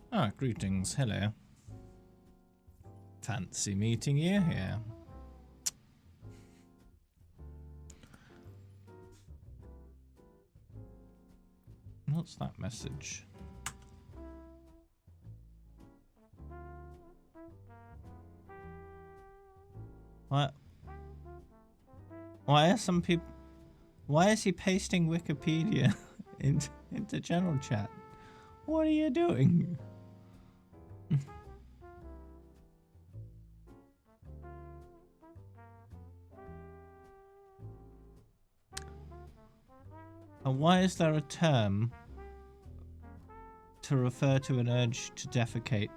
Ah, greetings. Hello. Fancy meeting you here. What's that message? What? Why are some people... Why is he pasting Wikipedia into general chat? What are you doing? And why is there a term to refer to an urge to defecate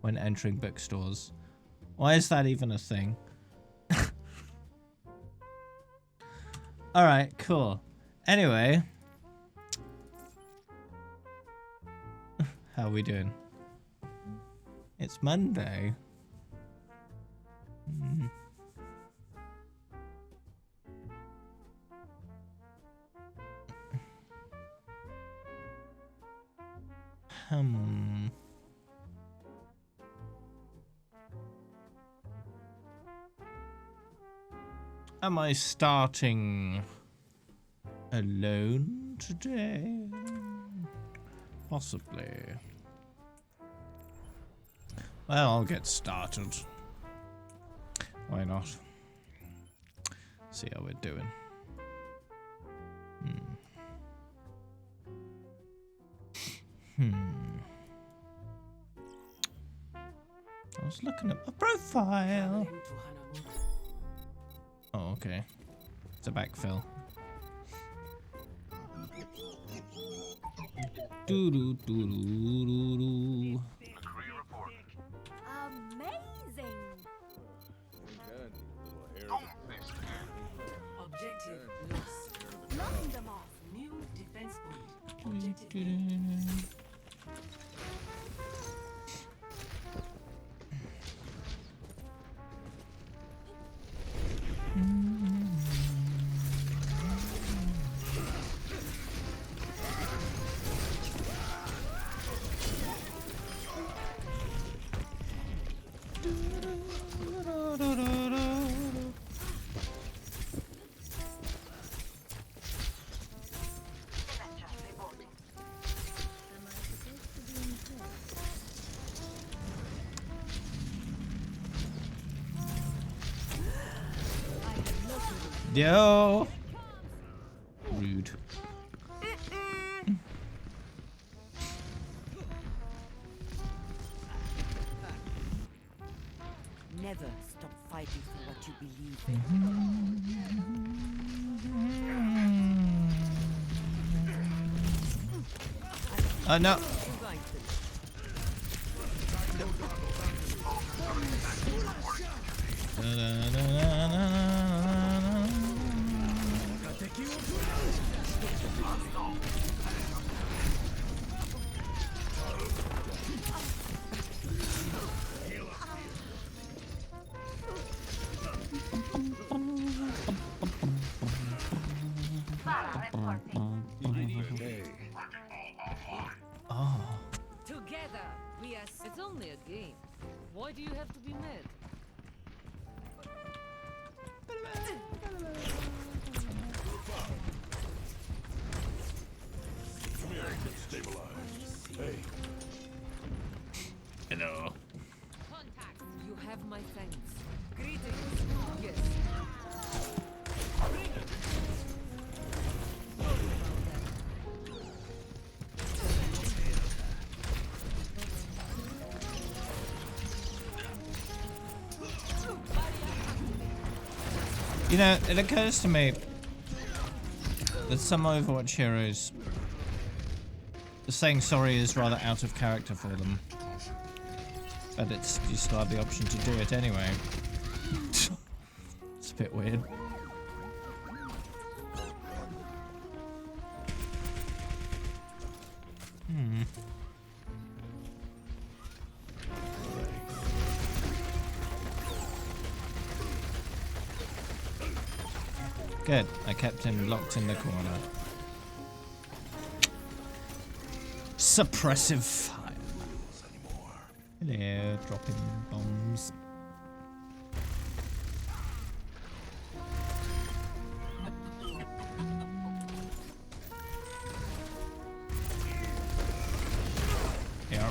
when entering bookstores? Why is that even a thing? Alright, cool. Anyway. How are we doing? It's Monday. Am I starting alone today? Possibly. Well, I'll get started. Why not? See how we're doing. I was looking at my profile. Oh, okay. It's a backfill. Doo doo doo doo doo doo. Amazing. Objective lost. Knocking them off. New defense point. Objective. Yo. Rude. Never stop fighting for what you believe in. Oh no. Oh. Together, we are. It's only a game. Why do you have to be mad? Hey. Hello. Contact. You have my thanks. Greetings. Yes. You know, it occurs to me that some Overwatch heroes saying sorry is rather out of character for them. But it's you still have the option to do it anyway. It's a bit weird. Good. I kept him locked in the corner. Suppressive fire. Hello, dropping bombs. Yeah.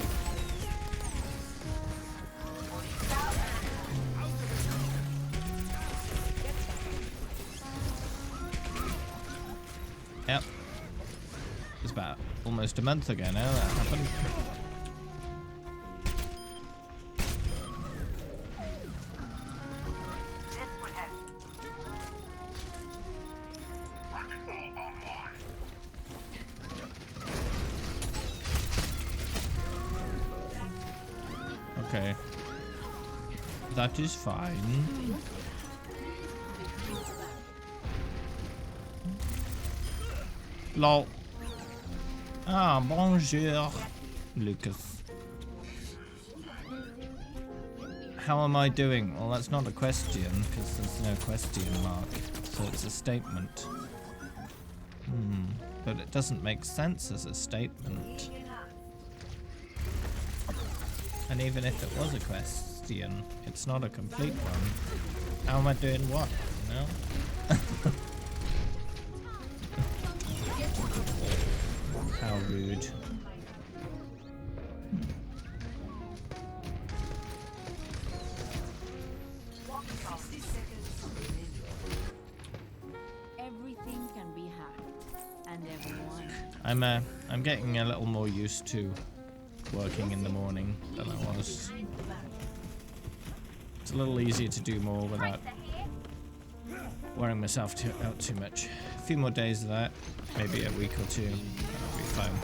Yep. It's about almost a month ago now that happened. Okay. That is fine. Lol. Ah, bonjour, Lucas. How am I doing? Well, that's not a question, because there's no question mark. So it's a statement. But it doesn't make sense as a statement. And even if it was a question, it's not a complete one. How am I doing what? You know? How rude. Everything can be hacked, and everyone. I'm getting a little more used to working in the morning than I was. It's a little easier to do more without wearing myself out too much. A few more days of that, maybe a week or two, that'll be fine.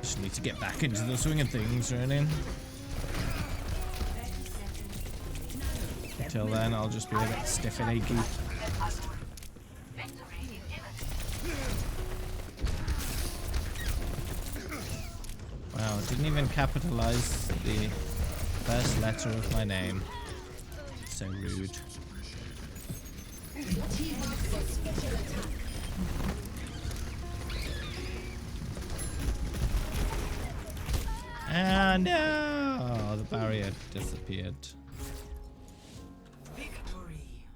Just need to get back into the swing of things, really. Until then, I'll just be a bit stiff and achy. Wow, didn't even capitalize the first letter of my name. So rude. Ah, no! Oh, the barrier disappeared. Victory.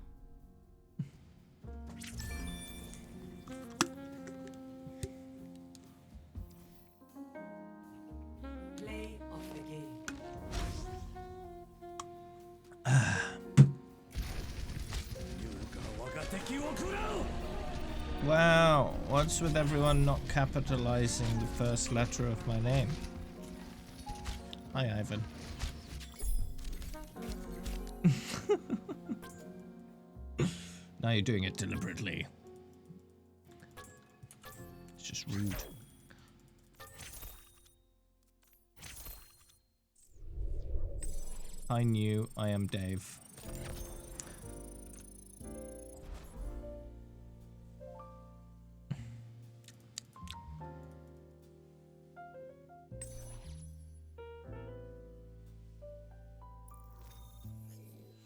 Play of the game. Wow, what's with everyone not capitalizing the first letter of my name? Hi, Ivan. Now you're doing it deliberately. It's just rude. I knew I am Dave.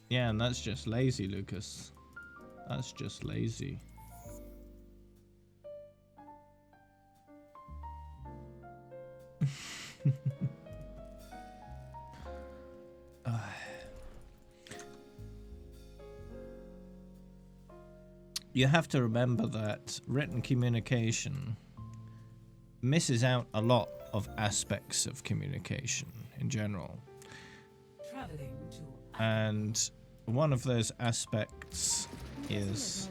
Yeah, and that's just lazy, Lucas. That's just lazy. You have to remember that written communication misses out a lot of aspects of communication in general. Traveling to And one of those aspects is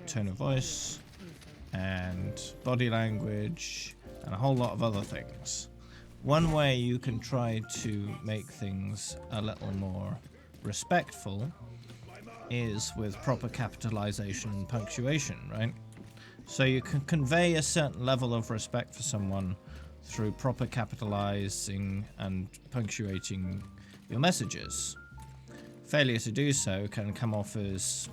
tone of voice and body language and a whole lot of other things. One way you can try to make things a little more respectful is with proper capitalization and punctuation, right? So you can convey a certain level of respect for someone through proper capitalizing and punctuating your messages. Failure to do so can come off as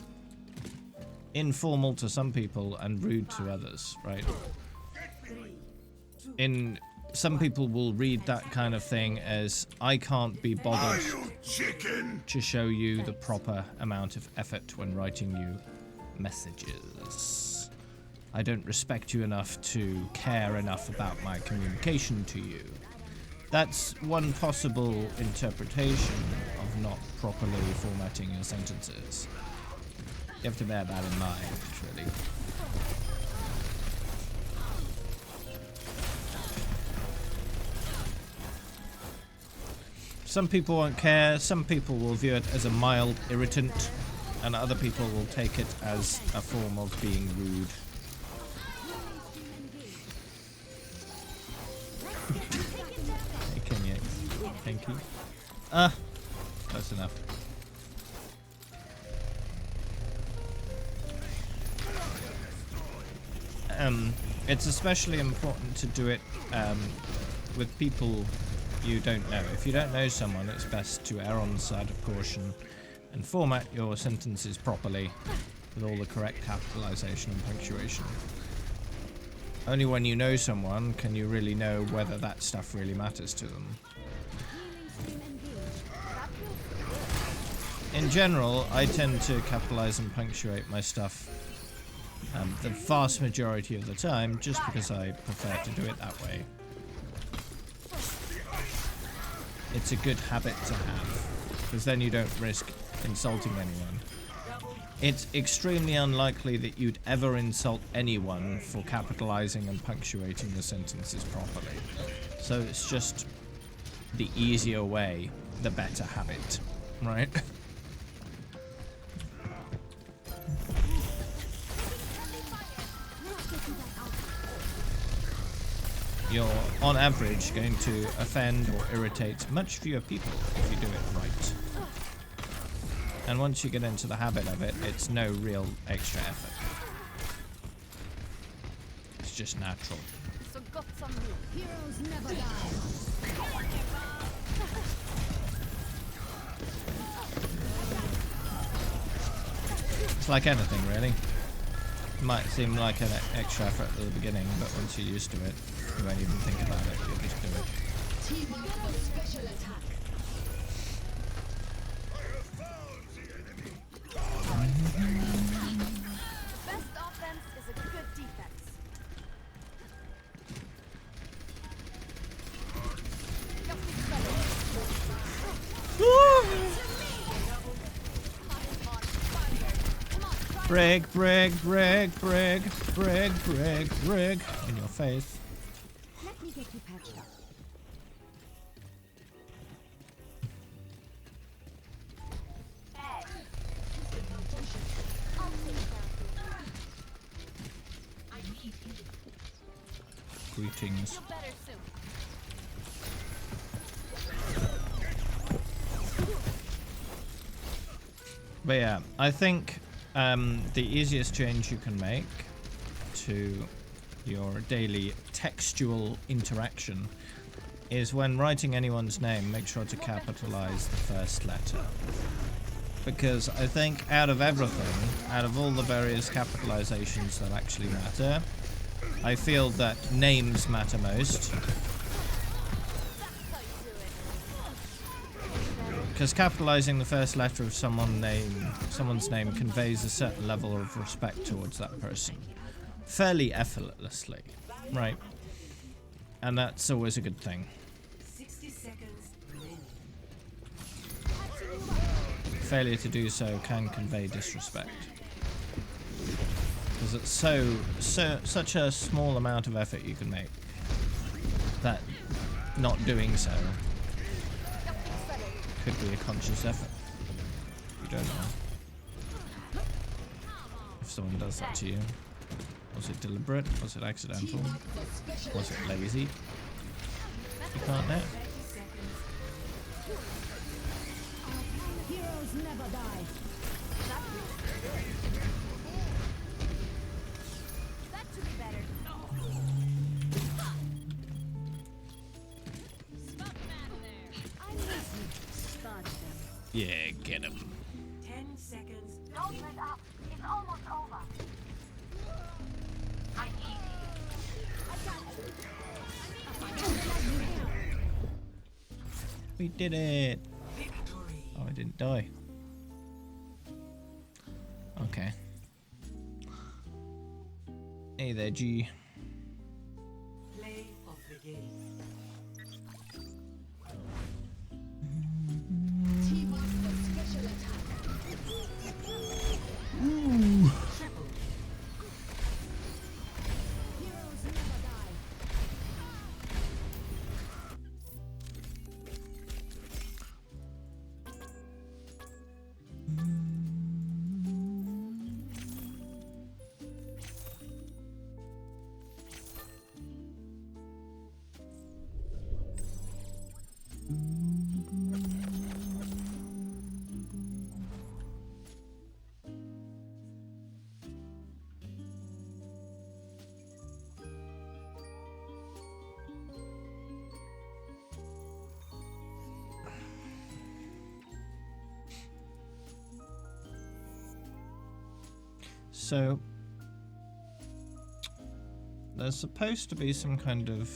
informal to some people and rude to others, right? Some people will read that kind of thing as, I can't be bothered to show you the proper amount of effort when writing you messages. I don't respect you enough to care enough about my communication to you. That's one possible interpretation of not properly formatting your sentences. You have to bear that in mind, really. Some people won't care, some people will view it as a mild irritant, and other people will take it as a form of being rude. Hey, can you? Thank you. That's enough. It's especially important to do it with people you don't know. If you don't know someone, it's best to err on the side of caution and format your sentences properly with all the correct capitalization and punctuation. Only when you know someone can you really know whether that stuff really matters to them. In general, I tend to capitalize and punctuate my stuff the vast majority of the time, just because I prefer to do it that way. It's a good habit to have, because then you don't risk insulting anyone. It's extremely unlikely that you'd ever insult anyone for capitalizing and punctuating the sentences properly. So it's just the easier way, the better habit, right? You're, on average, going to offend or irritate much fewer people if you do it right. And once you get into the habit of it, it's no real extra effort. It's just natural. So got some heroes never die. It's like anything, really. It might seem like an extra effort at the beginning, but once you're used to it, you won't even think about it, you'll just do it. Team up for special attack. Best offense is a good defense. Brig, brig, brig, brig, brig, brig, brig. In your face. Let me get you patched up. Greetings. Feel better soon. But yeah, I think the easiest change you can make to your daily textual interaction is when writing anyone's name, make sure to capitalize the first letter. Because I think out of everything, out of all the various capitalizations that actually matter, I feel that names matter most. Because capitalizing the first letter of someone's name conveys a certain level of respect towards that person. Fairly effortlessly, right? And that's always a good thing. 60 seconds remaining. Failure to do so can convey disrespect. Because it's such a small amount of effort you can make that not doing so could be a conscious effort. You don't know. If someone does that to you, was it deliberate? Was it accidental? Was it lazy? You can't know. Heroes never die. That should be better. I miss you. Start them. Yeah, get him. 10 seconds. Don't let up. It's almost over. I need We did it. Victory. Oh, I didn't die. Okay. Hey there, G. Play of the game. Team up for special attack. Triple. Heroes never die. So there's supposed to be some kind of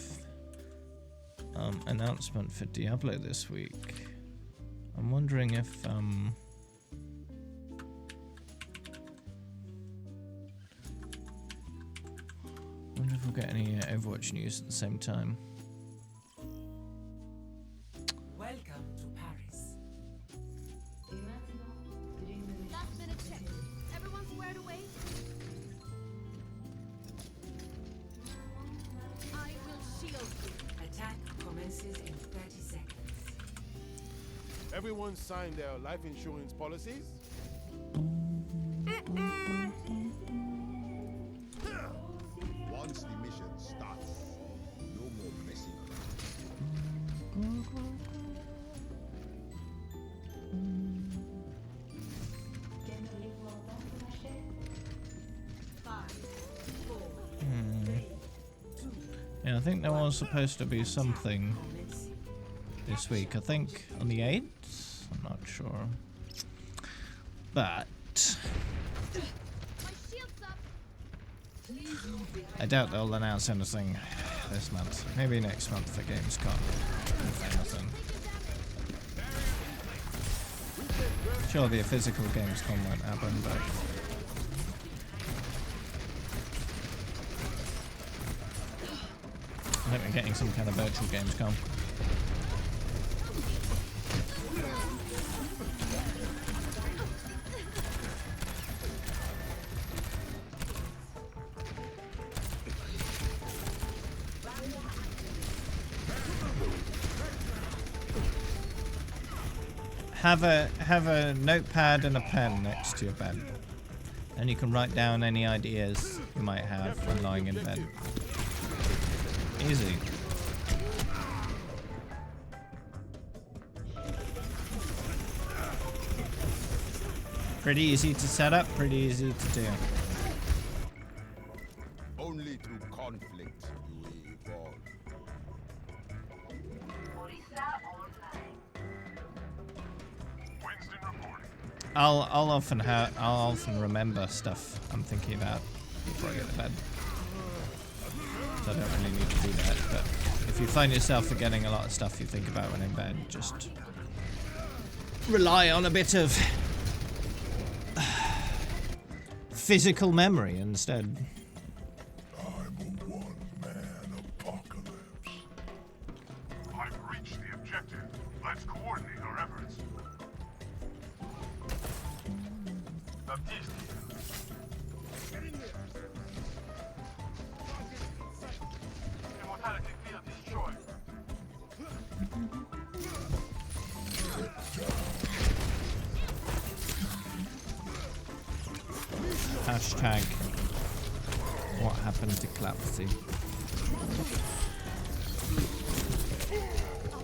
announcement for Diablo this week. I'm wondering if we'll get any Overwatch news at the same time. Welcome to Paris. Last minute check. Everyone squared away? I will shield you. Attack commences in 30 seconds. Everyone signed their life insurance policies? Once the mission starts, no more messing around. Yeah, I think there was supposed to be something this week. I think on the 8th? I'm not sure. But My shield's up. I doubt they'll announce anything this month. Maybe next month for Gamescom. If anything. Sure, the physical Gamescom won't happen, but I think we're getting some kind of virtual Gamescom. Have a notepad and a pen next to your bed, and you can write down any ideas you might have when lying in bed. Easy. Pretty easy to set up, pretty easy to do. Only through conflict do we evolve. I'll often remember stuff I'm thinking about before I go to bed. So I don't really need to do that, but if you find yourself forgetting a lot of stuff you think about when in bed, just rely on a bit of physical memory instead. I'm a one-man apocalypse. I've reached the objective. Let's coordinate our efforts. Baptiste. Immortality field destroyed. Hashtag what happened to Clapsy.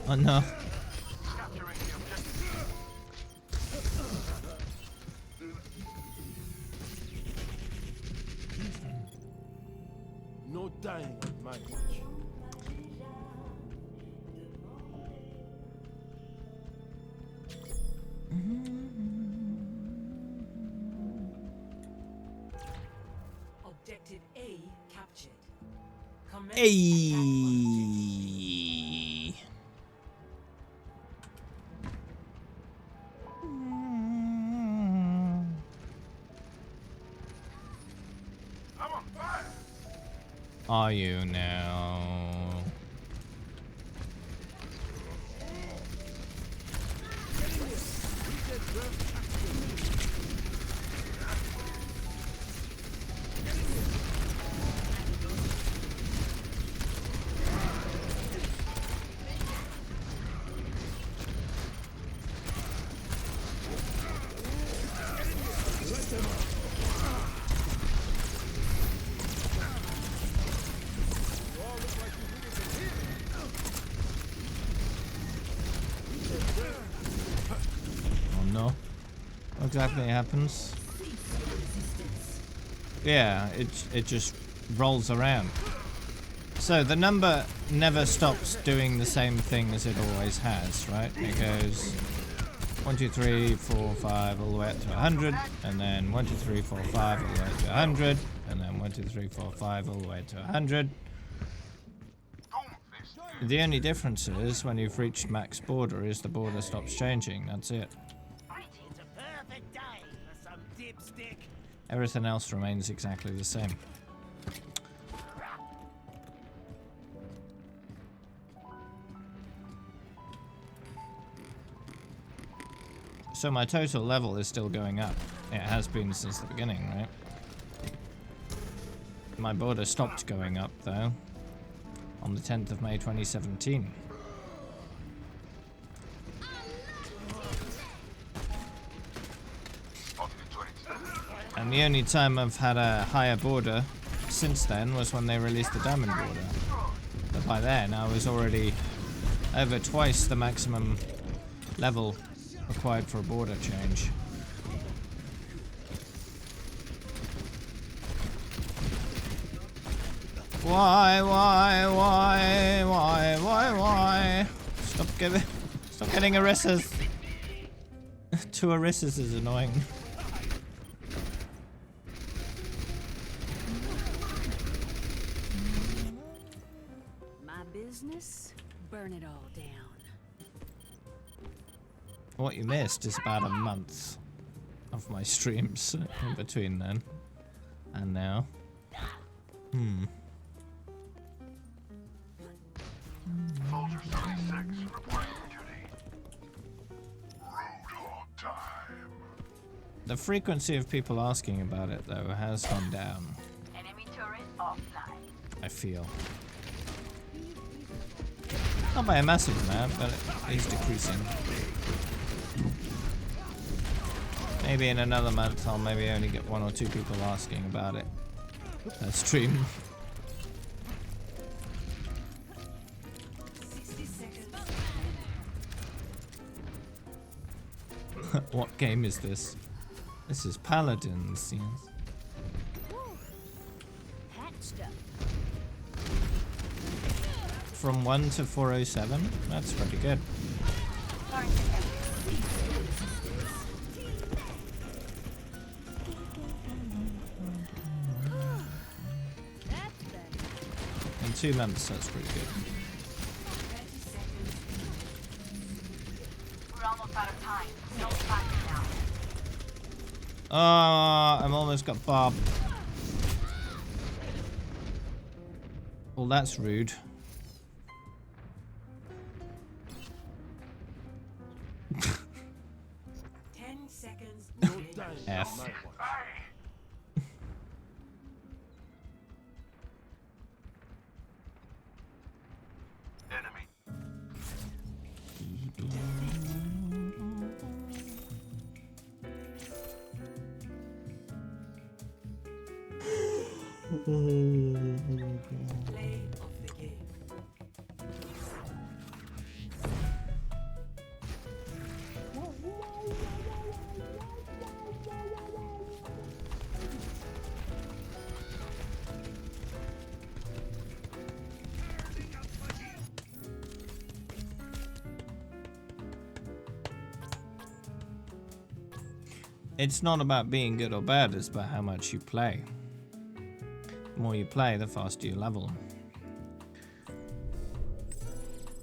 Oh no. Capturing the objective. No dying at my watch. Objective A captured. Commence Hey. I'm on fire. are you now? Oh no. What exactly happens? Yeah, it just rolls around. So the number never stops doing the same thing as it always has, right? It goes 1, 2, 3, 4, 5 all the way up to 100, and then 1, 2, 3, 4, 5 all the way to 100, and then 1, 2, 3, 4, 5 all the way to 100. The only difference is when you've reached max border is the border stops changing. That's it. It's a perfect day for some dipstick. Everything else remains exactly the same. So my total level is still going up. It has been since the beginning, right? My border stopped going up though on the 10th of May 2017. And the only time I've had a higher border since then was when they released the diamond border. But by then I was already over twice the maximum level required for a border change. Why? Stop getting Orissas. 2 Orissas is annoying. My business, burn it all down. What you missed is about a month of my streams in between then and now. Soldier 76, reporting for duty. Roadhog time. The frequency of people asking about it though has gone down. Enemy turret offline. I feel. Not by a massive amount, but it is decreasing. Maybe in another month I'll maybe only get 1 or 2 people asking about it per stream. 60 seconds. What game is this? This is Paladins, yes. Patched up. From 1 to 407? That's pretty good. That's better. In 2 months, that's pretty good. 30 seconds. We're almost out of time. No time now. I'm almost got Bob. Well, that's rude. 10 seconds. No dying F. on my watch. Enemy. Play of the game. It's not about being good or bad, it's about how much you play. The more you play, the faster you level.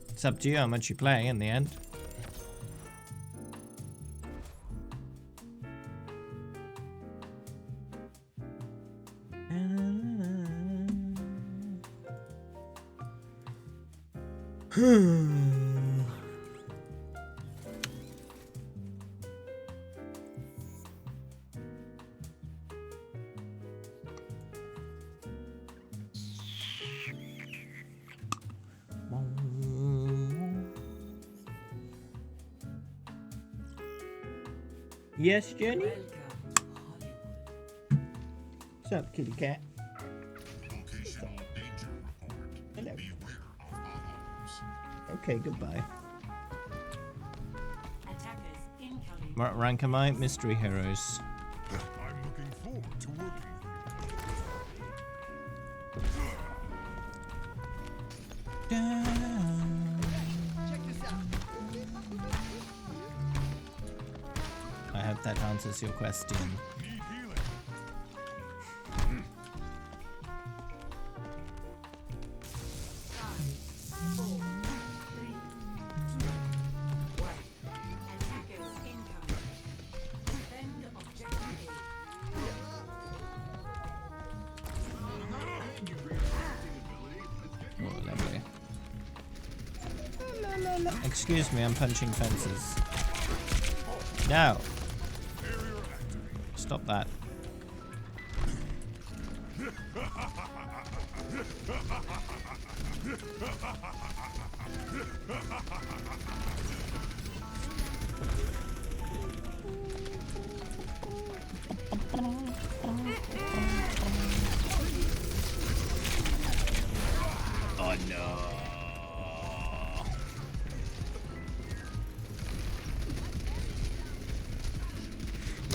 It's up to you how much you play in the end. Yes, Jenny? Welcome to Hollywood. What's up, kitty cat? Location danger report. Hello. Beware of potholes. Okay, goodbye. Attackers incoming. What rank am I? Mystery Heroes. I'm looking forward to working I hope that answers your question. with you. Need healing. Attackers incoming. Defend objective Oh, lovely. Excuse me, I'm punching fences. No! Stop that. Oh no!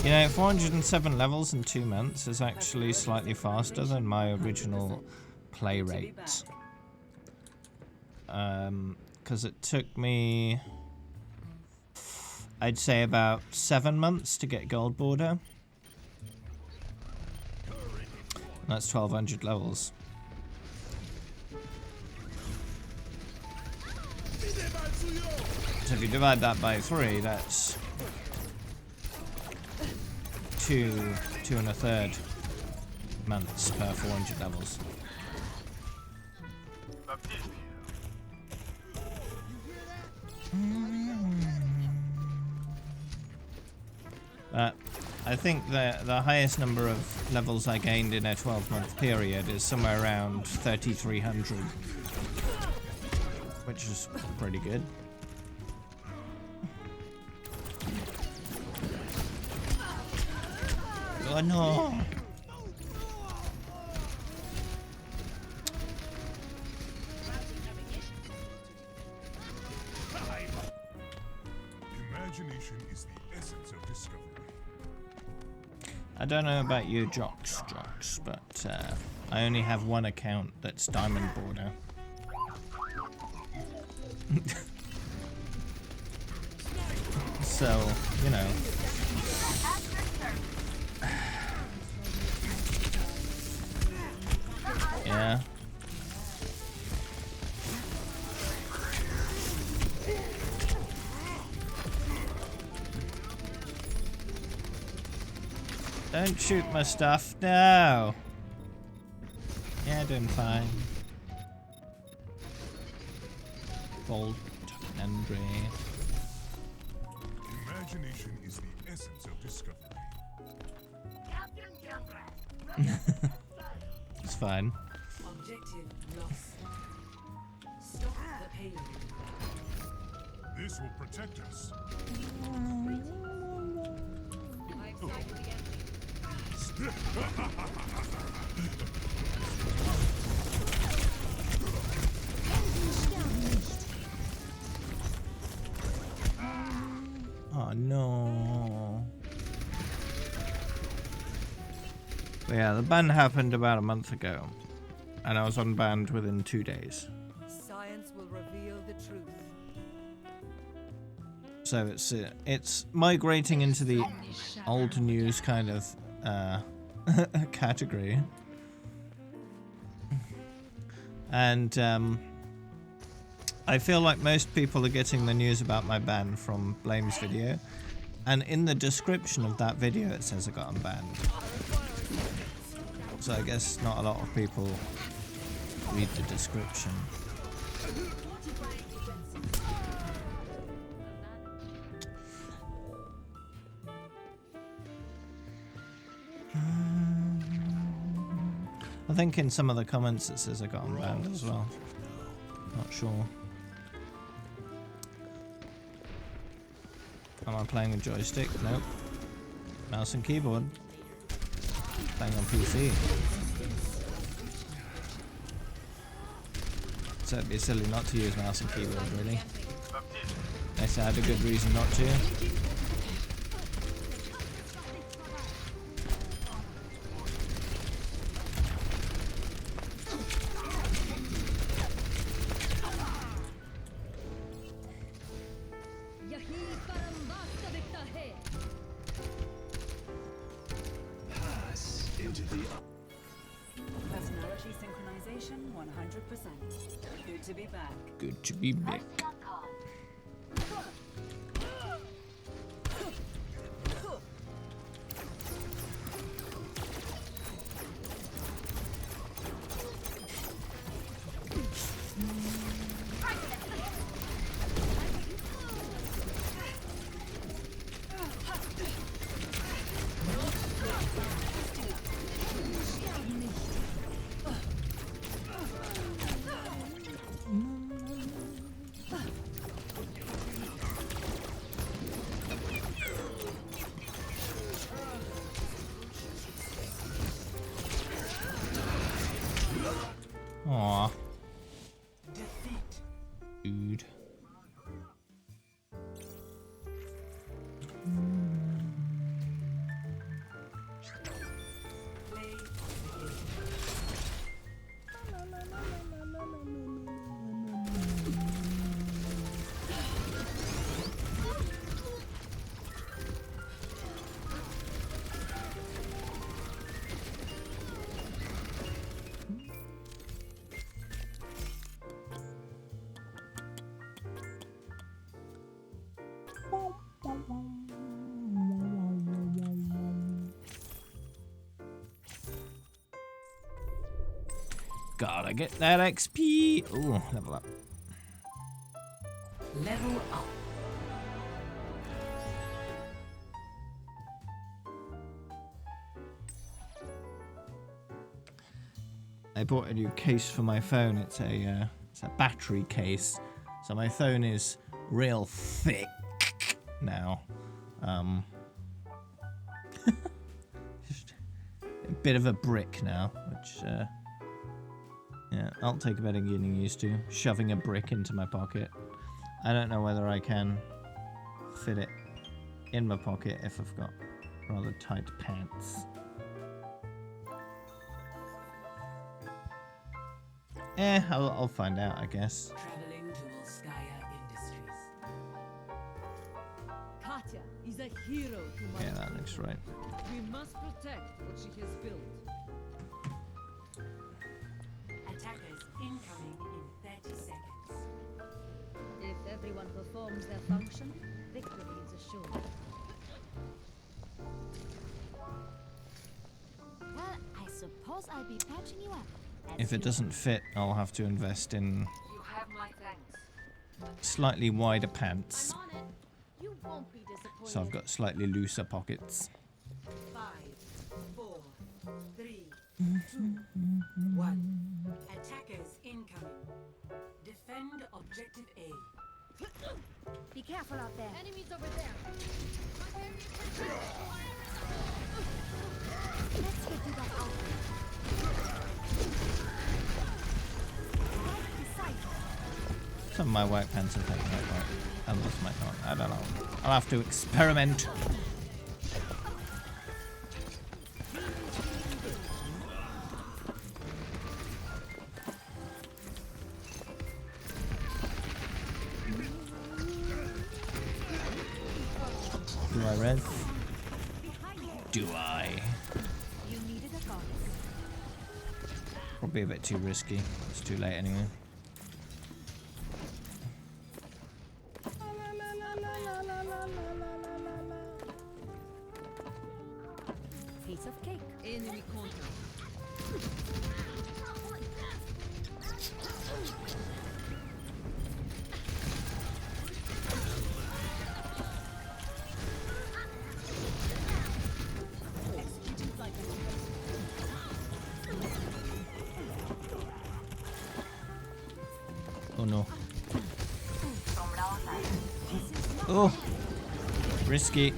You know, 407 levels in 2 months is actually slightly faster than my original play rate. Because it took me, I'd say, about 7 months to get Gold Border. That's 1200 levels. So if you divide that by 3, that's 2 1/3 months per 400 levels. But I think the highest number of levels I gained in a 12-month period is somewhere around 3,300, which is pretty good. Oh no! Imagination is the essence of discovery. I don't know about you jocks, but I only have one account that's Diamond Border. So, you know. Yeah. Don't shoot my stuff, no! Yeah, doing fine. Bolt, Andre. Imagination is the essence of discovery. It's fine. Objective lost. Stop the payload. This will protect us. I've sighted the enemy. Oh no. But yeah, the ban happened about a month ago, and I was unbanned within 2 days. Science will reveal the truth. So it's migrating into the old news kind of category, and I feel like most people are getting the news about my ban from Blame's video, and in the description of that video it says I got unbanned. So I guess not a lot of people read the description. Fortifying defenses. I think in some of the comments it says I got unbanned as well. Not sure. Am I playing with joystick? Nope. Mouse and keyboard. Playing on PC. So it'd be silly not to use mouse and keyboard, really. Unless I had a good reason not to. Personality synchronization 100%. Good to be back. Good to be back. Aw. Dude. Gotta get that XP. Ooh, level up. Level up. I bought a new case for my phone. It's a battery case, so my phone is real thick now. Just a bit of a brick now, which yeah, I'll take a bit of getting used to shoving a brick into my pocket. I don't know whether I can fit it in my pocket if I've got rather tight pants. I'll find out, I guess. Traveling to Volskaya Industries. Katya is a hero to my Yeah, that looks right. We must protect what she has built. Attackers incoming in 30 seconds. If everyone performs their function, victory is assured. Well, I suppose I'll be patching you up. If it doesn't fit, I'll have to invest in You have my thanks. slightly wider pants. I'm on it. You won't be disappointed. So I've got slightly looser pockets. 5, 4, 3, 2, 1. Attackers incoming. Defend objective A. Be careful out there. Enemies over there. Let's get you that outfit. Right beside you. Some of my white pants are taken out, but others might not. I don't know. I'll have to experiment. Do I res? Do I? You needed a goddess. Probably a bit too risky. It's too late anyway. Piece of cake. Enemy contact. Oh no. Oh! Risky.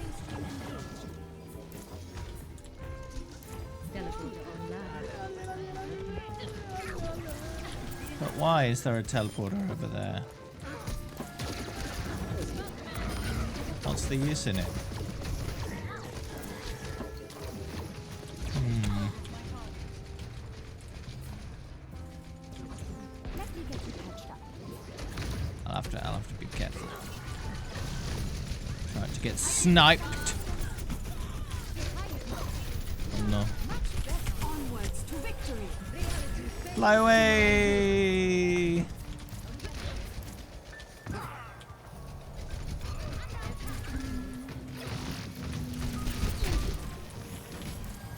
Teleporter online. But why is there a teleporter over there? What's the use in it? I'll have to be careful. Try to get sniped. Oh no. Onwards to victory. Fly away!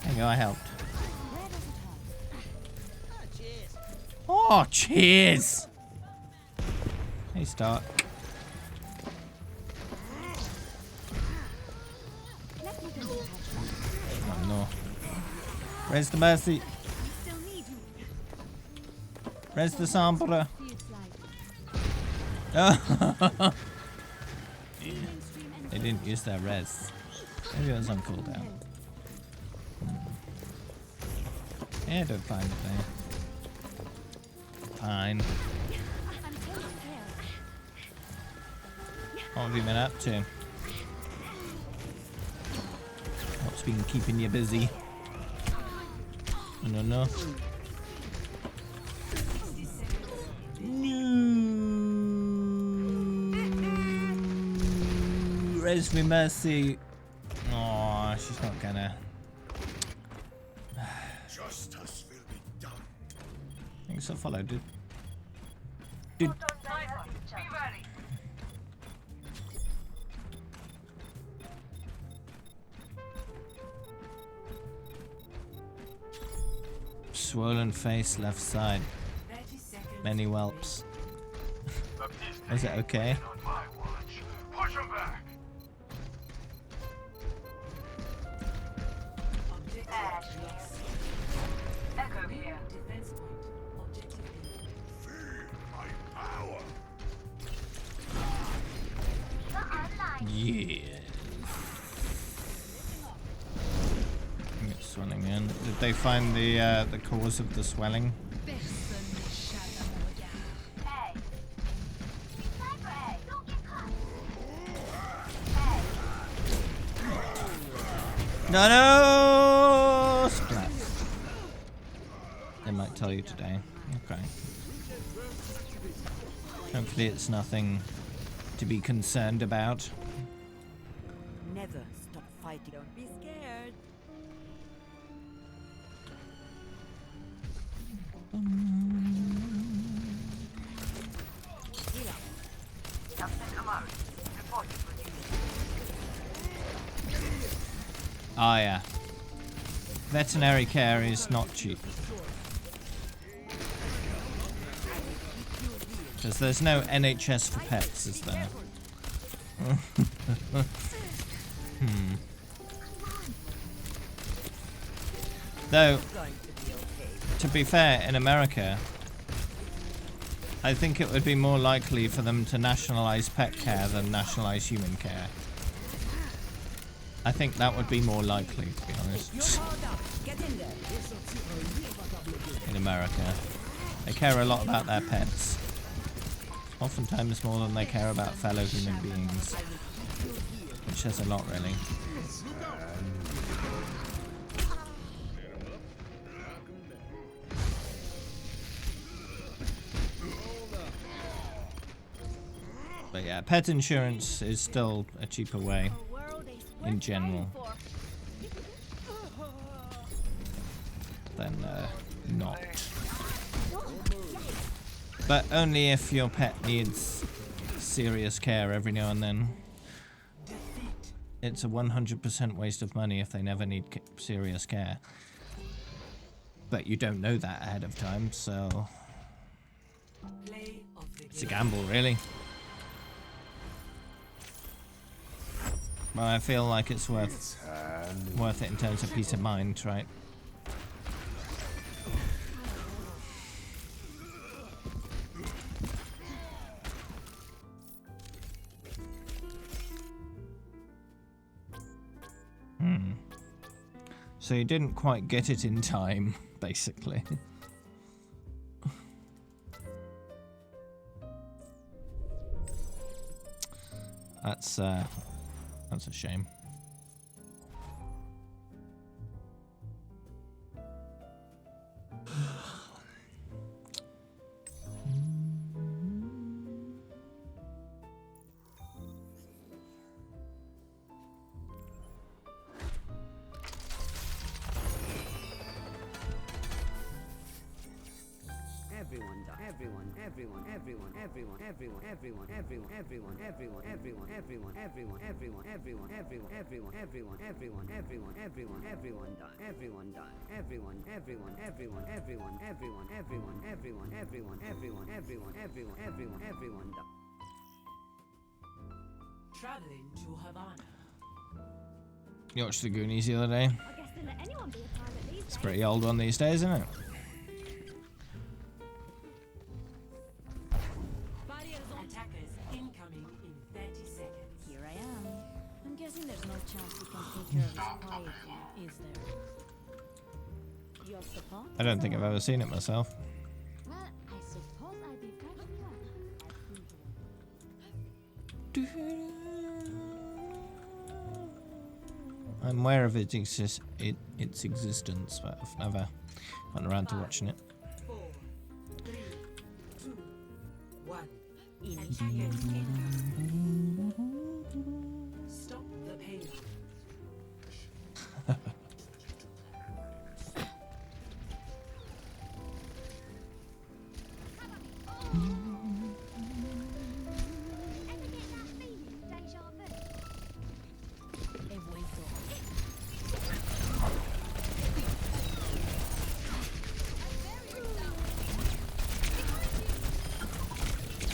There you go, I helped. Oh, cheers! Hey, Stark. Oh no. Where's the mercy? Where's the Sombra? Oh. They didn't use their res. Maybe it was on cooldown. Yeah, don't find it there. Fine. What have you been up to? What's been keeping you busy? I don't know. No. Raise me mercy. Oh, she's not gonna. Justice will be done. Thanks for follow, dude. Swollen face, left side. 30 seconds. Many whelps. Is it okay? On my watch. Push him back. Echo here. Defense point. Objective B. Feel my power. Yeah. It's swelling in. Did they find the cause of the swelling? No! Splat. They might tell you today. Okay. Hopefully it's nothing to be concerned about. Never stop fighting. Don't be scared. Oh yeah. Veterinary care is not cheap. Because there's no NHS for pets, is there? Though, to be fair, in America, I think it would be more likely for them to nationalize pet care than nationalize human care. I think that would be more likely, to be honest. In America, they care a lot about their pets. Oftentimes more than they care about fellow human beings. Which says a lot, really. But yeah, pet insurance is still a cheaper way in general than not. But only if your pet needs serious care every now and then. It's a 100% waste of money if they never need serious care. But you don't know that ahead of time, so Play of the it's a gamble, really. But I feel like it's worth it in terms of peace of mind, right? So you didn't quite get it in time, basically. That's a shame. Traveling to Havana. You watched the Goonies the other day? I guess they let anyone be a pirate these It's a days. pretty old one these days, isn't it? Attackers incoming in 30 seconds. Here I am. I'm guessing there's no chance we can take care of this quietly, is there? Your support? I don't think I've ever seen it myself. Well, I suppose I'd be very I'm aware of its existence, but I've never gotten around to watching it. 4, 3, 2, 1. Attackers incoming. Stop the payload.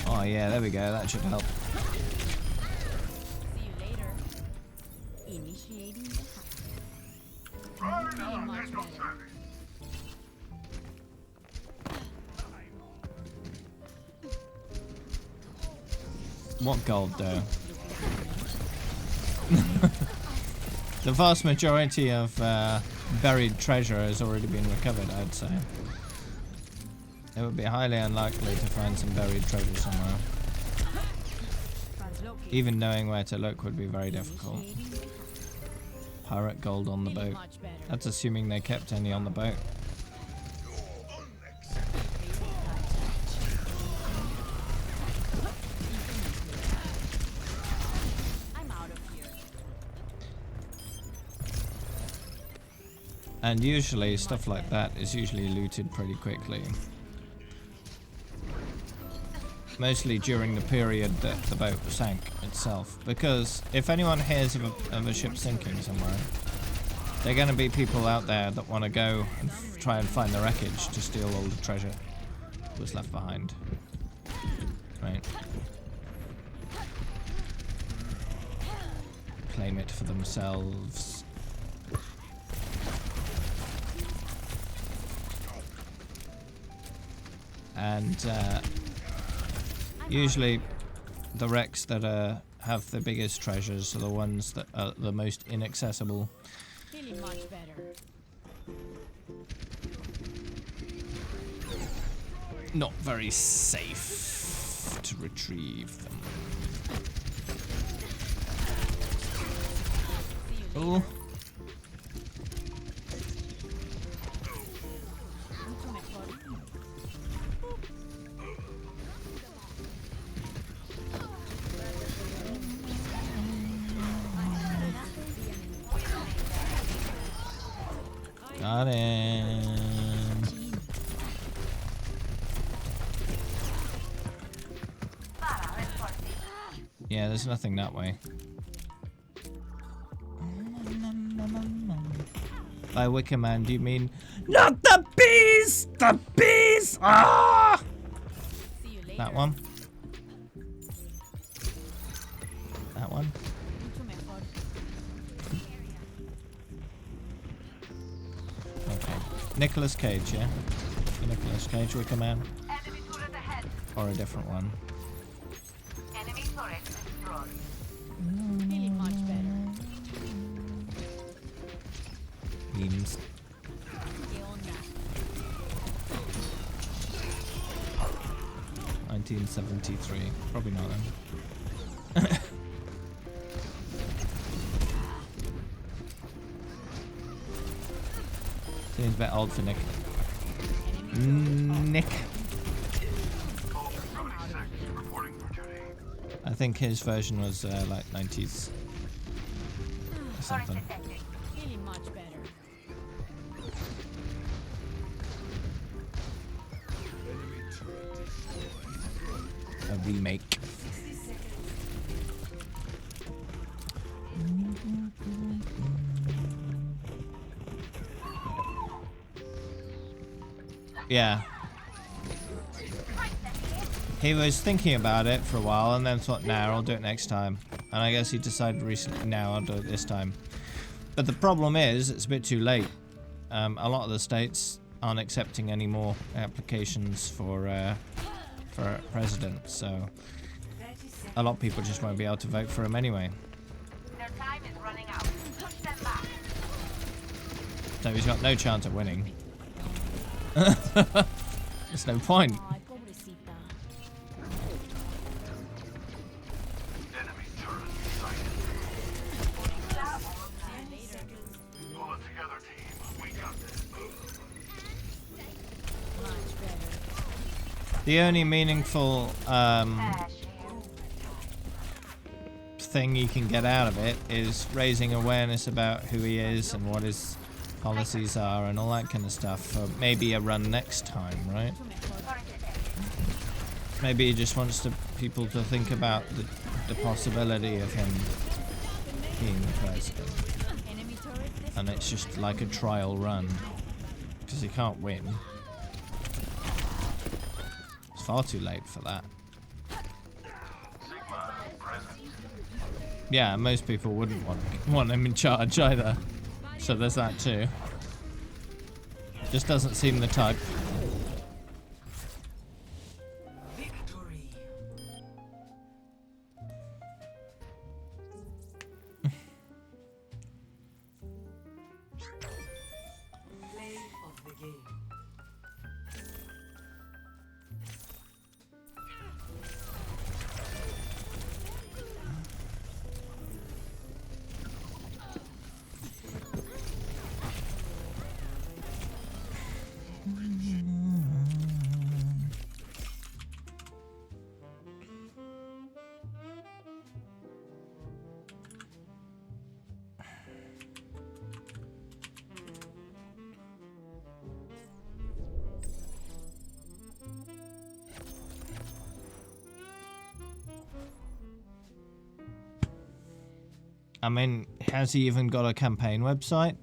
Oh yeah, there we go. That should help. See you later. Initiating the hack. Feeling much better. What gold, though? The vast majority of buried treasure has already been recovered, I'd say. It would be highly unlikely to find some buried treasure somewhere. Even knowing where to look would be very difficult. Pirate gold on the boat. That's assuming they kept any on the boat. I'm out of here. And usually stuff like that is usually looted pretty quickly. Mostly during the period that the boat sank itself. Because if anyone hears of a ship sinking somewhere, there are going to be people out there that want to go and try and find the wreckage to steal all the treasure that was left behind. Right? Claim it for themselves. And usually the wrecks that have the biggest treasures are the ones that are the most inaccessible. Feeling much better. Not very safe to retrieve them. Oh. Got him. Yeah, there's nothing that way. By Wicker Man, do you mean not the bees? The bees! Ah! See you later. That one. That one. Okay. Nicolas Cage, yeah? Nicolas Cage, Wicker Man. Or a different one. Feeling much better. memes. ¿Qué onda? 1973. Probably not then. Seems a bit old for Nick. Nick. I think his version was like 90s or something. Feeling much better. A remake. Yeah. He was thinking about it for a while and then thought, nah, I'll do it next time. And I guess he decided recently, now I'll do it this time. But the problem is, it's a bit too late. A lot of the states aren't accepting any more applications for president, so a lot of people just won't be able to vote for him anyway. Their time is running out. Push them back. So he's got no chance of winning. There's no point. Ay, pobrecita. Enemy turret sighted. Pull it together, team. We got this. Much better. The only meaningful thing you can get out of it is raising awareness about who he is and what his policies are and all that kind of stuff for maybe a run next time, right? Maybe he just wants people to think about the possibility of him being the president. Enemy turret this And it's just like a trial run. Because he can't win. It's far too late for that. Yeah, most people wouldn't want him in charge either. So there's that too. Just doesn't seem the type. Victory. Play of the game. I mean, has he even got a campaign website?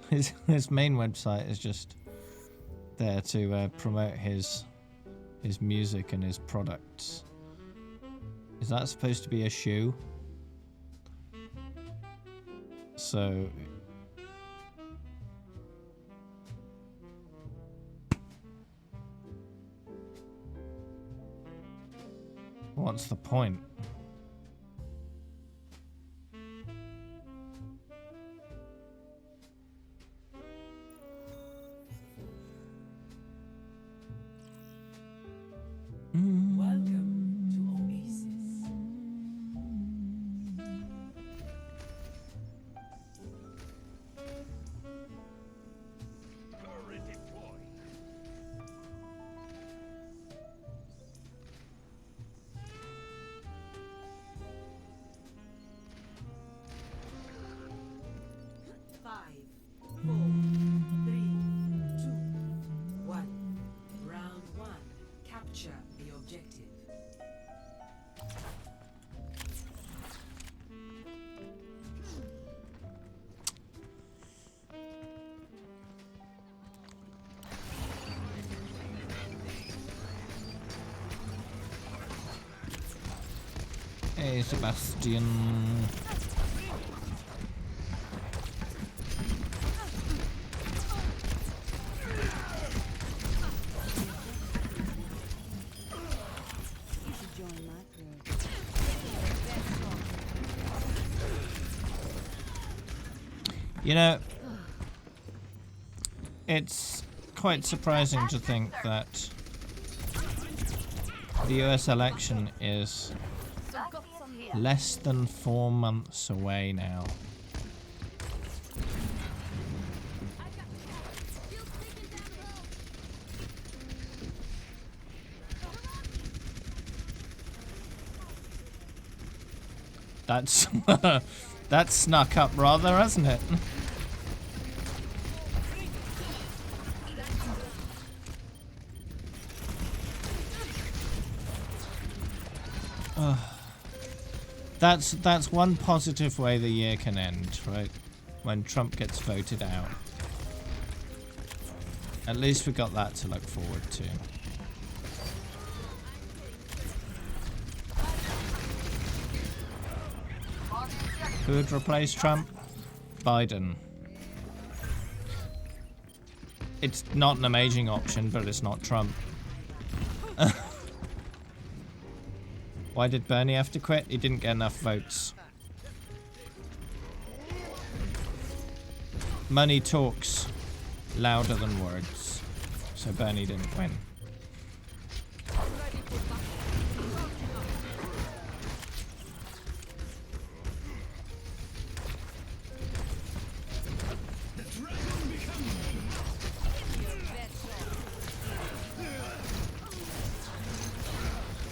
His main website is just there to promote his music and his products. Is that supposed to be a shoe? So what's the point? Welcome to Oasis. Turret deployed. Five, 4, 3, 2, 1. Round 1. Capture the objective. Hey, Sebastian. You should join, Matt. You know, it's quite surprising to think that the US election is less than 4 months away now. That's that's snuck up rather, hasn't it? That's one positive way the year can end, right? When Trump gets voted out. At least we got that to look forward to. Who would replace Trump? Biden. It's not an amazing option, but it's not Trump. Why did Bernie have to quit? He didn't get enough votes. Money talks louder than words. So Bernie didn't win.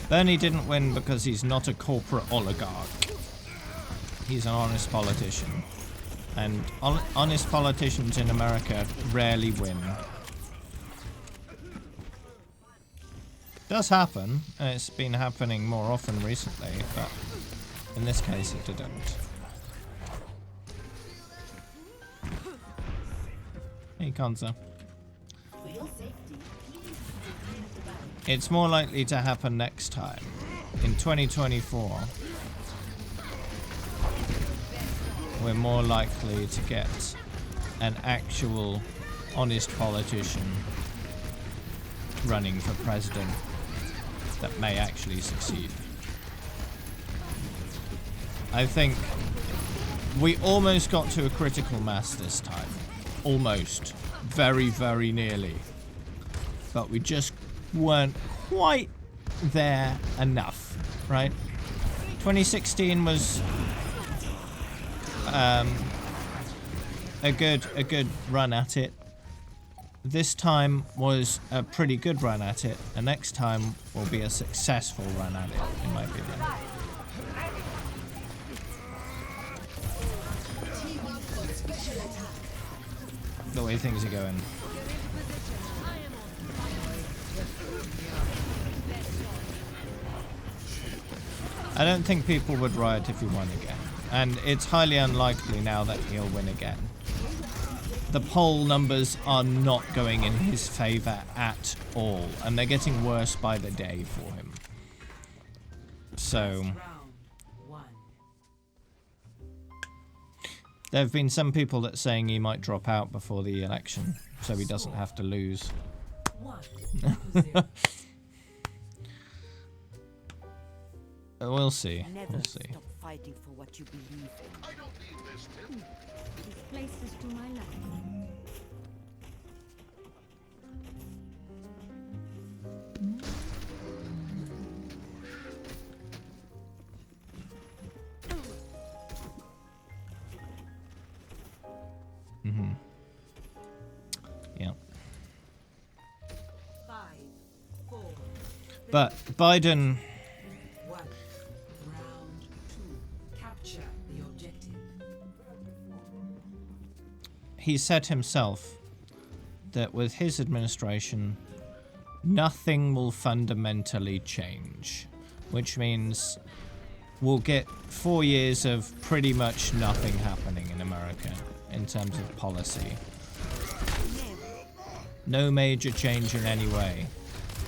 Bernie didn't win because he's not a corporate oligarch. He's an honest politician. And honest politicians in America rarely win. Does happen, and it's been happening more often recently, but in this case it didn't. Hey, Kanza. It's more likely to happen next time, in 2024. We're more likely to get an actual honest politician running for president that may actually succeed. I think we almost got to a critical mass this time. Almost. Very, very nearly. But we just weren't quite there enough, right? 2016 was a good run at it. This time was a pretty good run at it, and next time will be a successful run at it, in my opinion. The way things are going. I don't think people would riot if he won again. And it's highly unlikely now that he'll win again. The poll numbers are not going in his favor at all. And they're getting worse by the day for him. So there have been some people that saying he might drop out before the election. So he doesn't have to lose. We'll see. We'll see. Stop fighting for what you believe in. I don't need this tip. This place is to my liking. Mm-hmm. Yeah. 5, 4, But Biden... 1. Round 2. Capture the objective. He said himself that with his administration, nothing will fundamentally change, which means we'll get 4 years of pretty much nothing happening in America in terms of policy. No major change in any way,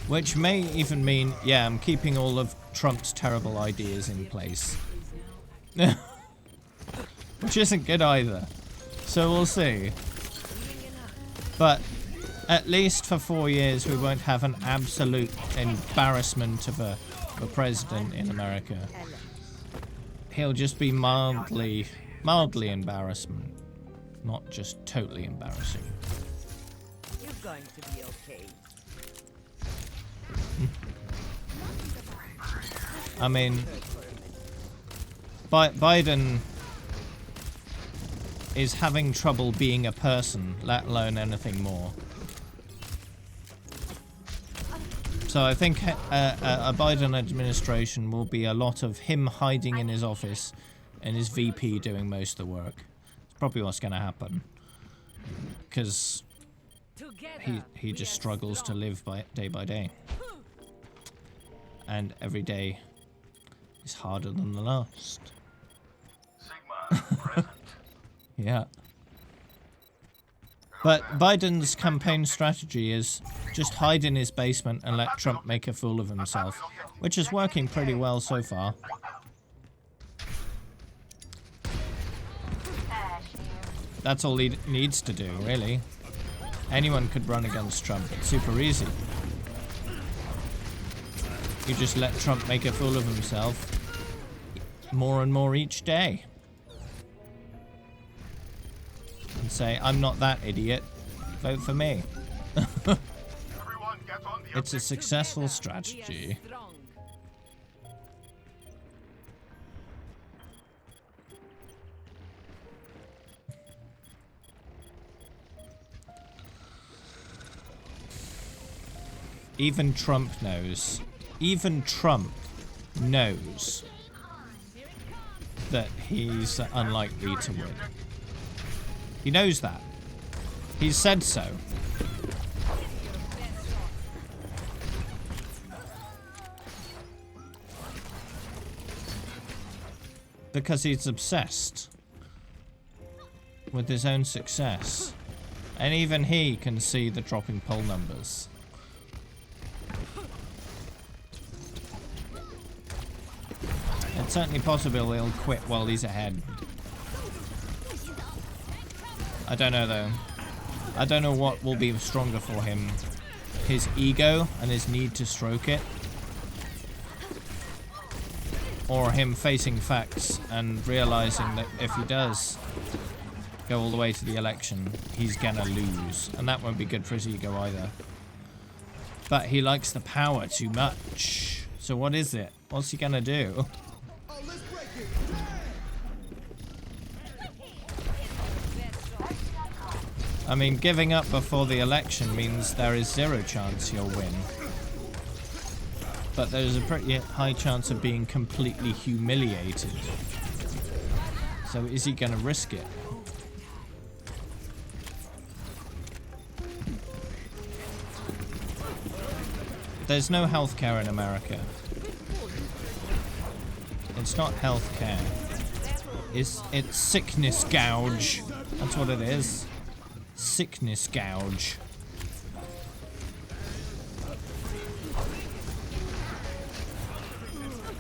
which may even mean, yeah, I'm keeping all of Trump's terrible ideas in place. Which isn't good either. So we'll see. But at least for 4 years we won't have an absolute embarrassment of a president in America. He'll just be mildly embarrassment. not just totally embarrassing. You're going to be okay. I mean, Biden is having trouble being a person, let alone anything more. So I think a Biden administration will be a lot of him hiding in his office and his VP doing most of the work. It's probably what's going to happen. Because he just struggles to live day by day. And every day is harder than the last. Sigma, present. Yeah. But Biden's campaign strategy is just hide in his basement and let Trump make a fool of himself, which is working pretty well so far. That's all he needs to do, really. Anyone could run against Trump. It's super easy. You just let Trump make a fool of himself more and more each day. And say, I'm not that idiot. Vote for me. Everyone get on the It's a successful strategy. Even Trump knows. Even Trump knows that he's unlikely to win. He knows that. He's said so. Because he's obsessed with his own success. And even he can see the dropping poll numbers. It's certainly possible he'll quit while he's ahead. I don't know though. I don't know what will be stronger for him. His ego and his need to stroke it. Or him facing facts and realizing that if he does go all the way to the election, he's gonna lose. And that won't be good for his ego either. But he likes the power too much. So what is it? What's he gonna do? I mean, giving up before the election means there is 0 chance he'll win. But there's a pretty high chance of being completely humiliated. So is he going to risk it? There's no healthcare in America. It's not healthcare. It's sickness gouge. That's what it is. Sickness gouge.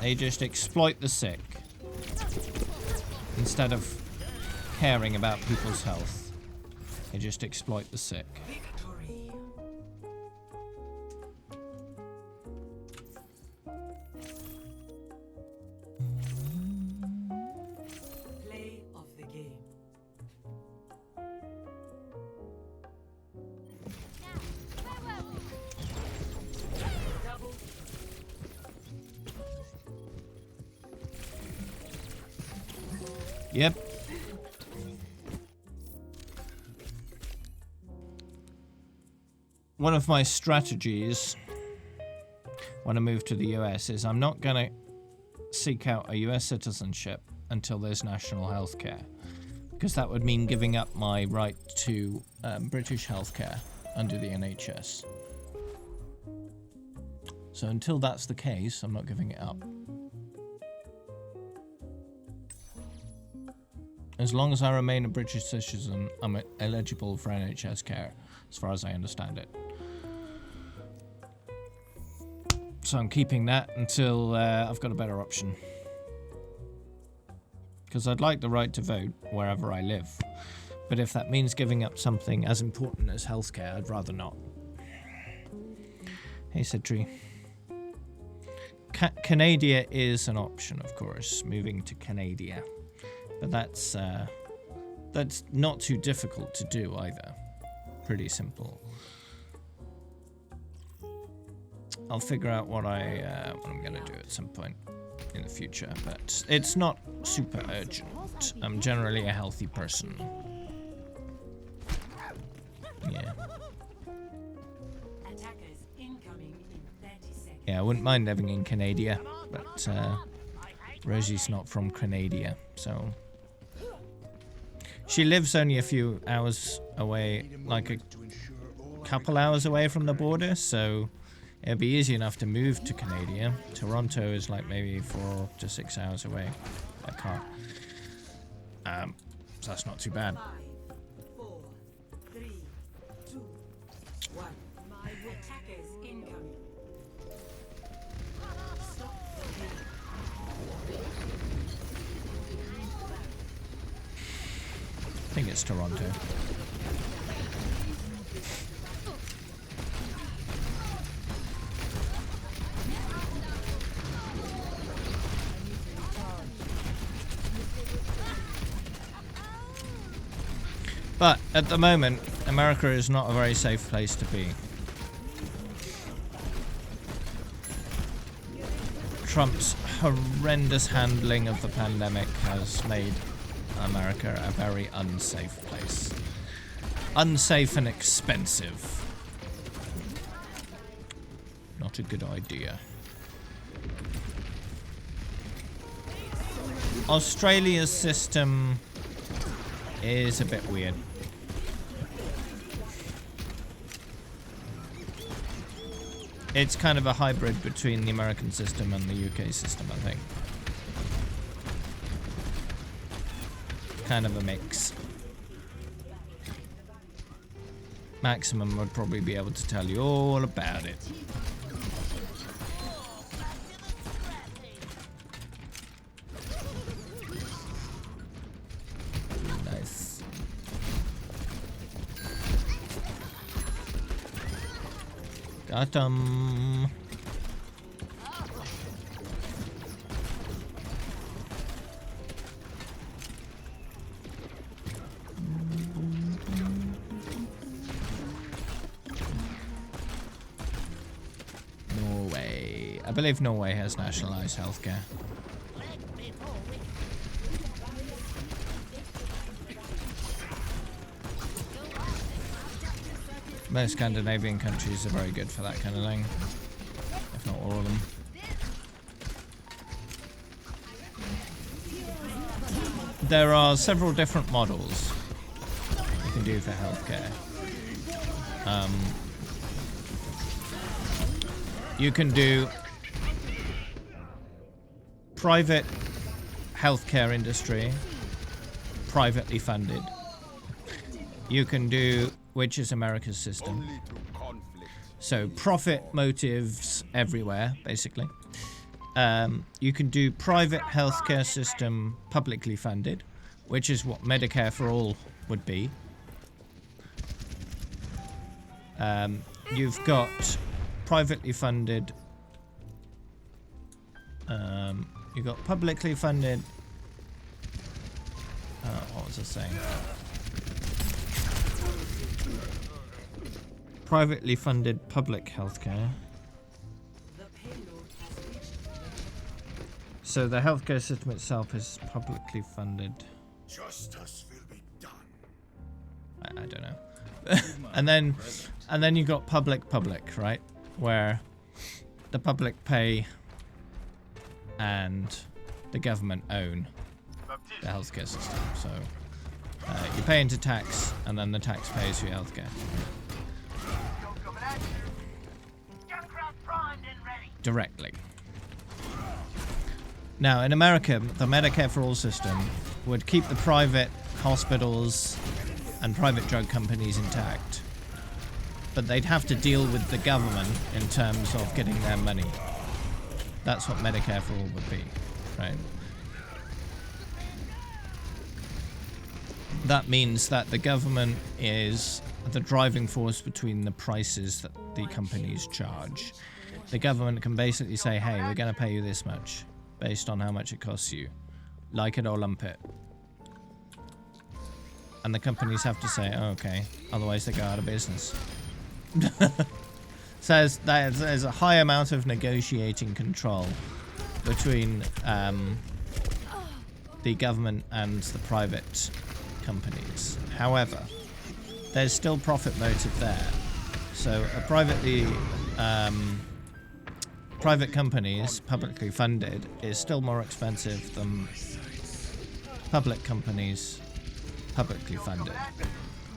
They just exploit the sick instead of caring about people's health. They just exploit the sick. Play of the game. Yep. One of my strategies when I move to the US is I'm not going to seek out a US citizenship until there's national health care. Because that would mean giving up my right to British healthcare under the NHS. So until that's the case, I'm not giving it up. As long as I remain a British citizen, I'm eligible for NHS care, as far as I understand it. So I'm keeping that until I've got a better option. Because I'd like the right to vote wherever I live. But if that means giving up something as important as healthcare, I'd rather not. Hey, Citri. Canada is an option, of course, moving to Canada. But That's not too difficult to do either. Pretty simple. I'll figure out what I'm gonna do at some point in the future, but it's not super urgent. I'm generally a healthy person. Yeah. Attackers incoming in 30 seconds. Yeah, I wouldn't mind living in Canada, but Rosie's not from Canada, so she lives only a few hours away, like a couple hours away from the border, so it'd be easy enough to move to Canada. Toronto is like maybe 4 to 6 hours away by car. So that's not too bad. 5, 4, 3, 2, 1. My attackers incoming. Stop the game. I think it's Toronto. But at the moment, America is not a very safe place to be. Trump's horrendous handling of the pandemic has made America a very unsafe place. Unsafe and expensive. Not a good idea. Australia's system is a bit weird. It's kind of a hybrid between the American system and the UK system, I think. Kind of a mix. Maximum would probably be able to tell you all about it. Nice. Got 'em. Norway. I believe Norway has nationalized healthcare. Most Scandinavian countries are very good for that kind of thing, if not all of them. There are several different models you can do for healthcare. You can do private healthcare industry, privately funded. You can do, which is America's system. Only through conflict. So profit motives everywhere, basically. You can do private healthcare system publicly funded, which is what Medicare for All would be. You've got privately funded. You've got publicly funded. What was I saying? Privately funded public healthcare. So the healthcare system itself is publicly funded. Justice will be done. I don't know. and then you got public, right? Where the public pay and the government own the healthcare system. So you pay into tax, and then the tax pays for your healthcare. Directly. Now, in America, the Medicare for All system would keep the private hospitals and private drug companies intact, but they'd have to deal with the government in terms of getting their money. That's what Medicare for All would be, right? That means that the government is the driving force between the prices that the companies charge. The government can basically say, hey, we're going to pay you this much based on how much it costs you. Like it or lump it. And the companies have to say, oh, okay, otherwise they go out of business. So there's a high amount of negotiating control between the government and the private companies. However, there's still profit motive there. So a private companies, publicly funded, is still more expensive than public companies, publicly funded.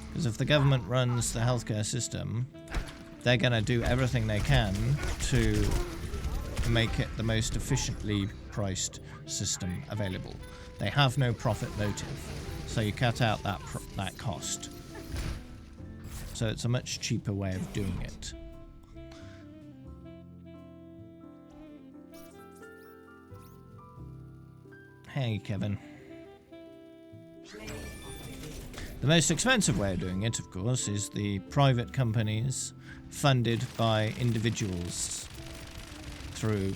Because if the government runs the healthcare system, they're going to do everything they can to make it the most efficiently priced system available. They have no profit motive, so you cut out that cost. So it's a much cheaper way of doing it. Hey, Kevin. The most expensive way of doing it, of course, is the private companies funded by individuals through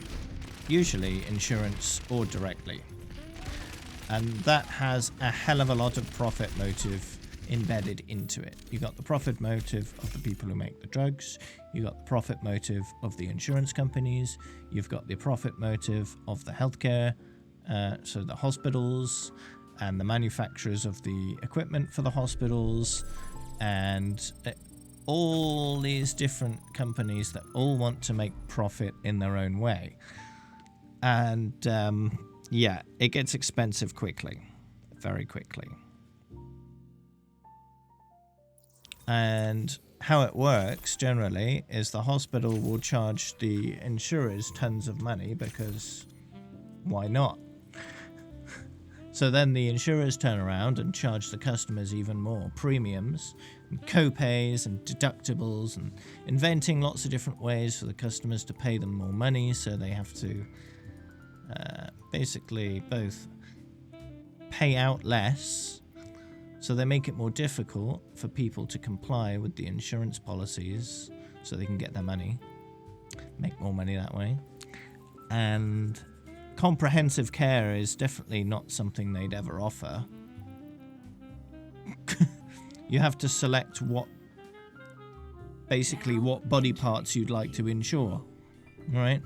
usually insurance or directly. And that has a hell of a lot of profit motive embedded into it. You got the profit motive of the people who make the drugs, you got the profit motive of the insurance companies, you've got the profit motive of the healthcare, so the hospitals and the manufacturers of the equipment for the hospitals, and all these different companies that all want to make profit in their own way. And yeah, it gets expensive quickly, very quickly. And how it works generally is the hospital will charge the insurers tons of money, because why not? So then the insurers turn around and charge the customers even more premiums and co-pays and deductibles, and inventing lots of different ways for the customers to pay them more money, so they have to basically both pay out less, so they make it more difficult for people to comply with the insurance policies so they can get their money, make more money that way. And comprehensive care is definitely not something they'd ever offer. You have to select what body parts you'd like to insure, right?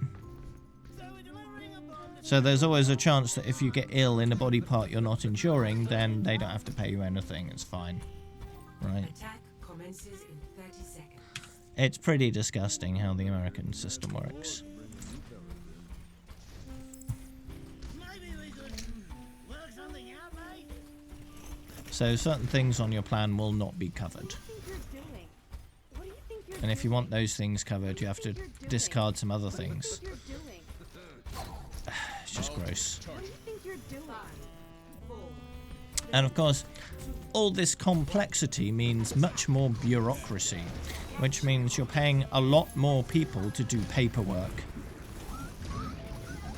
So there's always a chance that if you get ill in a body part you're not insuring, then they don't have to pay you anything. It's fine, right? Attack commences in 30 seconds. It's pretty disgusting how the American system works. Maybe we could work something out, mate. So certain things on your plan will not be covered. And if you want those things covered, you have to discard some other things. It's just gross. And of course, all this complexity means much more bureaucracy, which means you're paying a lot more people to do paperwork,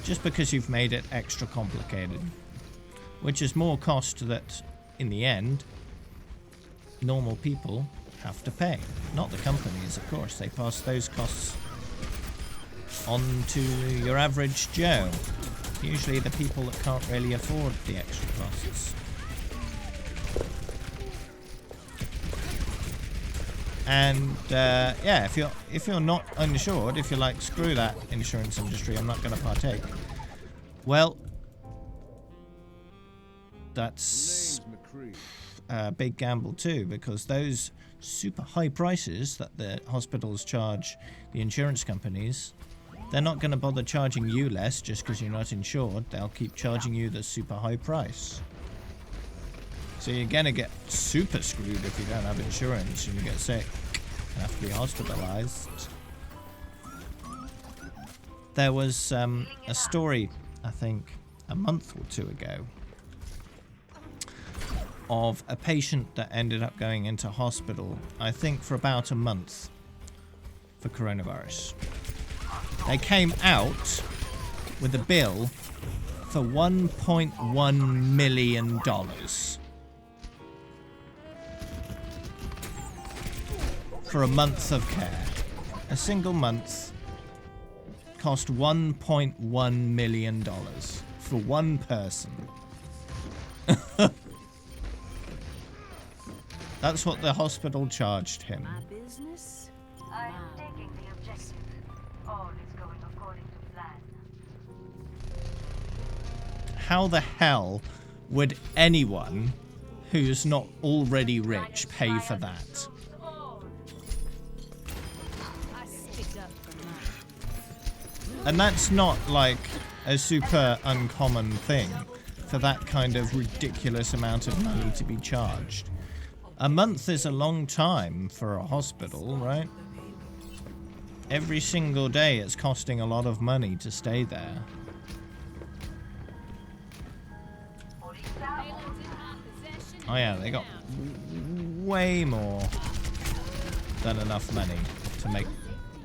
just because you've made it extra complicated, which is more cost that, in the end, normal people have to pay. Not the companies, of course. They pass those costs on to your average Joe. Usually the people that can't really afford the extra costs. And yeah, if you're not uninsured, if you're like, screw that insurance industry, I'm not going to partake, well, that's a big gamble too, because those super high prices that the hospitals charge the insurance companies, they're not going to bother charging you less just because you're not insured. They'll keep charging you the super high price. So you're going to get super screwed if you don't have insurance and you get sick and have to be hospitalized. There was a story, I think, a month or two ago, of a patient that ended up going into hospital, I think for about a month, for coronavirus. They came out with a bill for $1.1 million. For a month of care. A single month cost $1.1 million for one person. That's what the hospital charged him. My business? I'm Mine. taking the objective. All is going according to plan. How the hell would anyone who's not already rich pay for that? I stick up for mine. And that's not like a super uncommon thing for that kind of ridiculous amount of money to be charged. A month is a long time for a hospital, right? Every single day it's costing a lot of money to stay there. Oh yeah, they got way more than enough money to make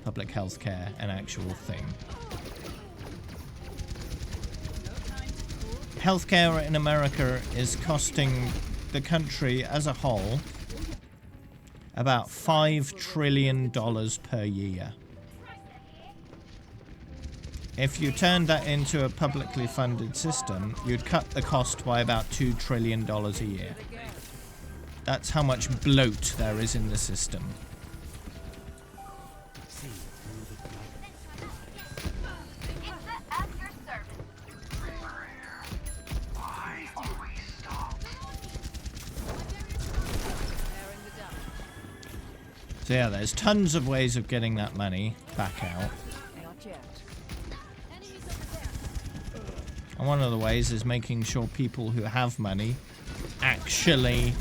public health care an actual thing. Healthcare in America is costing the country as a whole about $5 trillion per year. If you turned that into a publicly funded system, you'd cut the cost by about $2 trillion a year. That's how much bloat there is in the system. So yeah, there's tons of ways of getting that money back out. And one of the ways is making sure people who have money actually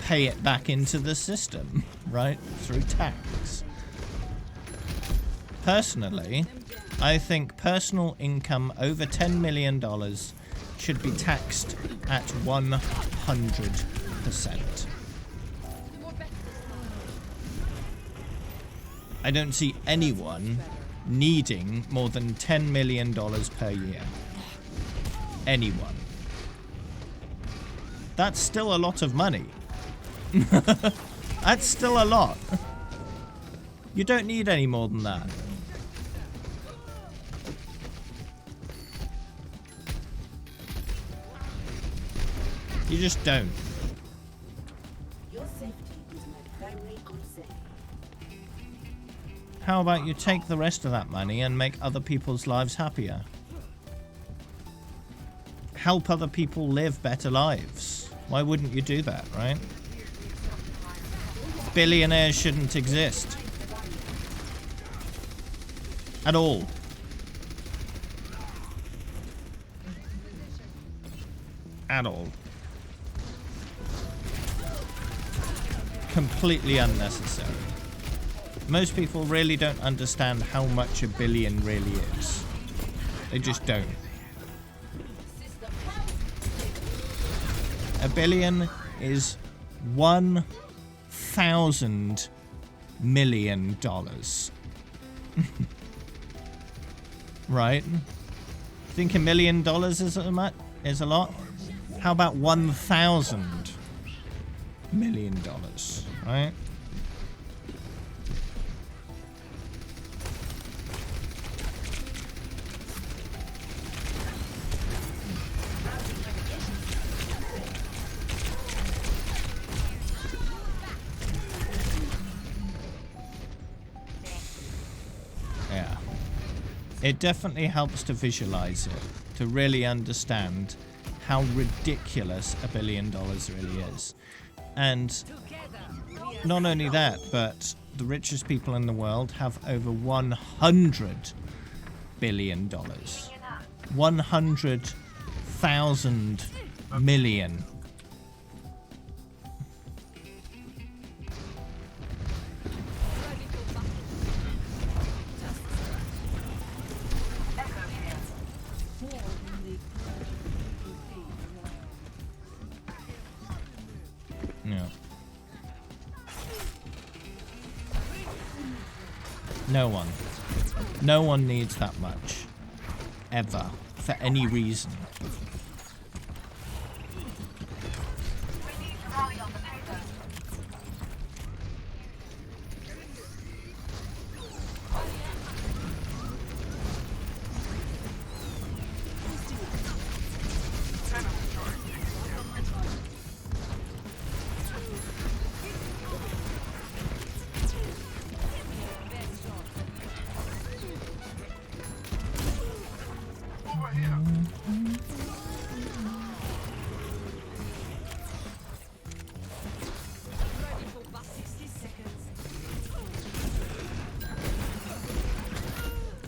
pay it back into the system, right? Through tax. Personally, I think personal income over $10 million should be taxed at 100%. I don't see anyone needing more than $10 million per year. Anyone. That's still a lot of money. That's still a lot. You don't need any more than that. You just don't. Your safety is my primary concern. How about you take the rest of that money and make other people's lives happier? Help other people live better lives. Why wouldn't you do that, right? Billionaires shouldn't exist. At all. At all. Completely unnecessary. Most people really don't understand how much a billion really is. They just don't. A billion is $1,000 million. Right? Think $1 million is a lot? How about $1,000 million, right? Yeah. It definitely helps to visualize it, to really understand how ridiculous $1 billion really is. And not only that, but the richest people in the world have over $100 billion. 100,000 million. No. No one. No one needs that much. Ever. For any reason.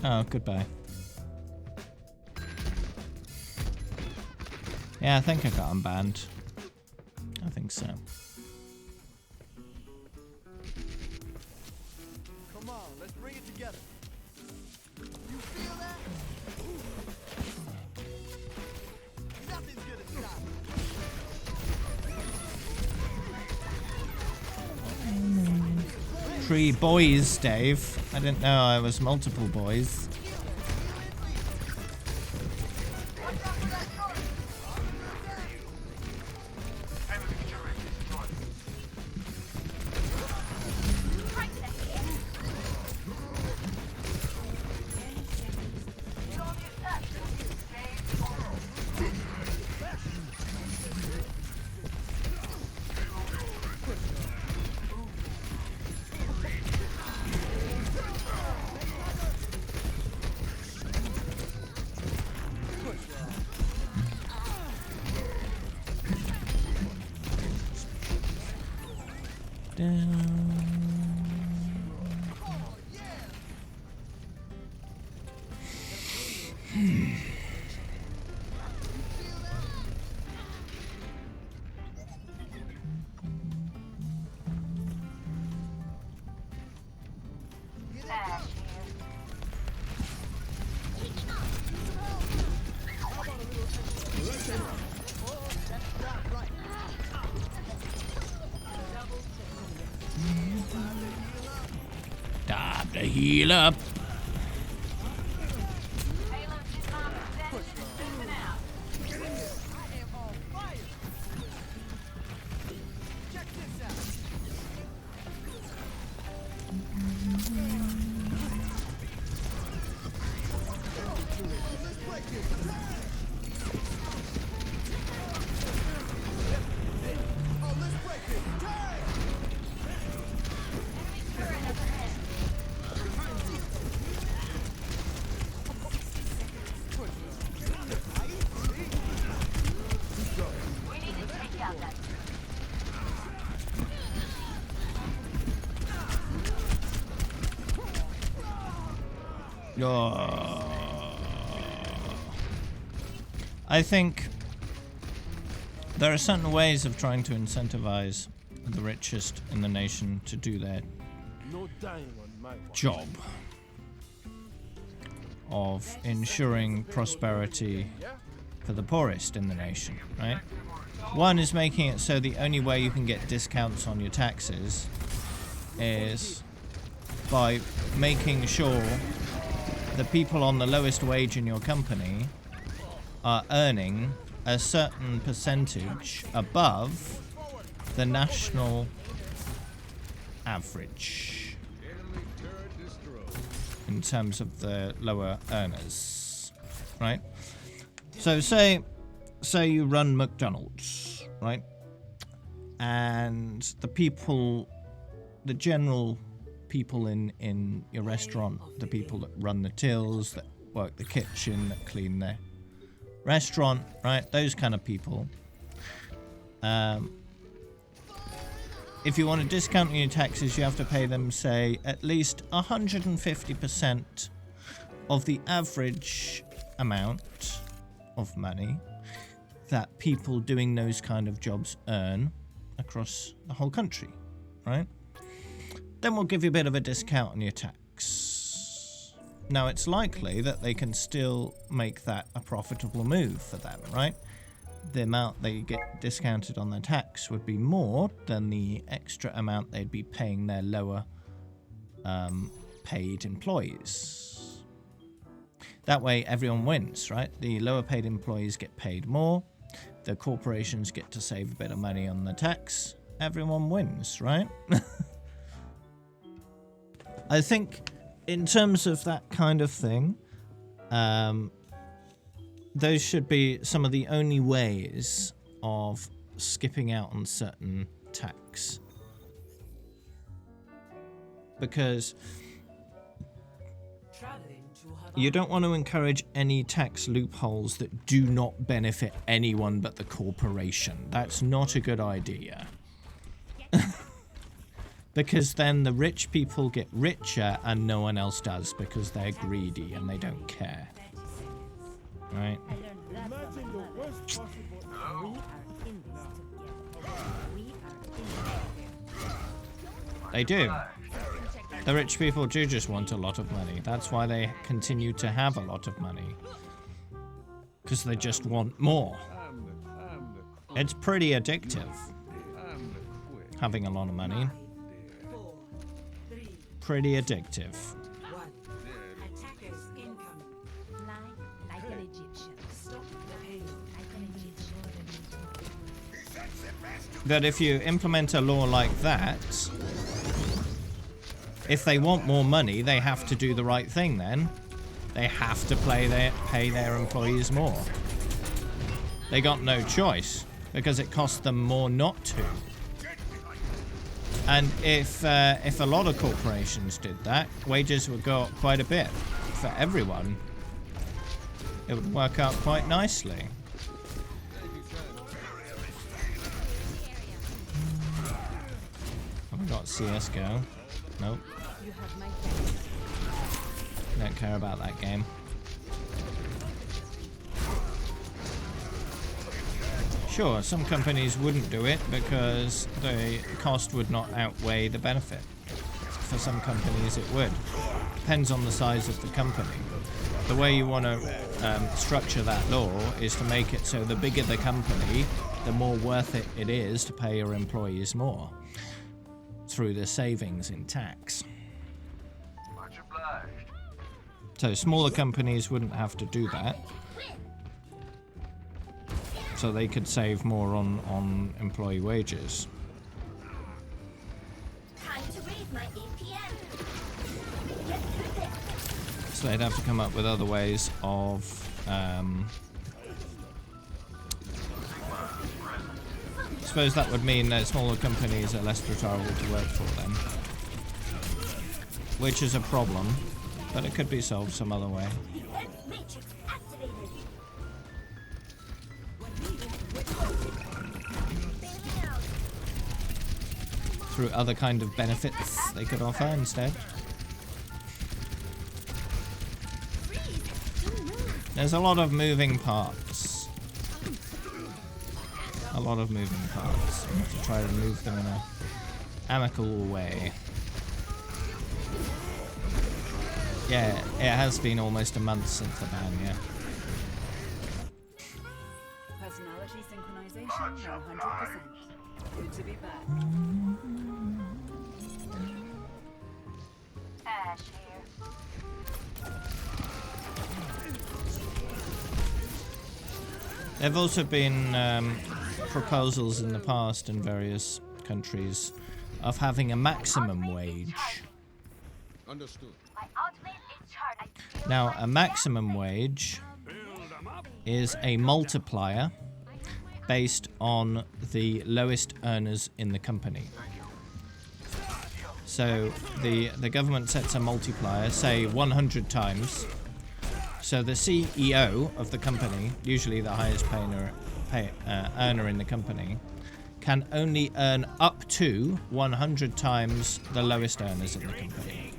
Oh, goodbye. Yeah, I think I got unbanned. I think so. Come on, let's bring it together. You feel that? Nothing's gonna stop. 3 boys, Dave. I didn't know I was multiple boys. Time to heal up. I think there are certain ways of trying to incentivize the richest in the nation to do their No dying on my watch. job of ensuring prosperity for the poorest in the nation, right? One is making it so the only way you can get discounts on your taxes is by making sure the people on the lowest wage in your company are earning a certain percentage above the national average in terms of the lower earners, right? So say you run McDonald's, right? And the people, the general people in your restaurant, the people that run the tills, that work the kitchen, that clean the restaurant, right? Those kind of people. If you want to discount your taxes, you have to pay them, say, at least 150% of the average amount of money that people doing those kind of jobs earn across the whole country, right? Then we'll give you a bit of a discount on your tax. Now, it's likely that they can still make that a profitable move for them, right? The amount they get discounted on their tax would be more than the extra amount they'd be paying their lower paid employees. That way, everyone wins, right? The lower paid employees get paid more. The corporations get to save a bit of money on the tax. Everyone wins, right? I think in terms of that kind of thing, those should be some of the only ways of skipping out on certain tax. Because you don't want to encourage any tax loopholes that do not benefit anyone but the corporation. That's not a good idea. Because then the rich people get richer and no one else does because they're greedy and they don't care. Right? I learned that from Imagine my the mother. worst possible. We are in this together. We are in this. They do. The rich people do just want a lot of money. That's why they continue to have a lot of money. Because they just want more. It's pretty addictive. Having a lot of money. 4, 3, Pretty addictive. 1. Attackers incoming. Fly like an Egyptian. Stop the pain. Like an Egyptian. That if you implement a law like that, if they want more money, they have to do the right thing then. They have to pay their employees more. They got no choice because it costs them more not to. And if a lot of corporations did that, wages would go up quite a bit for everyone. It would work out quite nicely. Have we got CSGO? Nope. You have my thanks. Don't care about that game. Sure, some companies wouldn't do it because the cost would not outweigh the benefit. For some companies it would. Depends on the size of the company. The way you want to structure that law is to make it so the bigger the company, the more worth it is to pay your employees more through the savings in tax. Much obliged. So smaller companies wouldn't have to do that. So they could save more on employee wages. Time to raise my APM. Get through this. So they'd have to come up with other ways of I suppose that would mean that smaller companies are less desirable to work for them. Which is a problem, but it could be solved some other way. Defense matrix activated. Bailing out. Through other kind of benefits they could offer instead. There's a lot of moving parts. A lot of moving parts. We have to try to move them in a amicable way. Yeah, it has been almost a month since the ban, yeah. Personality synchronization 100%. Good to be back. Ash here. There have also been proposals in the past in various countries of having a maximum wage. Understood. My ultimate is charged. Now, a maximum wage is a multiplier based on the lowest earners in the company. So the government sets a multiplier, say 100 times. So the CEO of the company, usually the highest earner in the company, can only earn up to 100 times the lowest earners in the company.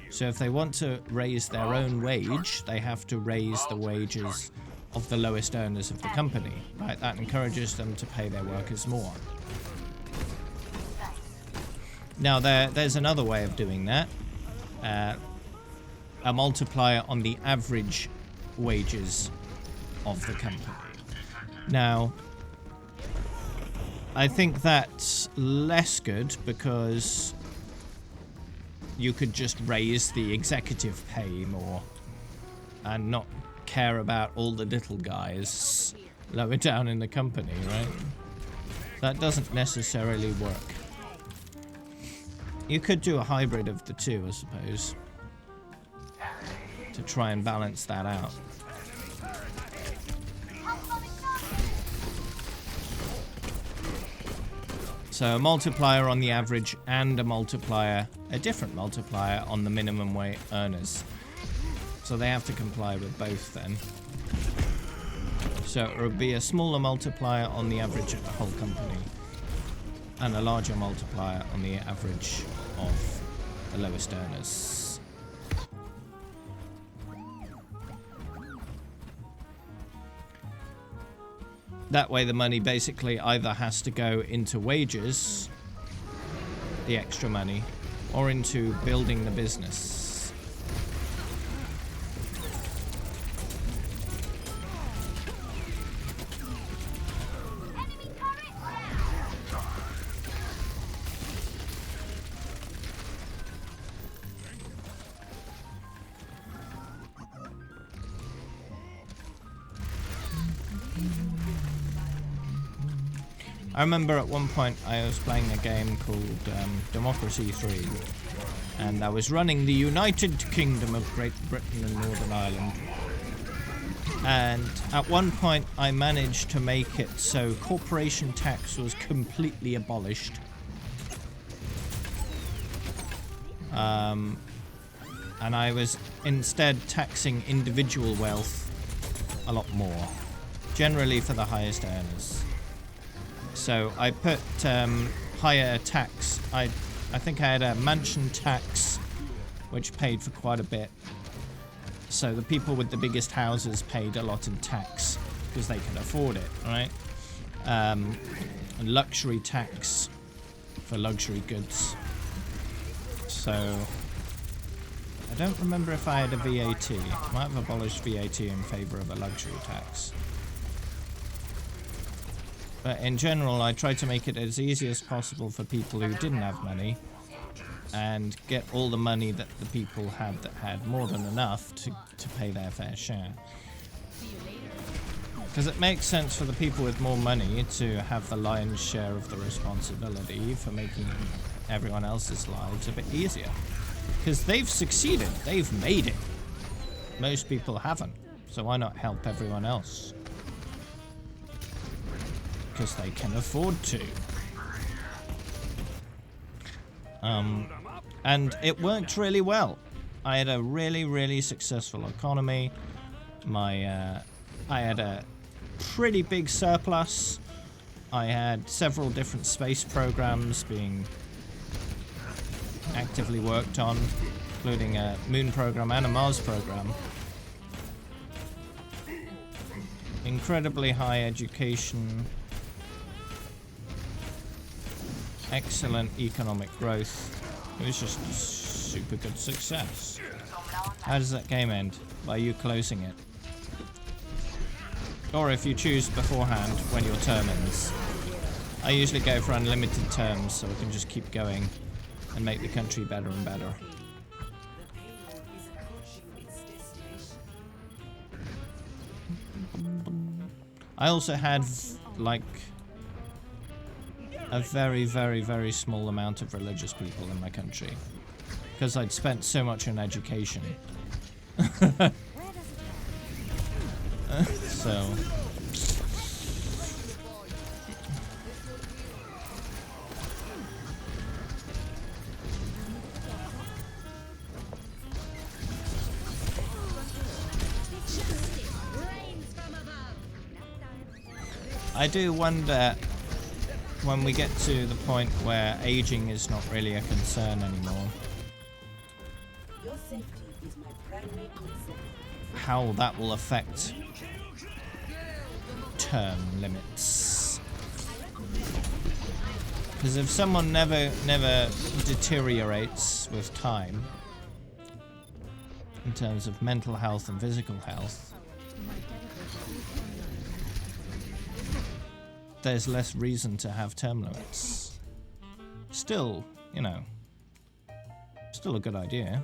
So if they want to raise their own wage, they have to raise the wages of the lowest earners of the company. Right? That encourages them to pay their workers more. Now there's another way of doing that. A multiplier on the average wages of the company. Now, I think that's less good because you could just raise the executive pay more and not care about all the little guys lower down in the company, right? That doesn't necessarily work. You could do a hybrid of the two, I suppose, to try and balance that out. So a multiplier on the average and a different multiplier on the minimum wage earners. So they have to comply with both then. So it would be a smaller multiplier on the average of the whole company. and a larger multiplier on the average of the lowest earners. That way the money basically either has to go into wages, the extra money, or into building the business. I remember at one point I was playing a game called Democracy 3, and I was running the United Kingdom of Great Britain and Northern Ireland. And at one point I managed to make it so corporation tax was completely abolished. And I was instead taxing individual wealth a lot more, generally for the highest earners. So I put higher tax. I think I had a mansion tax, which paid for quite a bit. So the people with the biggest houses paid a lot in tax because they could afford it, right? And luxury tax for luxury goods. So I don't remember if I had a VAT. I might have abolished VAT in favor of a luxury tax. But in general, I tried to make it as easy as possible for people who didn't have money and get all the money that the people had that had more than enough to pay their fair share. Because it makes sense for the people with more money to have the lion's share of the responsibility for making everyone else's lives a bit easier. Because they've succeeded, they've made it. Most people haven't, so why not help everyone else? Because they can afford to. And it worked really well. I had a really successful economy. I had a pretty big surplus. I had several different space programs being actively worked on, including a moon program and a Mars program. Incredibly high education. Excellent economic growth. It was just a super good success. How does that game end? By you closing it. Or if you choose beforehand when your term ends. I usually go for unlimited terms so I can just keep going and make the country better and better. I also had like a very small amount of religious people in my country because I'd spent so much on education. So I do wonder when we get to the point where aging is not really a concern anymore, how that will affect term limits. Because if someone never deteriorates with time in terms of mental health and physical health, there's less reason to have term limits. Still, you know, still a good idea.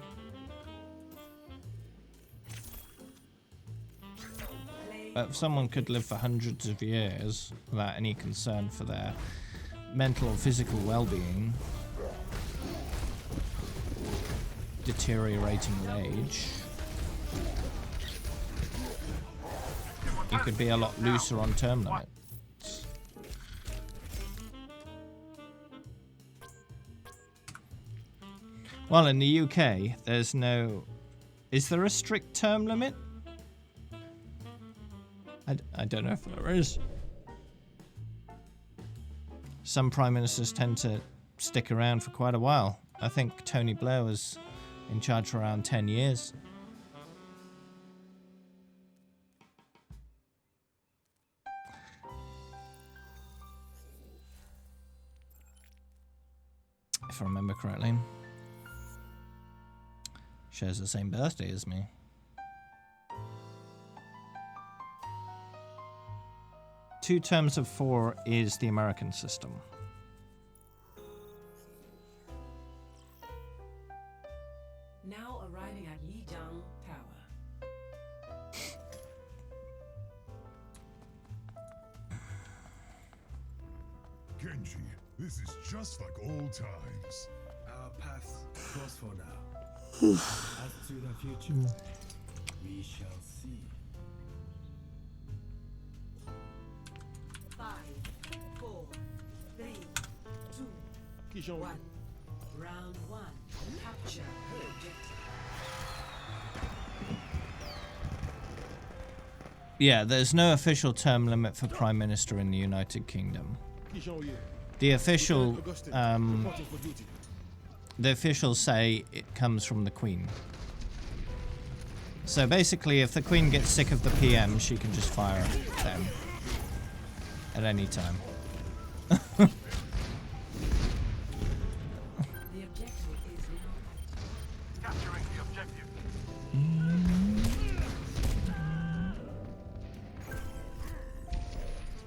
But if someone could live for hundreds of years without any concern for their mental or physical well-being, deteriorating with age, you could be a lot looser on term limits. Well, in the UK, there's no... Is there a strict term limit? I don't know if there is. some prime ministers tend to stick around for quite a while. I think Tony Blair was in charge for around 10 years. If I remember correctly. Shares the same birthday as me. Two terms of 4 is the American system. Now arriving at Yijang Tower. Genji, this is just like old times. Our paths cross for now. As to the future, we shall see. 5, 4, 3, 2, Kishan, 1. Round 1. Capture the objective. Yeah, there's no official term limit for Prime Minister in the United Kingdom. Kishan, The official, Augustine, reporting for duty. the officials say it comes from the Queen. So basically, if the Queen gets sick of the PM, she can just fire them at any time. The objective is now active. Capturing the objective.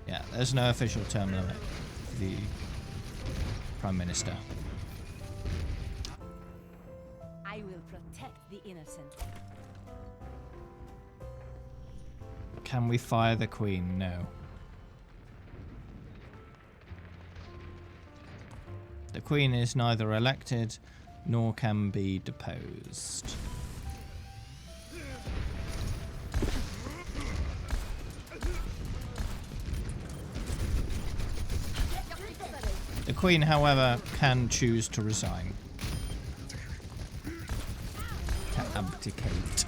Yeah, there's no official term limit for the Prime Minister. I will protect the innocent. Can we fire the Queen? No. The Queen is neither elected nor can be deposed. The Queen, however, can choose to resign. To abdicate.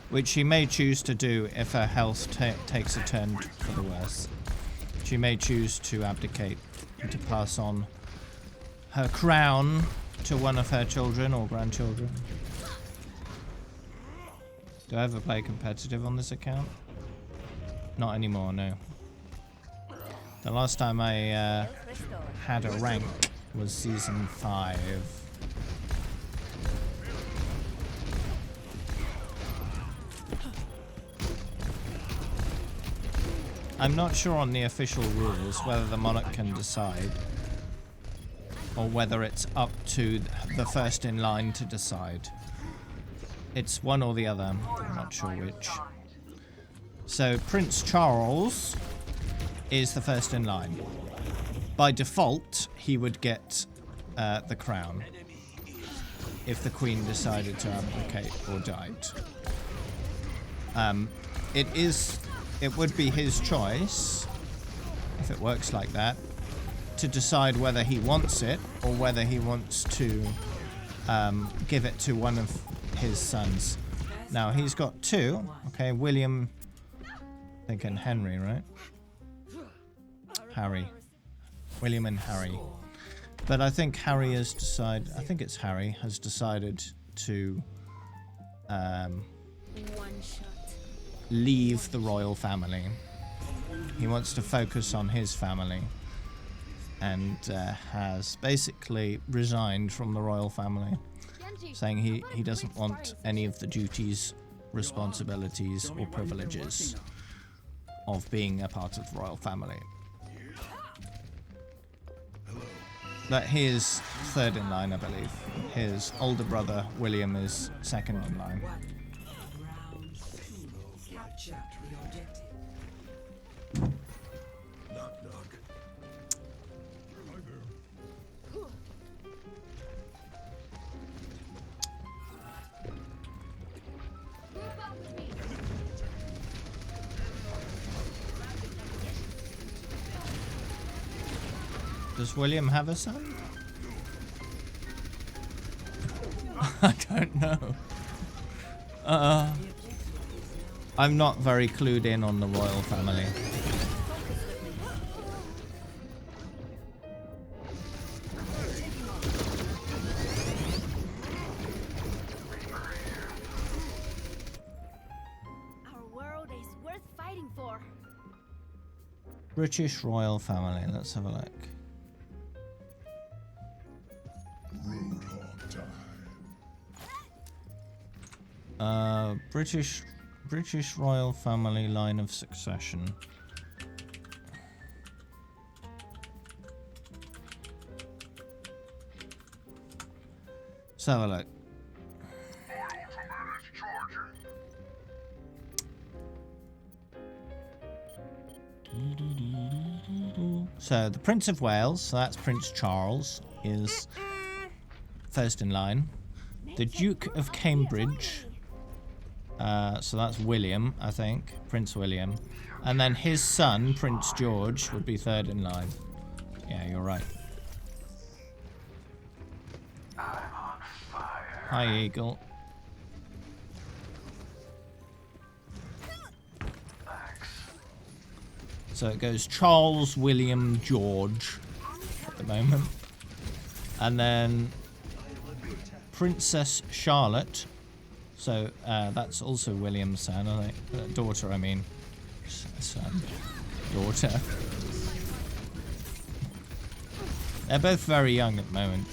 Which she may choose to do if her health takes a turn for the worse. She may choose to abdicate and to pass on her crown to one of her children or grandchildren. Do I ever play competitive on this account? Not anymore, no. The last time I had a rank was season 5. I'm not sure on the official rules whether the monarch can decide or whether it's up to the first in line to decide. It's one or the other, I'm not sure which. So Prince Charles is the first in line. By default, he would get the crown if the Queen decided to abdicate or died. It would be his choice, if it works like that, to decide whether he wants it or whether he wants to give it to one of his sons. Now, he's got 2. Okay, William, I think, and Henry, right? Harry. William and Harry. But I think Harry has decided, I think it's Harry, has decided to One shot. leave the royal family. He wants to focus on his family and has basically resigned from the royal family, saying he doesn't want any of the duties, responsibilities or privileges of being a part of the royal family. But he is third in line, I believe. His older brother, William, is second in line. round 2. Capture the objective. Knock, knock. Hi there. Does William have a son? I don't know. I'm not very clued in on the royal family. Our world is worth fighting for. British royal family. Let's have a look. British royal family line of succession. Let's have a look. So the Prince of Wales, so that's Prince Charles, is first in line. The Duke of Cambridge, so that's William, I think, Prince William. And then his son, Prince George, would be third in line. Yeah, you're right. Hi, Eagle. So it goes Charles, William, George at the moment. And then Princess Charlotte. So that's also William's son, I think. Daughter, I mean. Son. Daughter. They're both very young at the moment.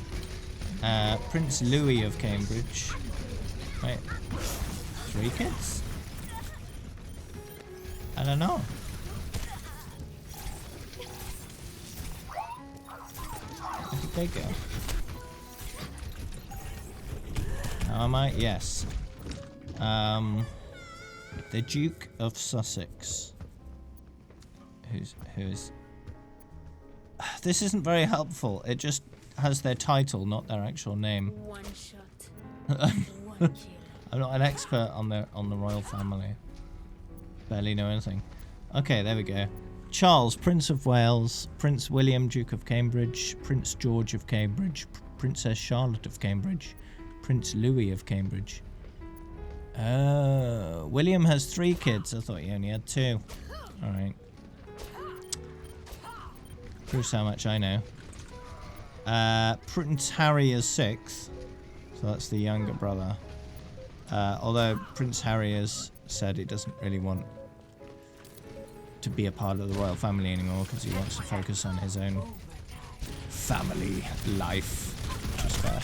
Prince Louis of Cambridge. Wait. 3 kids? I don't know. Where did they go? How am I? Yes. The Duke of Sussex. Who's... This isn't very helpful. It just has their title, not their actual name. One shot. One kill. I'm not an expert on the royal family. Barely know anything. Okay, there we go. Charles, Prince of Wales, Prince William, Duke of Cambridge, Prince George of Cambridge, Princess Charlotte of Cambridge, Prince Louis of Cambridge. William has 3 kids. I thought he only had 2. Alright. Proves how much I know. Prince Harry is 6th. So that's the younger brother. Although Prince Harry has said he doesn't really want to be a part of the royal family anymore because he wants to focus on his own family life. Which is fair.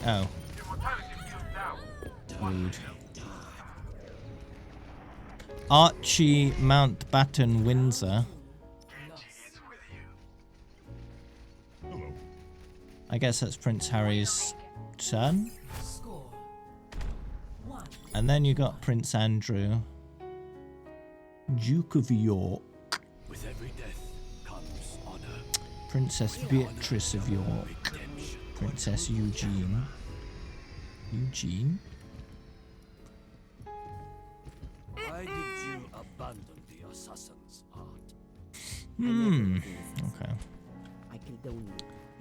Oh. Rude. Archie Mountbatten Windsor. I guess that's Prince Harry's son. And then you got Prince Andrew, Duke of York. With every death comes honor. Princess Beatrice of York. Princess Eugene. Eugene? Why did you abandon the assassin's art? Okay.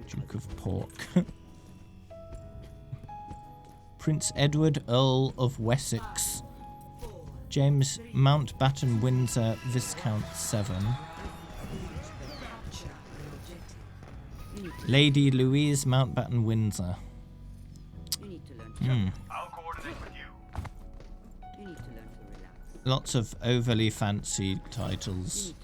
Duke of Pork. Prince Edward, Earl of Wessex. James Mountbatten Windsor, Viscount 7. Lady Louise Mountbatten Windsor. I'll coordinate with you. Lots of overly fancy titles.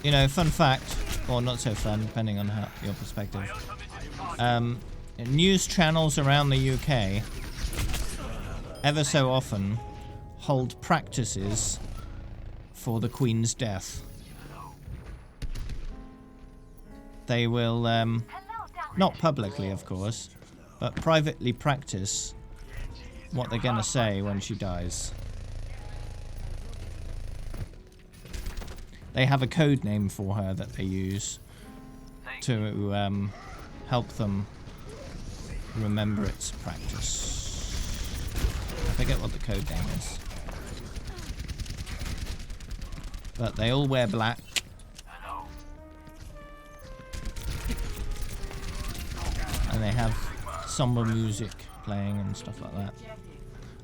You know, fun fact, or not so fun, depending on your perspective. News channels around the UK, ever so often, hold practices for the Queen's death. They will, not publicly of course, but privately practice what they're gonna say when she dies. They have a code name for her that they use to help them remember its practice. I forget what the code name is. But they all wear black. And they have somber music playing and stuff like that.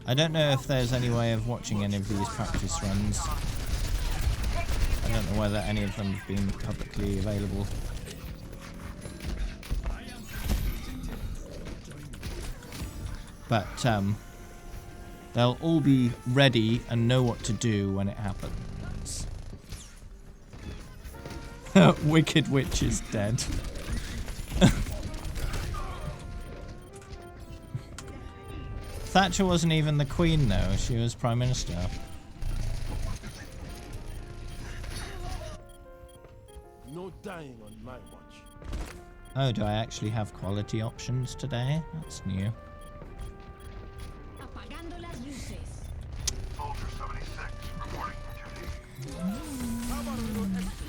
I don't know if there's any way of watching any of these practice runs. I don't know whether any of them have been publicly available. But they'll all be ready and know what to do when it happens. Wicked Witch is dead. Thatcher wasn't even the Queen though, she was Prime Minister. No dying on my watch. Oh, do I actually have quality options today? That's new. Apagando las luces. Soldier 76, reporting for duty. How about a little extra?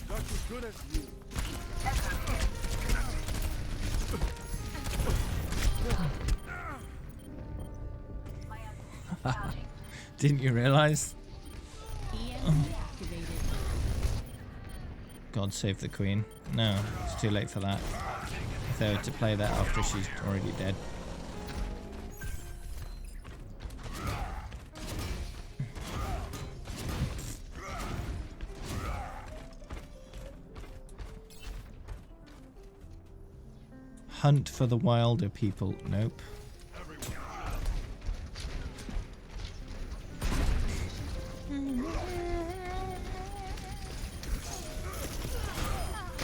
Got as good as you. Didn't you realise? EMP activated. God save the Queen. No, it's too late for that. If they were to play that after she's already dead. Hunt for the wilder people. Nope.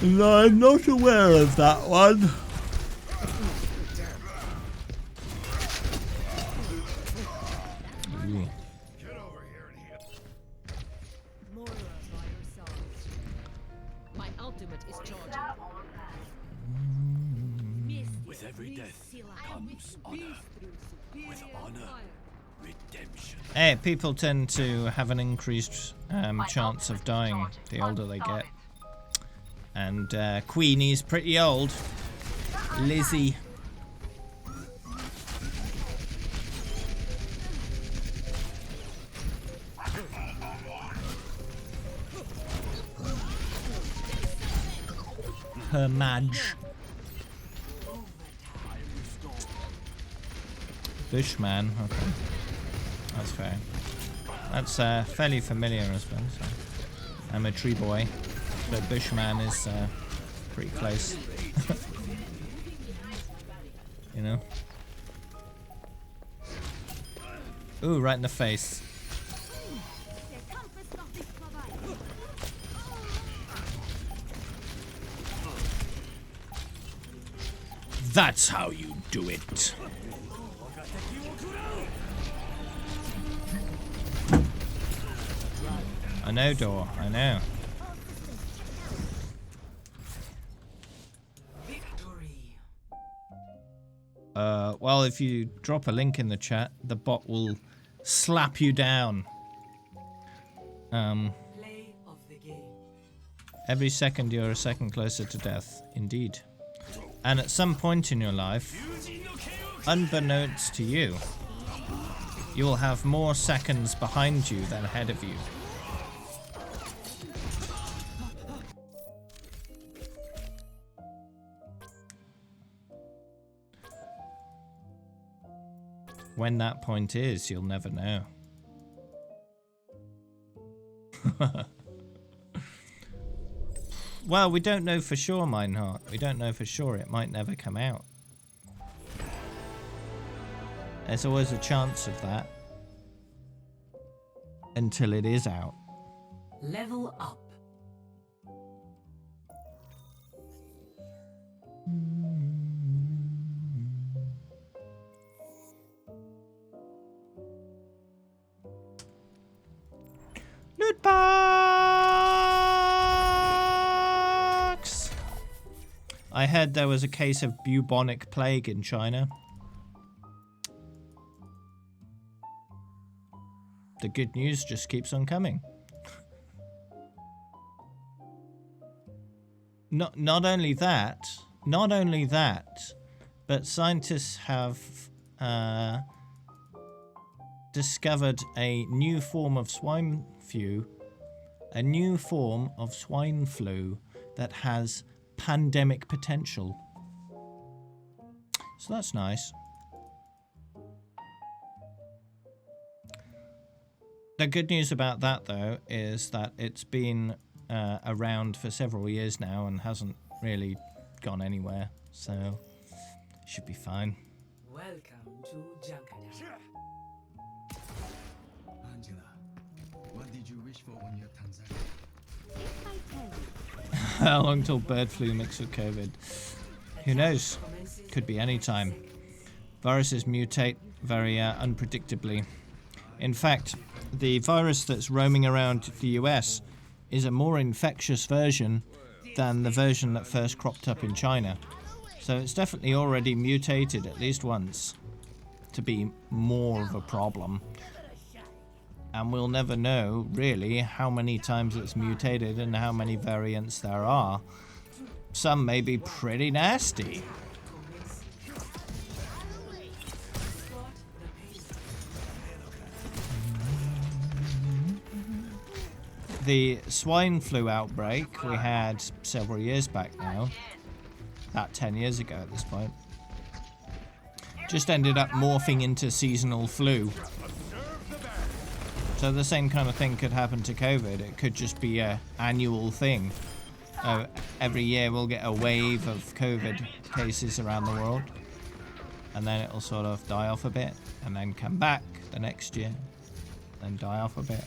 No, I'm not aware of that one. Ooh. Get over here and hit. More by your side. My ultimate is charging. With every death comes honor. With honor, redemption. Hey, people tend to have an increased chance of dying the older they get. And Queenie's pretty old. Lizzie. Her Madge. Bushman, okay. That's fair. That's fairly familiar as well. So. I'm a tree boy. But Bushman is pretty close. You know? Ooh, right in the face. That's how you do it. I know, Dor, I know. Well, if you drop a link in the chat, the bot will slap you down. Play of the game. Every second you're a second closer to death, indeed. And at some point in your life, unbeknownst to you, you will have more seconds behind you than ahead of you. When that point is, you'll never know. Well, we don't know for sure, Meinhardt. We don't know for sure. It might never come out. There's always a chance of that. Until it is out. Level up. I heard there was a case of bubonic plague in China. The good news just keeps on coming. Not only that, but scientists have discovered a new form of swine flu, that has pandemic potential. So that's nice. The good news about that, though, is that it's been around for several years now and hasn't really gone anywhere, so should be fine. Welcome to Jankada. Angela, what did you wish for on your Tanzania? If I tell you, How long till bird flu mixed with COVID? Who knows? Could be any time. Viruses mutate very unpredictably. In fact, the virus that's roaming around the US is a more infectious version than the version that first cropped up in China. So it's definitely already mutated at least once to be more of a problem. And we'll never know, really, how many times it's mutated and how many variants there are. Some may be pretty nasty. The swine flu outbreak we had several years back now, about 10 years ago at this point, just ended up morphing into seasonal flu. So the same kind of thing could happen to COVID. It could just be an annual thing. Every year we'll get a wave of COVID cases around the world, and then it'll sort of die off a bit, and then come back the next year, then die off a bit.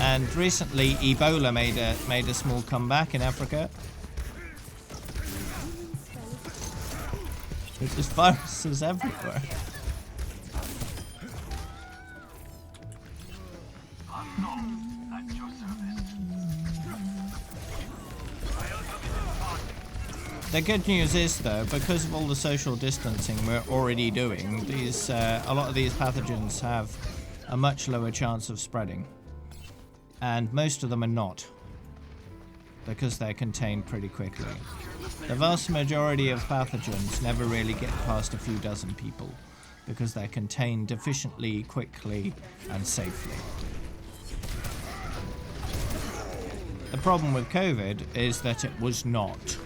And recently, Ebola made a small comeback in Africa. There's just viruses everywhere. The good news is, though, because of all the social distancing we're already doing, a lot of these pathogens have a much lower chance of spreading. And most of them are not, because they're contained pretty quickly. The vast majority of pathogens never really get past a few dozen people, because they're contained efficiently, quickly, and safely. The problem with COVID is that it was not.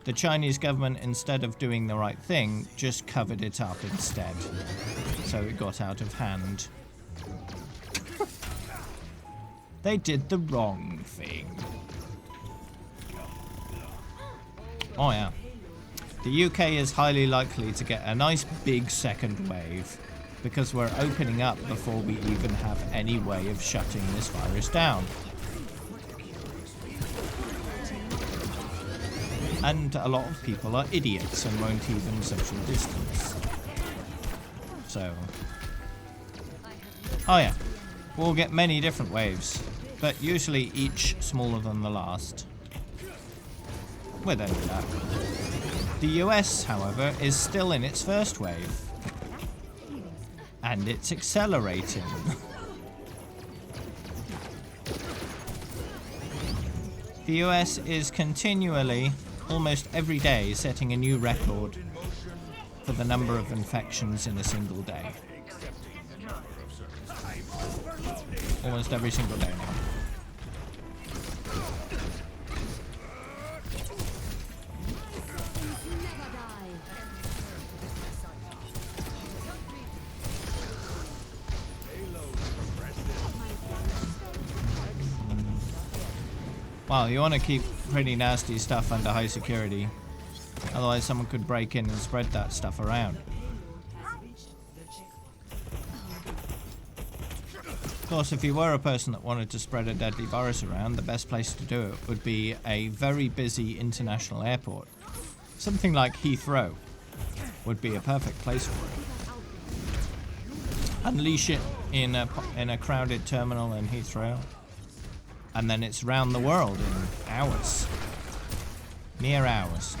The Chinese government, instead of doing the right thing, just covered it up instead. So it got out of hand. They did the wrong thing. Oh yeah. The UK is highly likely to get a nice big second wave because we're opening up before we even have any way of shutting this virus down. And a lot of people are idiots and won't even social distance. So... oh yeah. We'll get many different waves, but usually each smaller than the last. With any luck. The US, however, is still in its first wave. And it's accelerating. The US is continually, almost every day, setting a new record for the number of infections in a single day. Almost every single day now. Wow, you want to keep pretty nasty stuff under high security. Otherwise someone could break in and spread that stuff around. Of course, if you were a person that wanted to spread a deadly virus around, the best place to do it would be a very busy international airport. Something like Heathrow would be a perfect place for it. Unleash it in a crowded terminal in Heathrow, and then it's round the world in hours, mere hours.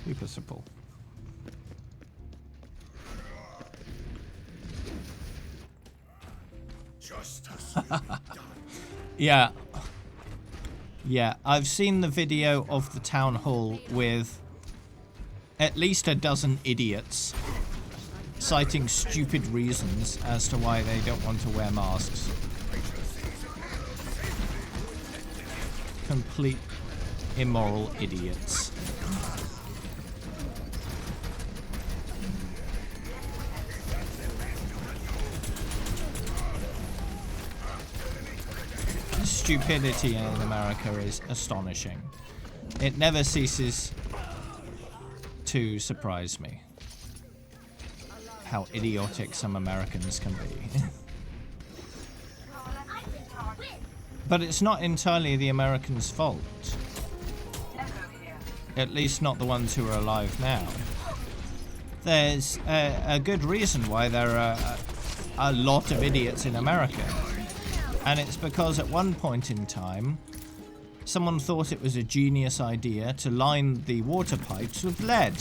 Super simple. Yeah. Yeah, I've seen the video of the town hall with at least a dozen idiots citing stupid reasons as to why they don't want to wear masks. Complete immoral idiots. Stupidity in America is astonishing. It never ceases to surprise me how idiotic some Americans can be. But it's not entirely the Americans' fault. At least not the ones who are alive now. There's a good reason why there are a lot of idiots in America. And it's because at one point in time, someone thought it was a genius idea to line the water pipes with lead.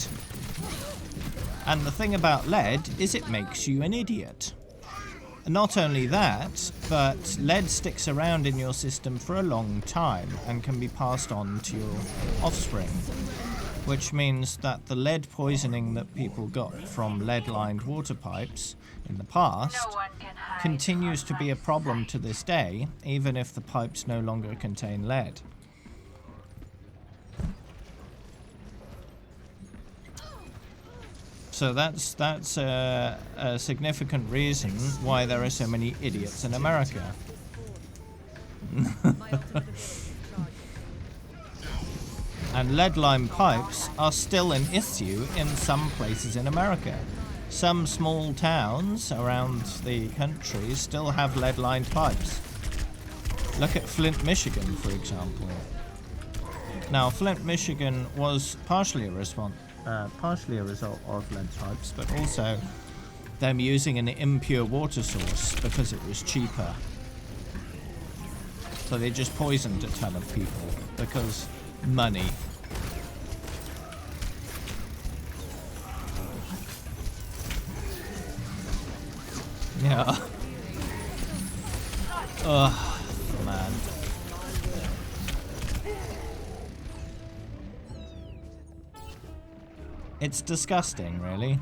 And the thing about lead is it makes you an idiot. Not only that, but lead sticks around in your system for a long time and can be passed on to your offspring. Which means that the lead poisoning that people got from lead-lined water pipes in the past continues to be a problem to this day, even if the pipes no longer contain lead. So that's a significant reason why there are so many idiots in America. And lead-lined pipes are still an issue in some places in America. Some small towns around the country still have lead-lined pipes. Look at Flint, Michigan, for example. Now, Flint, Michigan was partially a result of lead pipes, but also them using an impure water source because it was cheaper. So they just poisoned a ton of people because money. Yeah. Ugh, man. It's disgusting, really.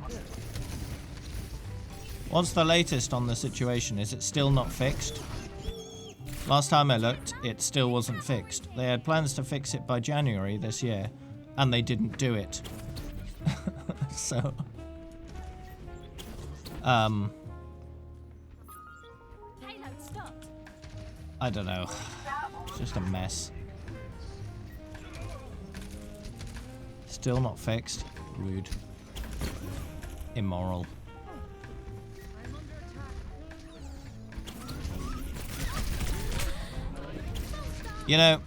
What's the latest on the situation? Is it still not fixed? Last time I looked, it still wasn't fixed. They had plans to fix it by January this year, and they didn't do it. So, I don't know. It's just a mess. Still not fixed. Rude. Immoral. You know,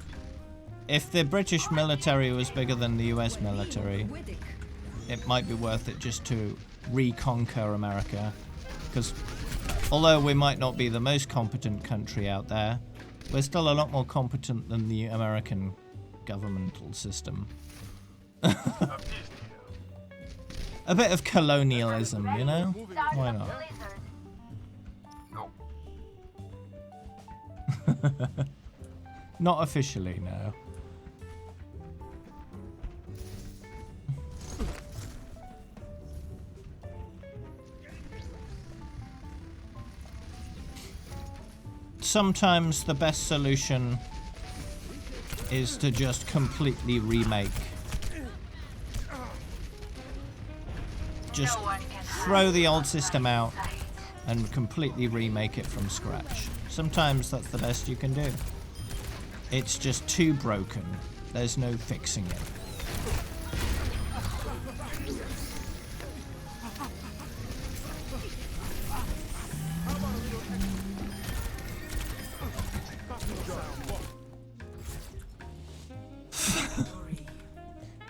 if the British military was bigger than the US military, it might be worth it just to reconquer America. Because although we might not be the most competent country out there, we're still a lot more competent than the American governmental system. A bit of colonialism, you know? Why not? Not officially, no. Sometimes the best solution is to just completely remake. Just throw the old system out and completely remake it from scratch. Sometimes that's the best you can do. It's just too broken. There's no fixing it.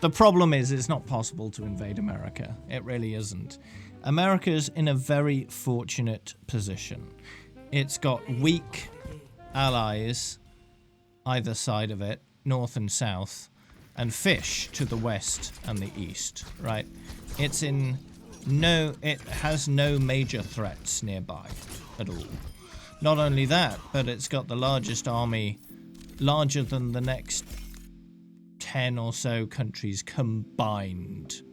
The problem is it's not possible to invade America. It really isn't. America's in a very fortunate position. It's got weak allies either side of it, north and south, and fish to the west and the east, right? It has no major threats nearby at all. Not only that, but it's got the largest army, larger than the next 10 or so countries combined.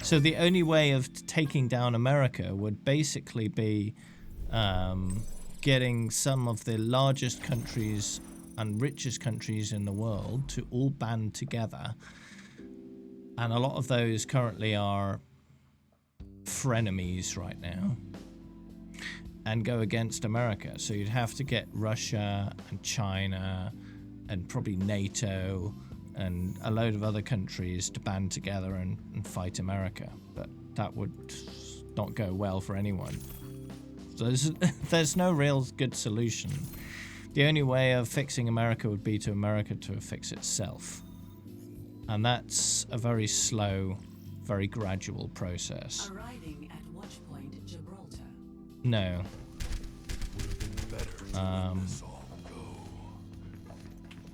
So the only way of taking down America would basically be getting some of the largest countries and richest countries in the world to all band together. And a lot of those currently are frenemies right now. And go against America. So you'd have to get Russia and China and probably NATO and a load of other countries to band together and fight America. But that would not go well for anyone. So there's no real good solution. The only way of fixing America would be to America to fix itself. And that's a very slow, very gradual process. Arriving at Watchpoint Gibraltar. No.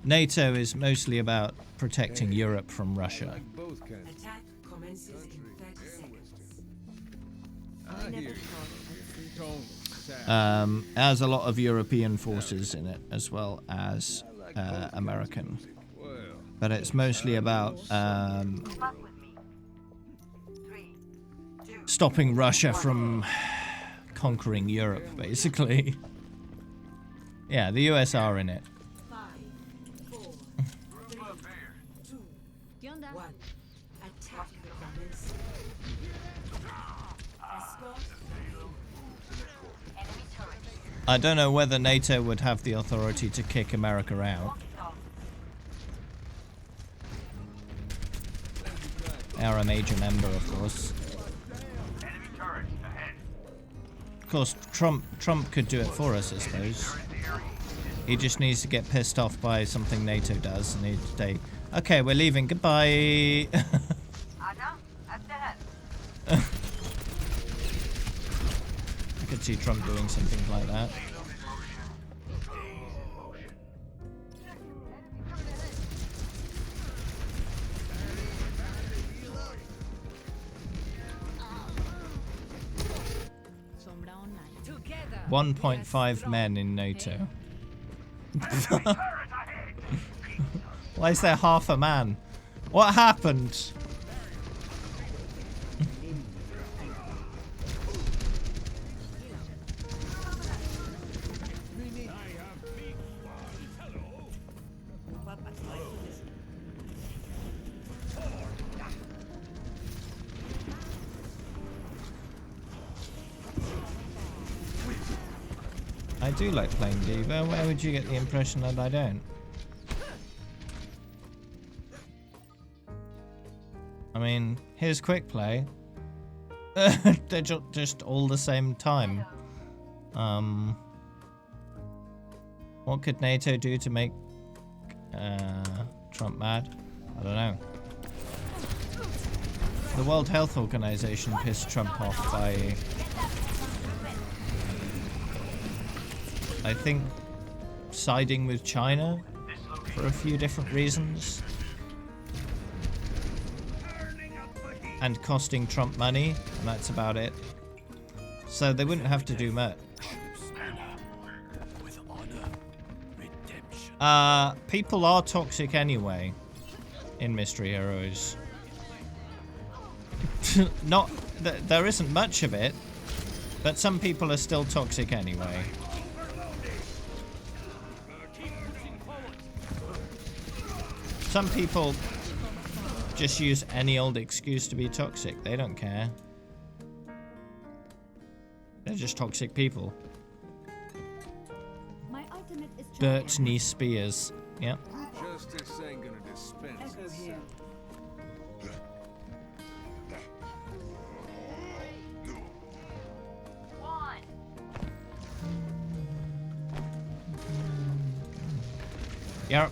NATO is mostly about protecting Europe from Russia. Attack commences in 30 seconds. I never thought It has a lot of European forces in it as well as American. But it's mostly about stopping Russia from conquering Europe, basically. Yeah, the US are in it. 5, 4, 3, 2, ¿Qué onda? 1. Attack commences. Escort. I don't know whether NATO would have the authority to kick America out. They are a major member, of course. Of course, Trump could do it for us, I suppose. He just needs to get pissed off by something NATO does, and he'd say, "Okay, we're leaving. Goodbye." I could see Trump doing something like that. Sombra online. Together. 1.5 men in NATO. Why is there half a man? What happened? I do like playing D.Va. Where would you get the impression that I don't? I mean, here's quick play. They're just all the same time. What could NATO do to make Trump mad? I don't know. The World Health Organization pissed Trump off by, I think, siding with China for a few different reasons. And costing Trump money, and that's about it. So they wouldn't have to do much. People are toxic anyway in Mystery Heroes. Not that there isn't much of it, but some people are still toxic anyway. Some people just use any old excuse to be toxic. They don't care. They're just toxic people. My ultimate is Britney Spears. Yep. Justice ain't gonna dispense. Echo here. Yep.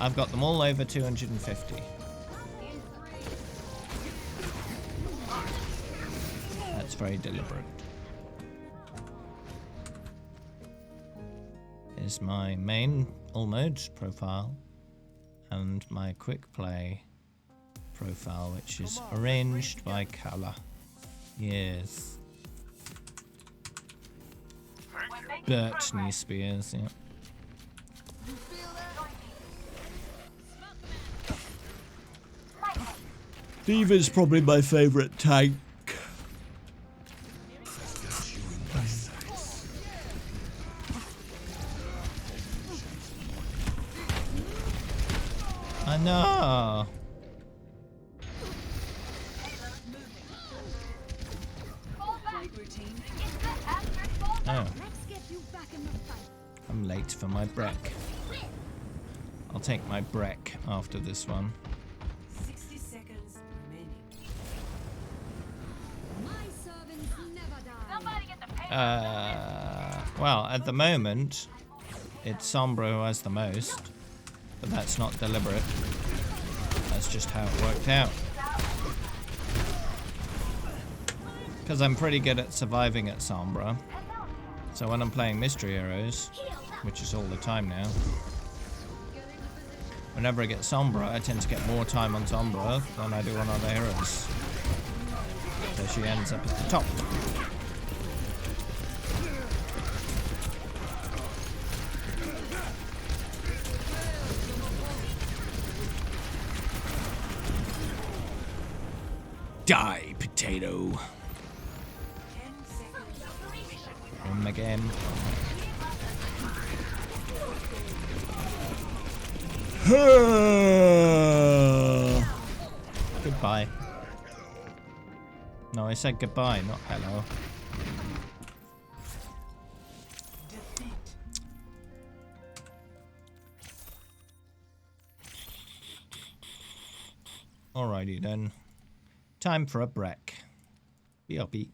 I've got them all over 250. That's very deliberate. Here's my main all modes profile and my quick play profile, which is arranged by color. Yes. Burtney Spears, yeah. Diva's probably my favourite tank. I know. Oh. I'm late for my break. I'll take my break after this one. 60 seconds remaining. My servants never die. Well, at the moment, it's Sombra who has the most, but that's not deliberate. That's just how it worked out. Because I'm pretty good at surviving at Sombra. So when I'm playing Mystery Heroes, which is all the time now, whenever I get Sombra, I tend to get more time on Sombra than I do on other heroes. So she ends up at the top. Die, potato. 10 seconds. Him again. Goodbye. No, I said goodbye, not hello. Alrighty then. Time for a break. BRB.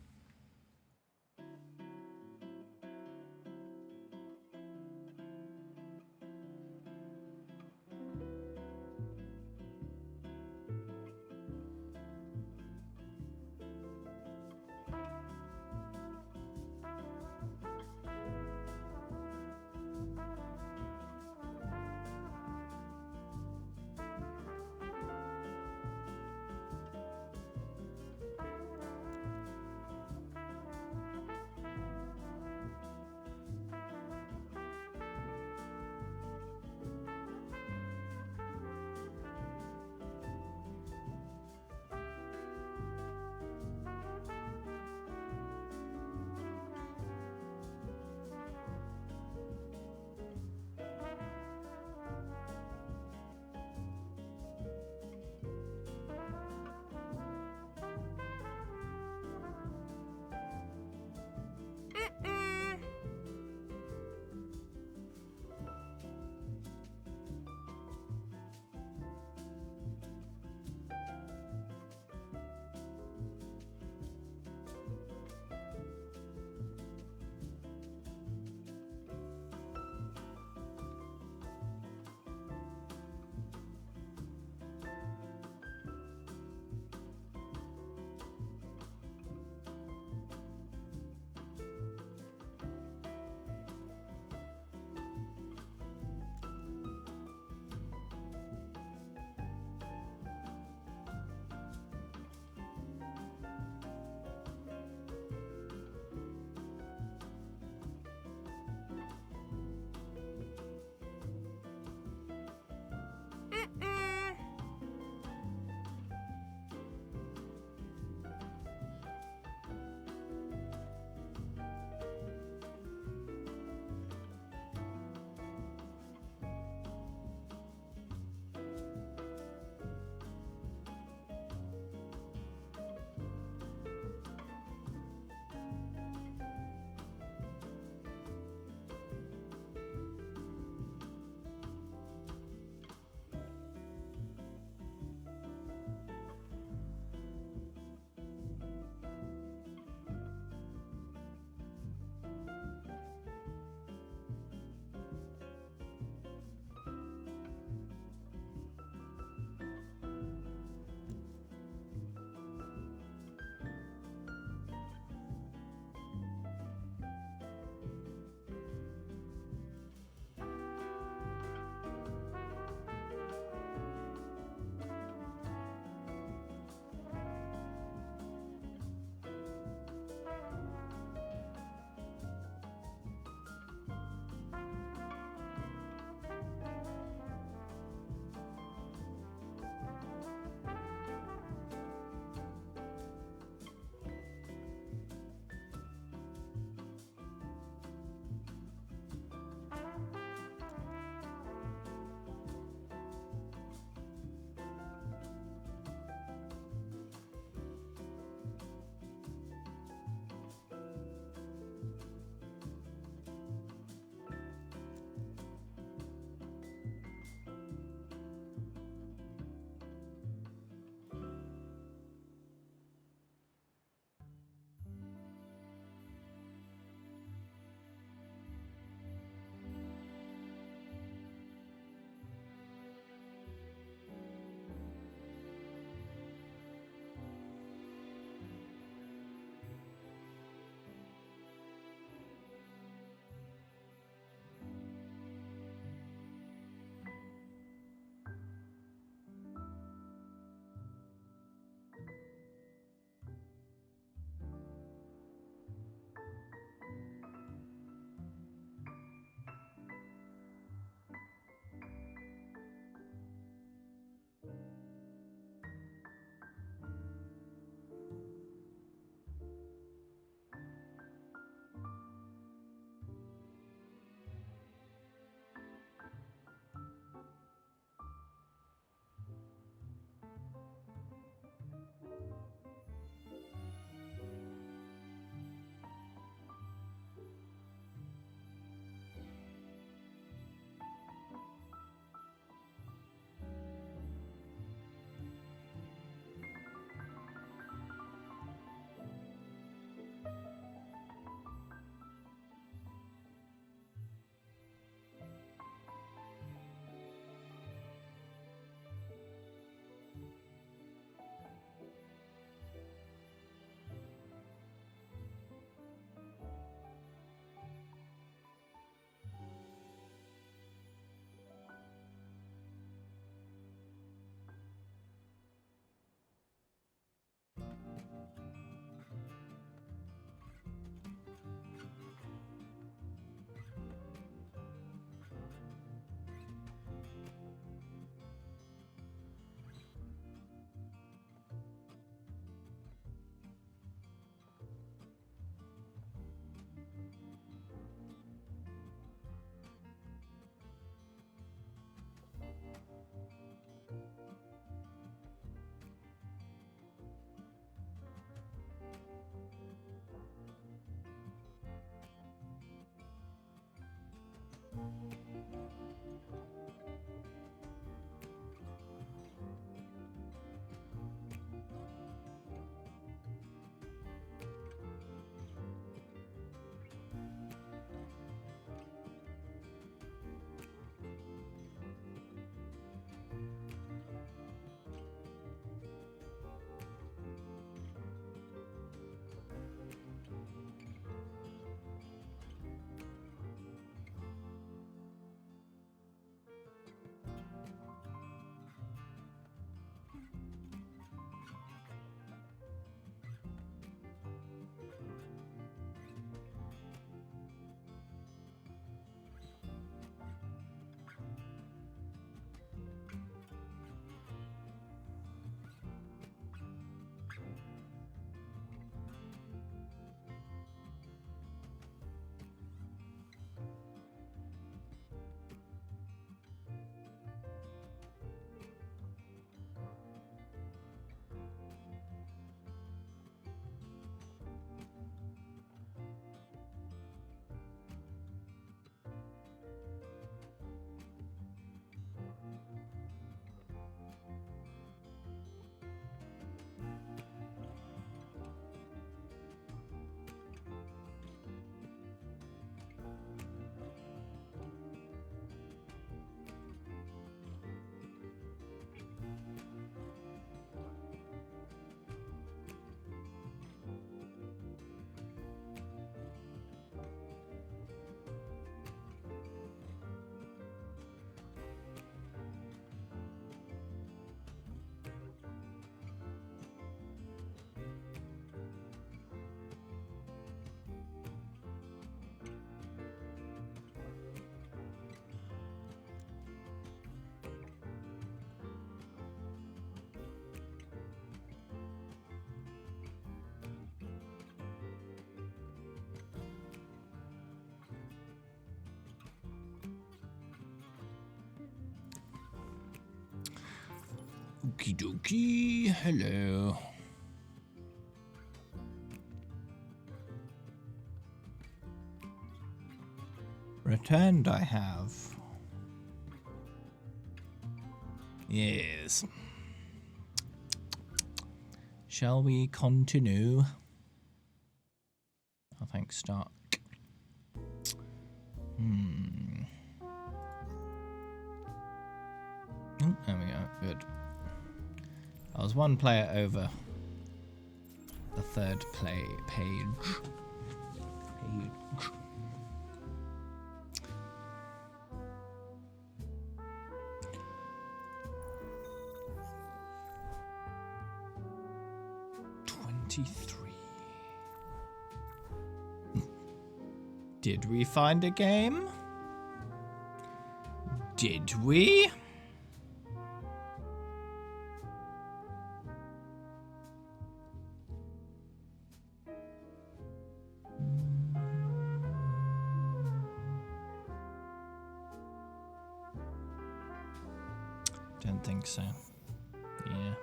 Okie dokie. Hello. Returned I have. Yes. Shall we continue? I think start. Oh, there we go. Good. I was one player over the third page. Did we find a game? Did we? Don't think so. Yeah.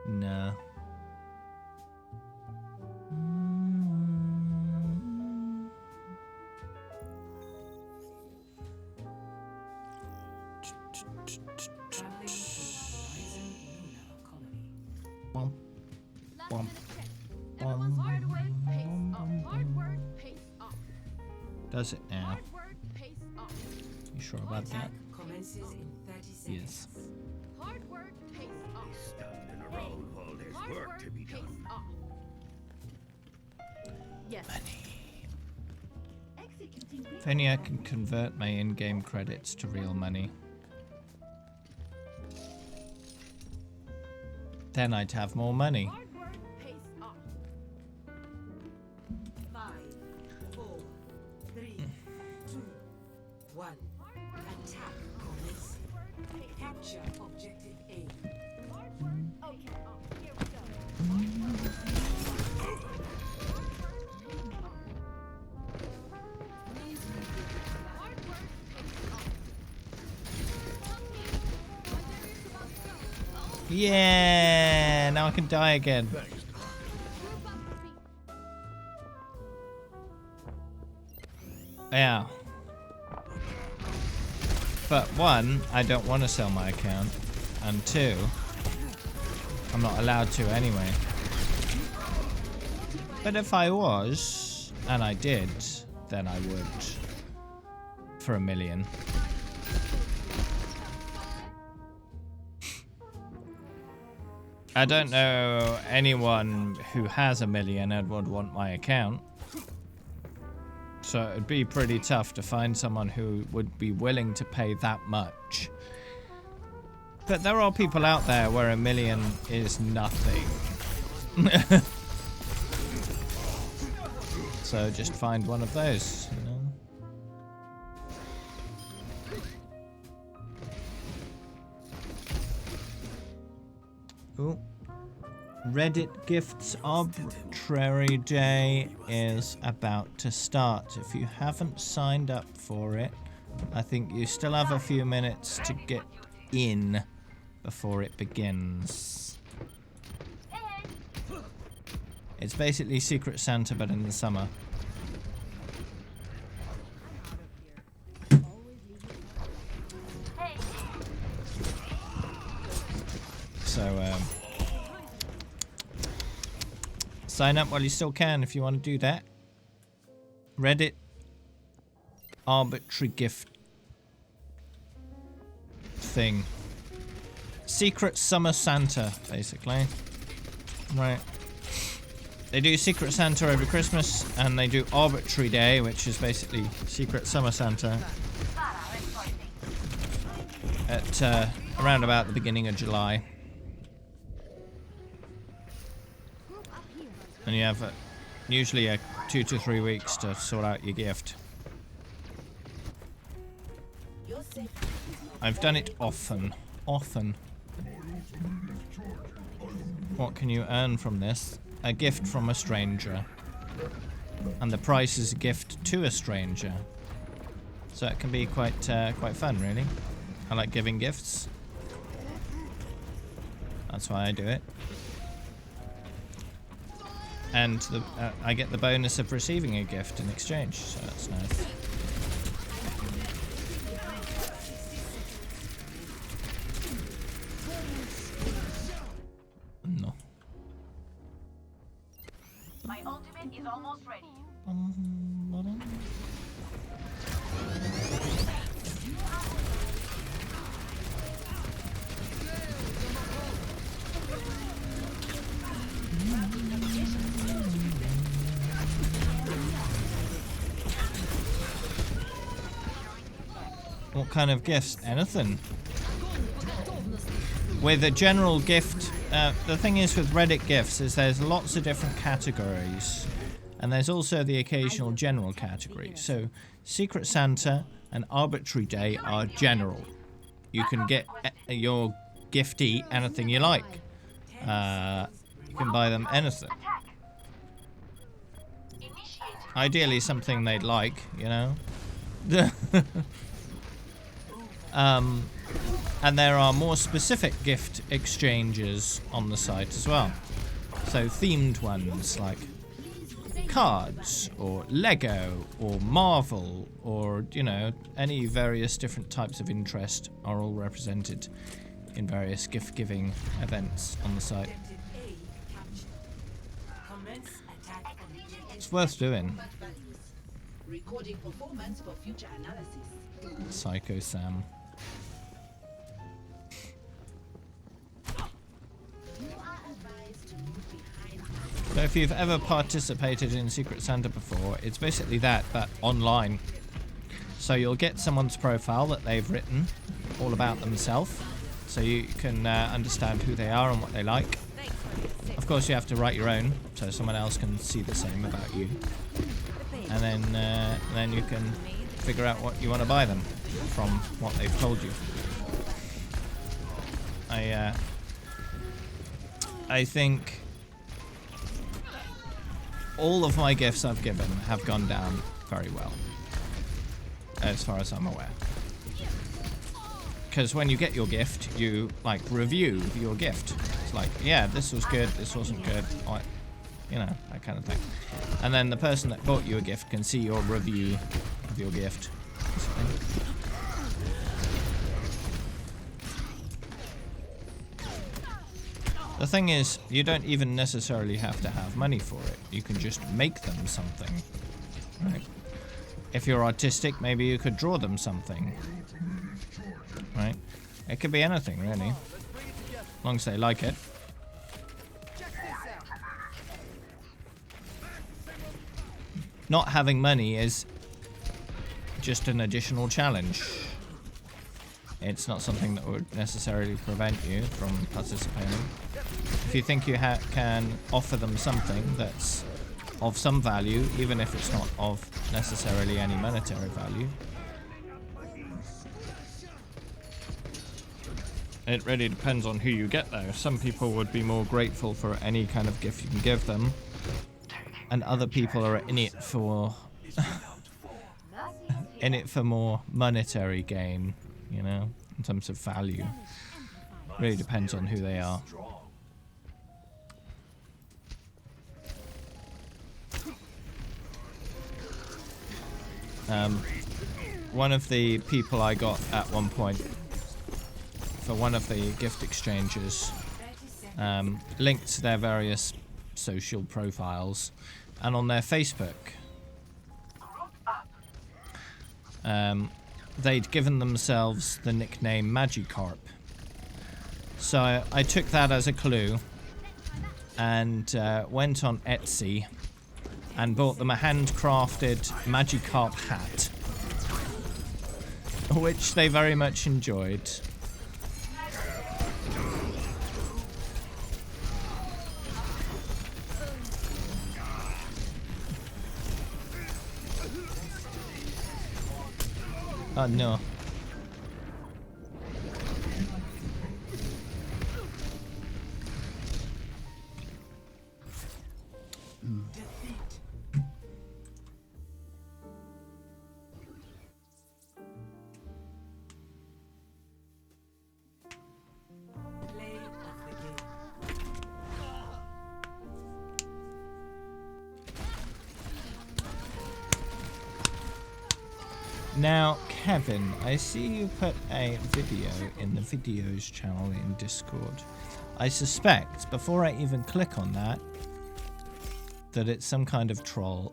No. Does it now? You sure about that? Commences in 30 seconds. Yes. Hard work pays off. Stand in a row while there's work to be done. Yes. If only I can convert my in-game credits to real money. Then I'd have more money. Hard work pays off. 5, 4, 3, 2, 1. Attack commence. Capture objective A. Okay, here we go. Yeah, now I can die again. Yeah. But one, I don't want to sell my account. And two, I'm not allowed to anyway. But if I was, and I did, then I would. For $1 million. I don't know anyone who has $1 million and would want my account. So it'd be pretty tough to find someone who would be willing to pay that much. But there are people out there where $1 million is nothing. So just find one of those, you know? Ooh. Reddit Gifts Arbitrary Day is about to start. If you haven't signed up for it, I think you still have a few minutes to get in before it begins. It's basically Secret Santa, but in the summer. So, sign up while you still can if you want to do that. Reddit arbitrary gift thing. Secret Summer Santa, basically. Right. They do Secret Santa every Christmas, and they do Arbitrary Day, which is basically Secret Summer Santa. At around about the beginning of July. And you have usually 2 to 3 weeks to sort out your gift. I've done it often. What can you earn from this? A gift from a stranger. And the price is a gift to a stranger. So it can be quite fun, really. I like giving gifts. That's why I do it. And I get the bonus of receiving a gift in exchange, so that's nice. No. My ultimate is almost ready. What kind of gifts? Anything. With a general gift, the thing is with Reddit gifts is there's lots of different categories, and there's also the occasional general category. So Secret Santa and Arbitrary Day are general. You can get your giftee anything you like. You can buy them anything. Ideally something they'd like, you know. And there are more specific gift exchanges on the site as well. So themed ones like cards or Lego or Marvel or, you know, any various different types of interest are all represented in various gift giving events on the site. It's worth doing. Recording performance for future analysis. Psycho Sam. So if you've ever participated in Secret Santa before, it's basically that, but online. So you'll get someone's profile that they've written all about themselves, so you can understand who they are and what they like. Of course you have to write your own, so someone else can see the same about you. And then you can figure out what you want to buy them from what they've told you. I think all of my gifts I've given have gone down very well, as far as I'm aware. Because when you get your gift, you like review your gift. It's like, yeah, this was good, this wasn't good, like, you know, that kind of thing. And then the person that bought you a gift can see your review of your gift. The thing is, you don't even necessarily have to have money for it. You can just make them something. Right? If you're artistic, maybe you could draw them something. Right? It could be anything, really. As long as they like it. Not having money is just an additional challenge. It's not something that would necessarily prevent you from participating. If you think you can offer them something that's of some value, even if it's not of necessarily any monetary value. It really depends on who you get though. Some people would be more grateful for any kind of gift you can give them. And other people are in it for more monetary gain, you know, in terms of value. Really depends on who they are. One of the people I got at one point for one of the gift exchanges linked their various social profiles, and on their Facebook they'd given themselves the nickname Magikarp. So I took that as a clue and went on Etsy and bought them a handcrafted Magikarp hat, which they very much enjoyed. Oh no. Play of the game. Now, Kevin, I see you put a video in the videos channel in Discord. I suspect, before I even click on that, that it's some kind of troll.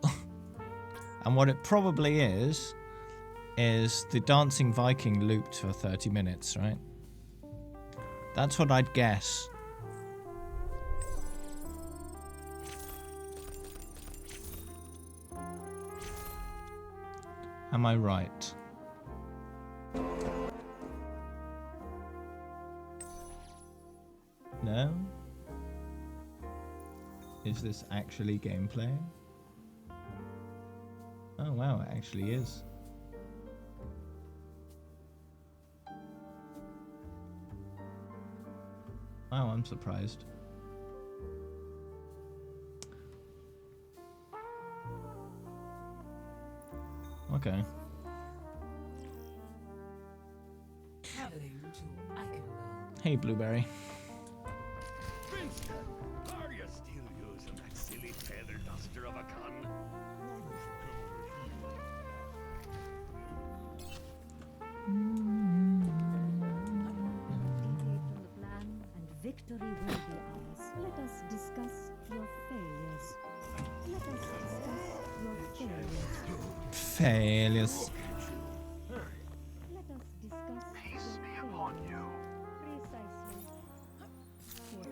And what it probably is the Dancing Viking looped for 30 minutes, right? That's what I'd guess. Am I right? No? Is this actually gameplay? Oh wow, it actually is. Wow, I'm surprised. Okay. Traveling to Eichenwald. Hey, Blueberry. Vincent, are you still using that silly feather duster of a gun? Deviate from the plan, and victory will be ours. Let us discuss your failures. Let us discuss your failures. Failures. Let us discuss Peace be your upon failures. you. Precisely.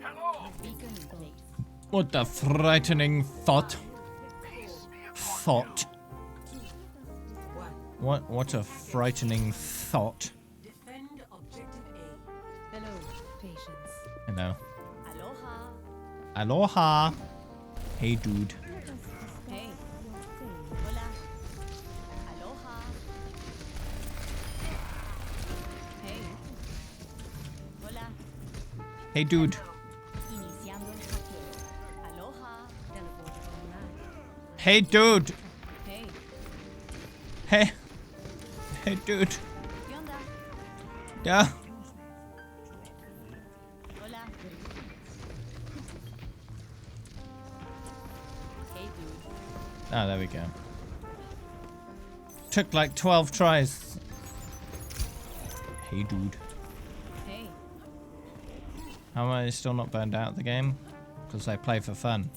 Hello. Beacon in place. What a frightening thought. Peace be upon Thought. One. What a frightening thought. Defend objective A. Hello, patience. You know. Aloha. Aloha. Hey, dude. Hey. Your failures. Hola. Aloha. Hey. Hola. Hey, dude. Iniciando el hackeo. Aloha. Teleport online. Hey, dude. Hey. Hey. Hey, dude. ¿Qué onda? Yeah. Hola. Hey, dude. Oh, there we go. Took like 12 tries. Hey, dude. Hey. How am I still not burned out of the game? Because I play for fun.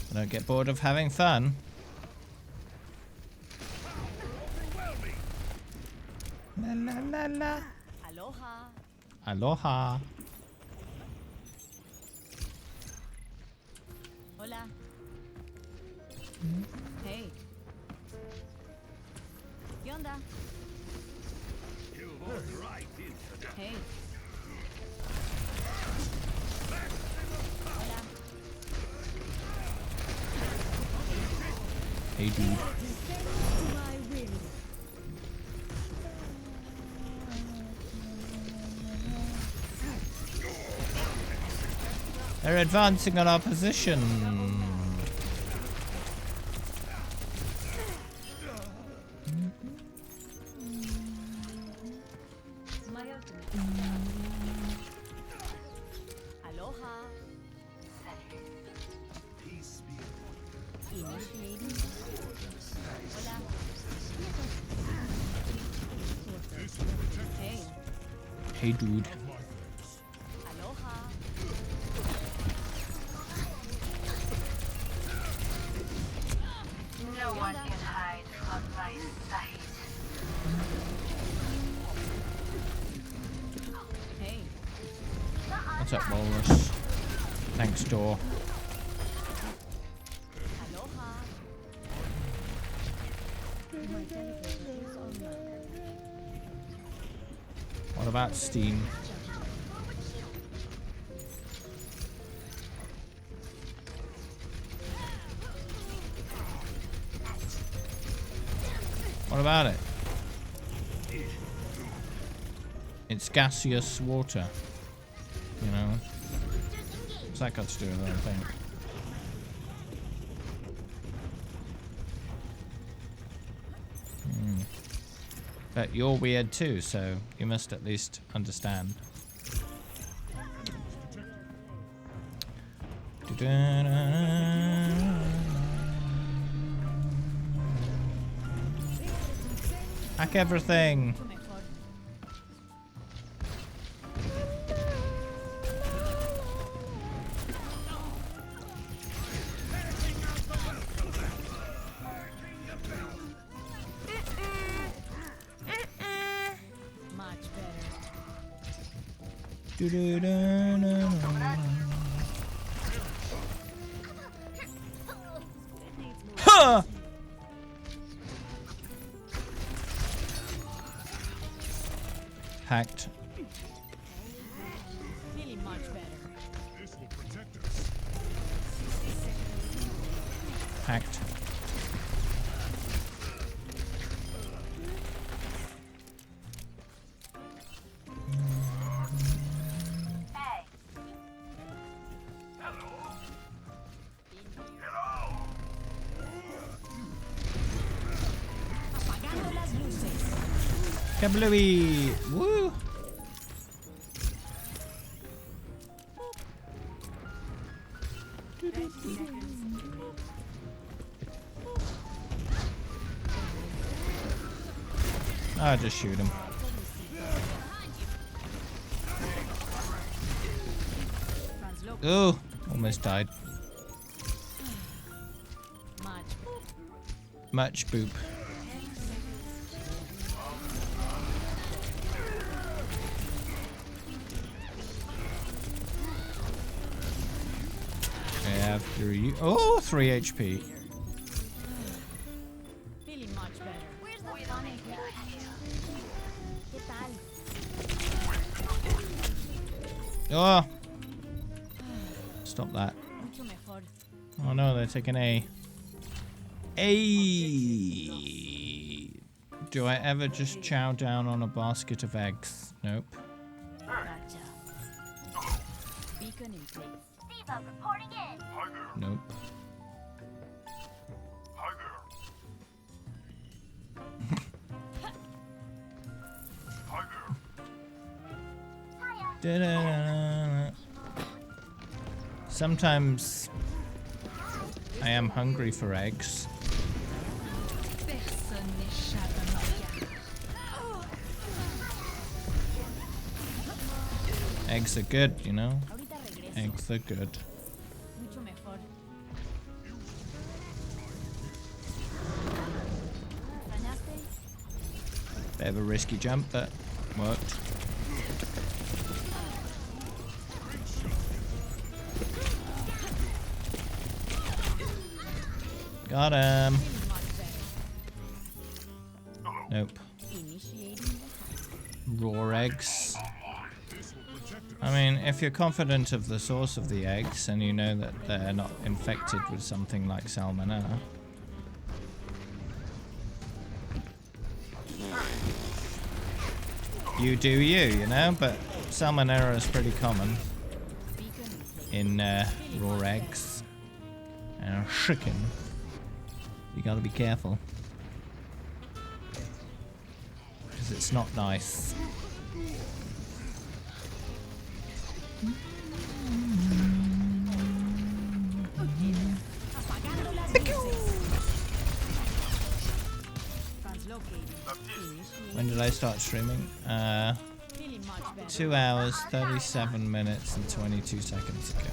I don't get bored of having fun. La la la la. Aloha. Aloha. Hola. Hey. ¿Qué onda? You walked right into that. Hey. Hola. Hey, dude. To my will. They're advancing on our position. My ultimate. Aloha. Peace be upon Initiating. Hola. Hey. Hey, dude. Aloha. No one can hide from my sight. Hey. What's up, Walrus? Thanks, door. Aloha. My teleporter is online. What about Steam? What about it? It's gaseous water. You know? What's that got to do with anything? But you're weird too, so you must at least understand. Hack everything. Much better. Huh! Hacked. Feeling much better. Hacked. Apagando las luces. Kablooey! Woo! I'll just shoot him. Oh, almost died. Much boop. After you. Oh, 3 HP. Feeling much better. Where's the funny ¿Qué tal? Oh! Stop that. Mucho mejor. Oh no, they're taking A. A. Do I ever just chow down on a basket of eggs? Nope. Gotcha. Beacon in place. Viva reporting in. Nope. Da-da-da-da. Sometimes I am hungry for eggs. Eggs are good, you know? Ahorita regreso. Eggs are good. Mucho mejor. ¿Extrañaste? Bit of a risky jump, but worked. Got him. Feeling much better. Nope. Initiating the Raw eggs. I mean, if you're confident of the source of the eggs and you know that they're not infected with something like salmonella. You do you know, but salmonella is pretty common in raw eggs and chicken. You gotta be careful. Because it's not nice. Apagando las luces. Translocating. Initiating. When did I start streaming? Feeling much better. 2 hours, 37 minutes and 22 seconds ago.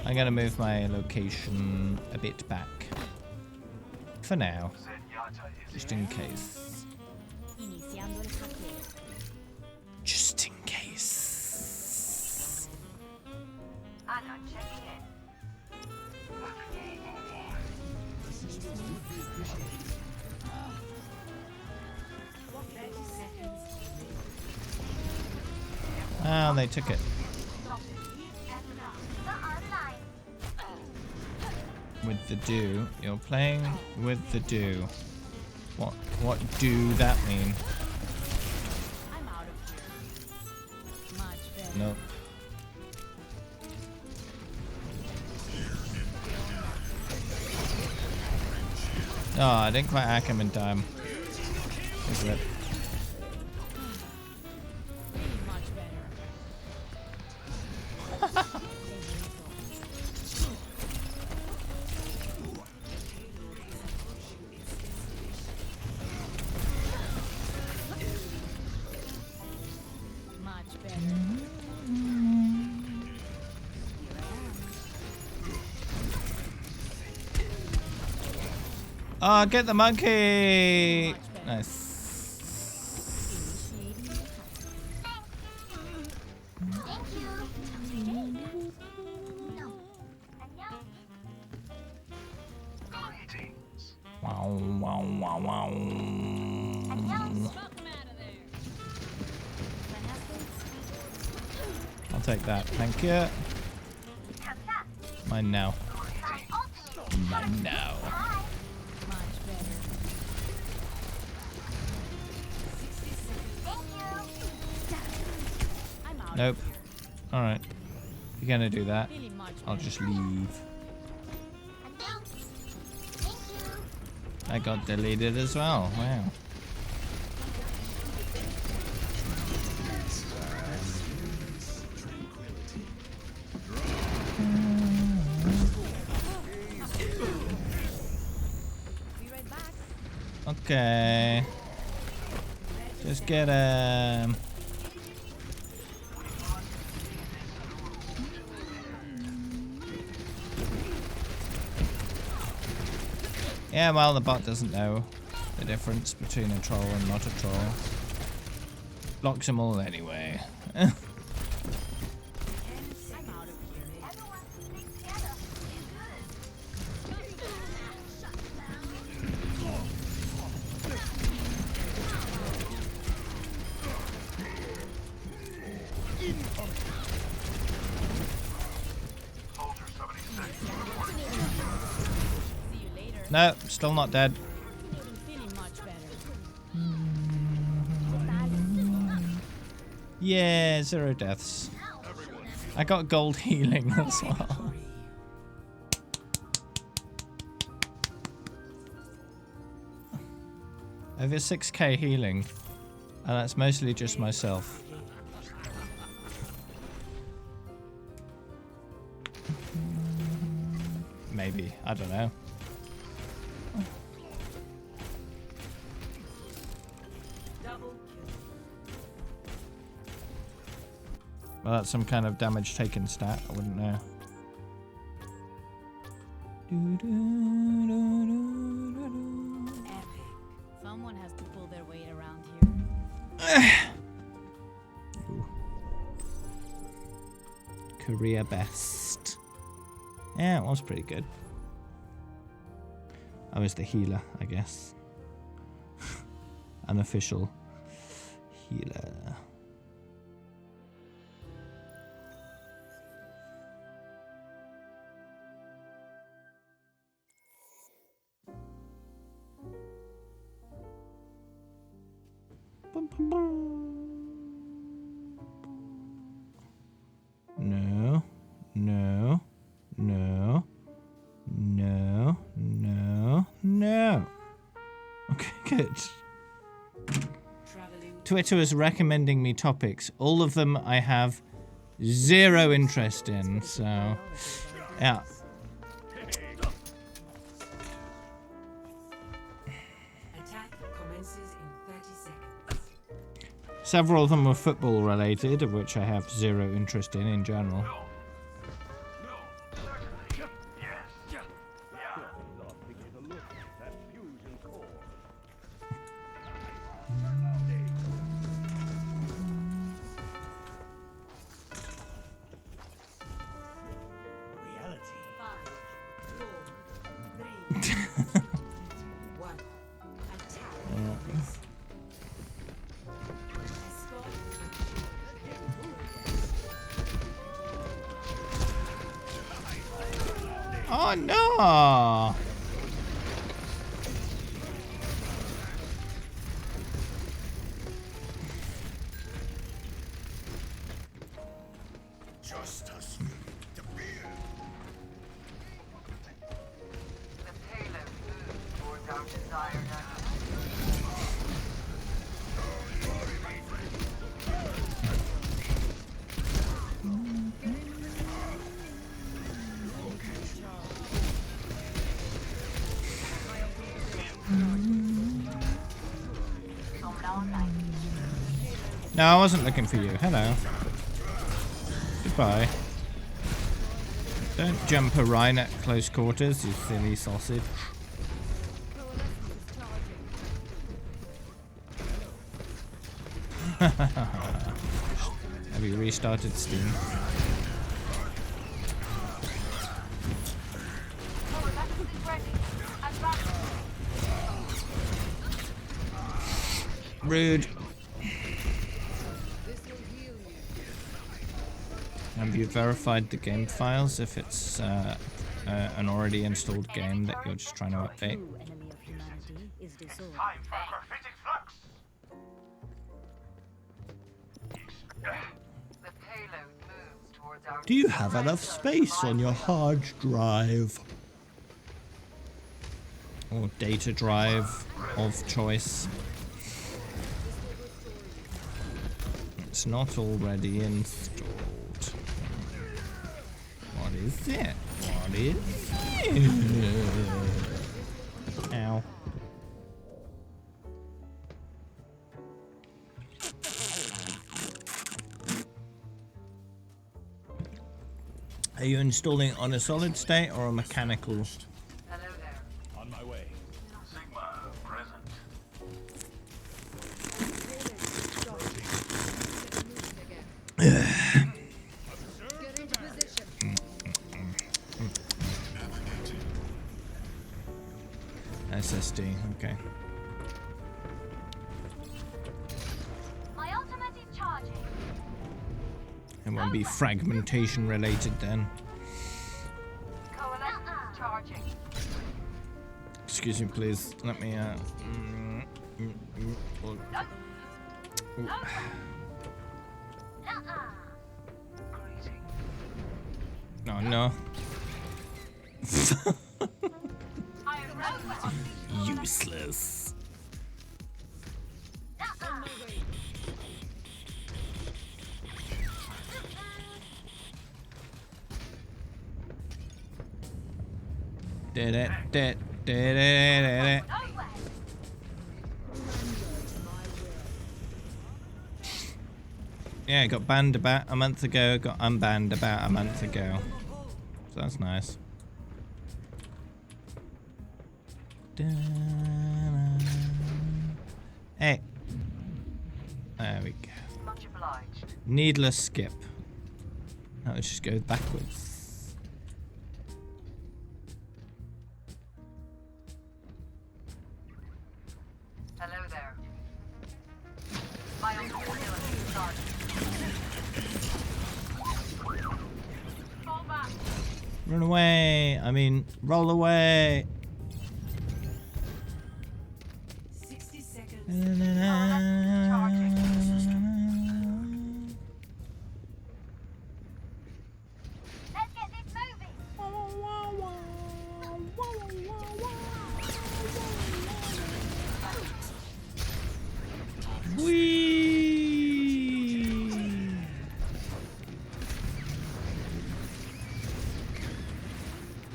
I'm gonna move my location a bit back. For now. Just in case. Iniciando el hackeo. Just in case. Anon checking in. Ah, they took it. With the do. You're playing with the do. What do that mean? I'm out of here. Much better. Nope. Oh, I didn't quite hack him in time. Is it? Really much better. Much better. Oh, get the monkey! Nice. Wow, wow, wow, wow. I'll take that, thank you. Mine now. Mine now. Much better. I'm out. Nope. Alright. If you're gonna do that, Really much I'll better. just leave. I got deleted as well. Wow. Be right back. Okay. Just get him. Yeah, well, the bot doesn't know the difference between a troll and not a troll. Blocks them all anyway. I'm out of here. See you later. No, still not dead. Feeling much better. Yeah, 0 deaths. I got gold healing as well. Over 6k healing. And that's mostly just myself. Maybe, I don't know. Well, that's some kind of damage taken stat. I wouldn't know. Epic. Someone has to pull their weight around here. Ooh. Career best. Yeah, it was pretty good. I was the healer, I guess. Unofficial healer. No, no, no, no, no, no. Okay, good. Twitter is recommending me topics. All of them I have 0 interest in, so yeah. Attack commences in 30 seconds. Several of them were football related, of which I have 0 interest in general. Reality. 5, 4, 3, 1. Attack commence. Escort. Oh no! Justice to fear. The payload moved towards our No, I wasn't looking for you. Hello. Goodbye. Don't jump a Rhine at close quarters, you silly sausage. Have you restarted Steam? Rude. Have you verified the game files if it's an already installed game that you're just trying to update? True enemy of humanity is dissolved. Time for prophetic flux. The payload moves towards our Do you have enough space on your hard drive? Or data drive of choice? It's not already installed. What is it? What is it? Ow. Are you installing on a solid state or a mechanical? Hello there. On my way. Sigma present. Get into position. SSD, okay. My ultimate is charging. It won't be fragmentation related then. Coalescence is charging. Excuse me, please. Let me, oh. Ooh. No, no. I am robot. Useless. Did it, did it. Yeah, got banned about a month ago, got unbanned about a month ago. So that's nice. Hey. There we go. Much obliged. Needless skip. Now let's just go backwards. Hello there. My ultimate ability is charging. Fall back. Run away. I mean, roll away. 60 seconds. Let's get this moving. Whee!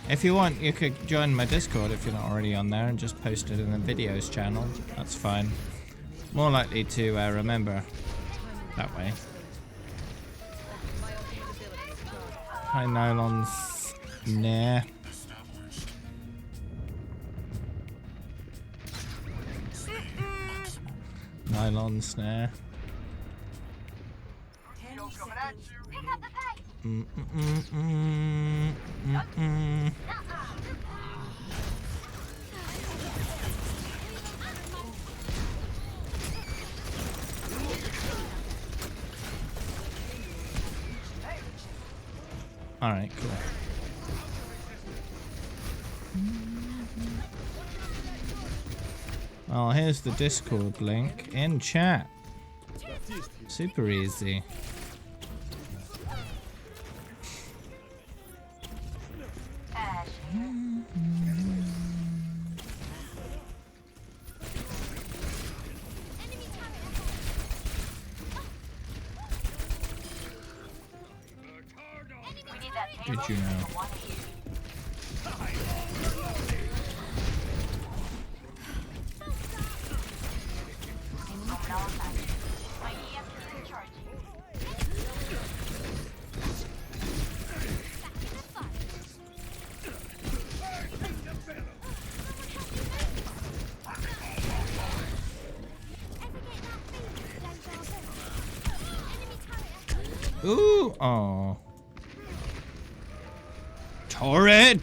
If you want, you could join my Discord if you're not already on there and just post it in the videos channel. That's fine. More likely to remember that way. Hi, Nylon Snare. Nylon Snare. 10 Coming at seconds. you. Pick up the pace. Alright, cool. Well, here's the Discord link in chat. Super easy. Ash. We need that Did you know? for one each. Coming our side. My EMP is charging. Ooh, oh. Torrid!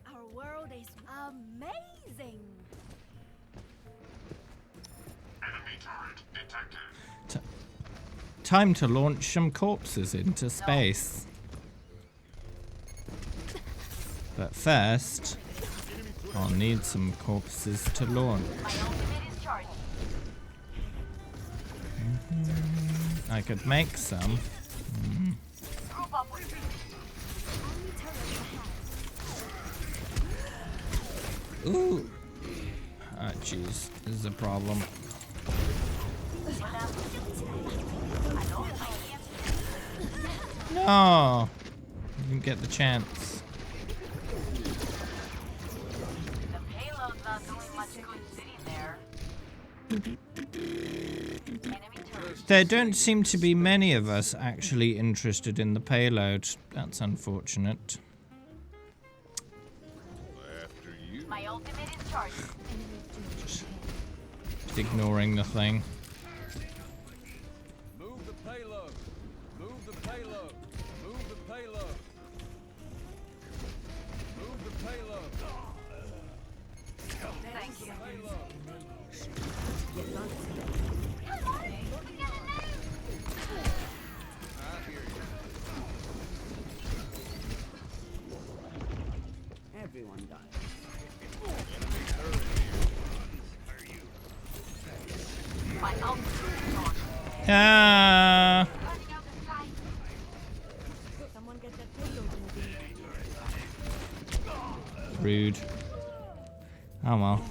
Our world is amazing. Time to launch some corpses into space. But first, I'll need some corpses to launch. My ultimate is charging. I could make some. Group up with me. Ooh. Ah, jeez. This is a problem. No! Didn't get the chance. The payload's not doing much good sitting there. Enemy turret. There don't seem to be many of us actually interested in the payload. That's unfortunate. After you. My ultimate is charging. Just ignoring the thing. Move the payload. Move the payload. Move the payload. Move the payload. Thank you. Payload. Everyone dies. My ultimate is on. Ah! Running out of time. Someone get that payload moving. Rude. Oh well.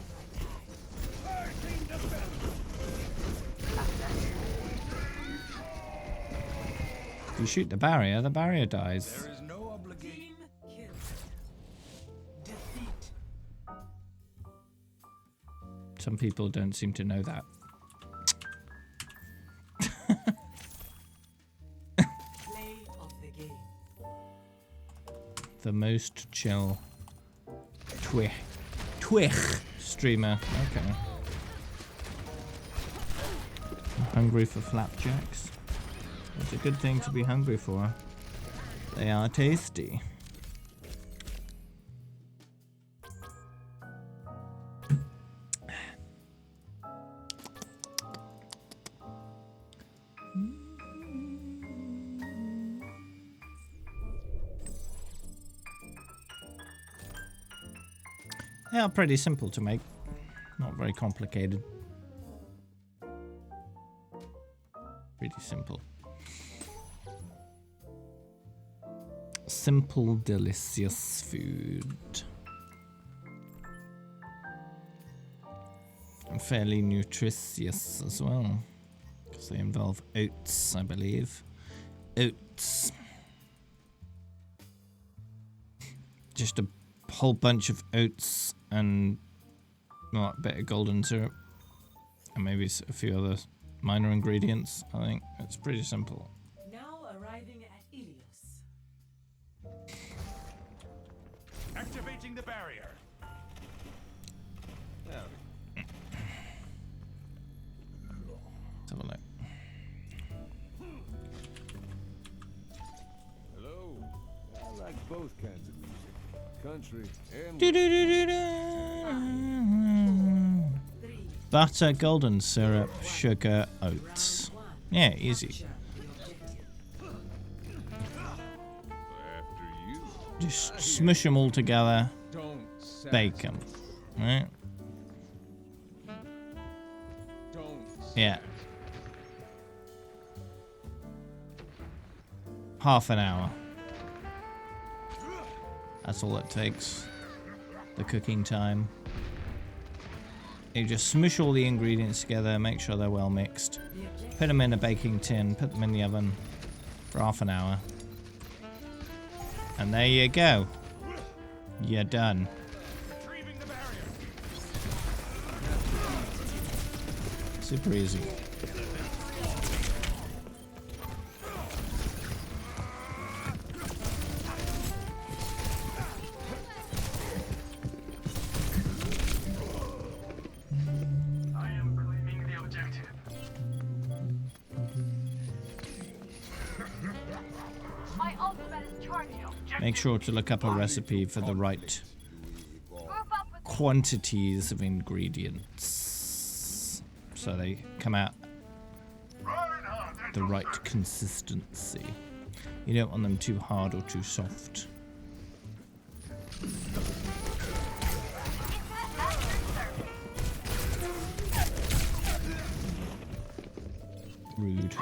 If you shoot the barrier dies. There is no obligation. Team kill. Defeat. Some people don't seem to know that. Play of the game. The most chill Twitch streamer. Okay. I'm hungry for flapjacks. It's a good thing to be hungry for. They are tasty. They are pretty simple to make. Not very complicated. Pretty simple. Simple, delicious food. And fairly nutritious as well. Because they involve oats, I believe. Oats. Just a whole bunch of oats and well, a bit of golden syrup. And maybe a few other minor ingredients, I think. It's pretty simple. Now arriving at Ilios. Activating the barrier. Let's have a look. Hello. I like both kinds of music. Country and Butter, golden syrup, sugar, oats. Yeah, easy. After you. Just smush them all together, don't bake them. Right? Don't. Yeah. Half an hour. That's all it takes. The cooking time. You just smush all the ingredients together, make sure they're well mixed. Put them in a baking tin, put them in the oven for half an hour. And there you go. You're done. Retrieving the barrier. Super easy. I am claiming the objective. My ultimate is charging. Make sure to look up a recipe for the right quantities of ingredients so they come out the right consistency. You don't want them too hard or too soft. Rude.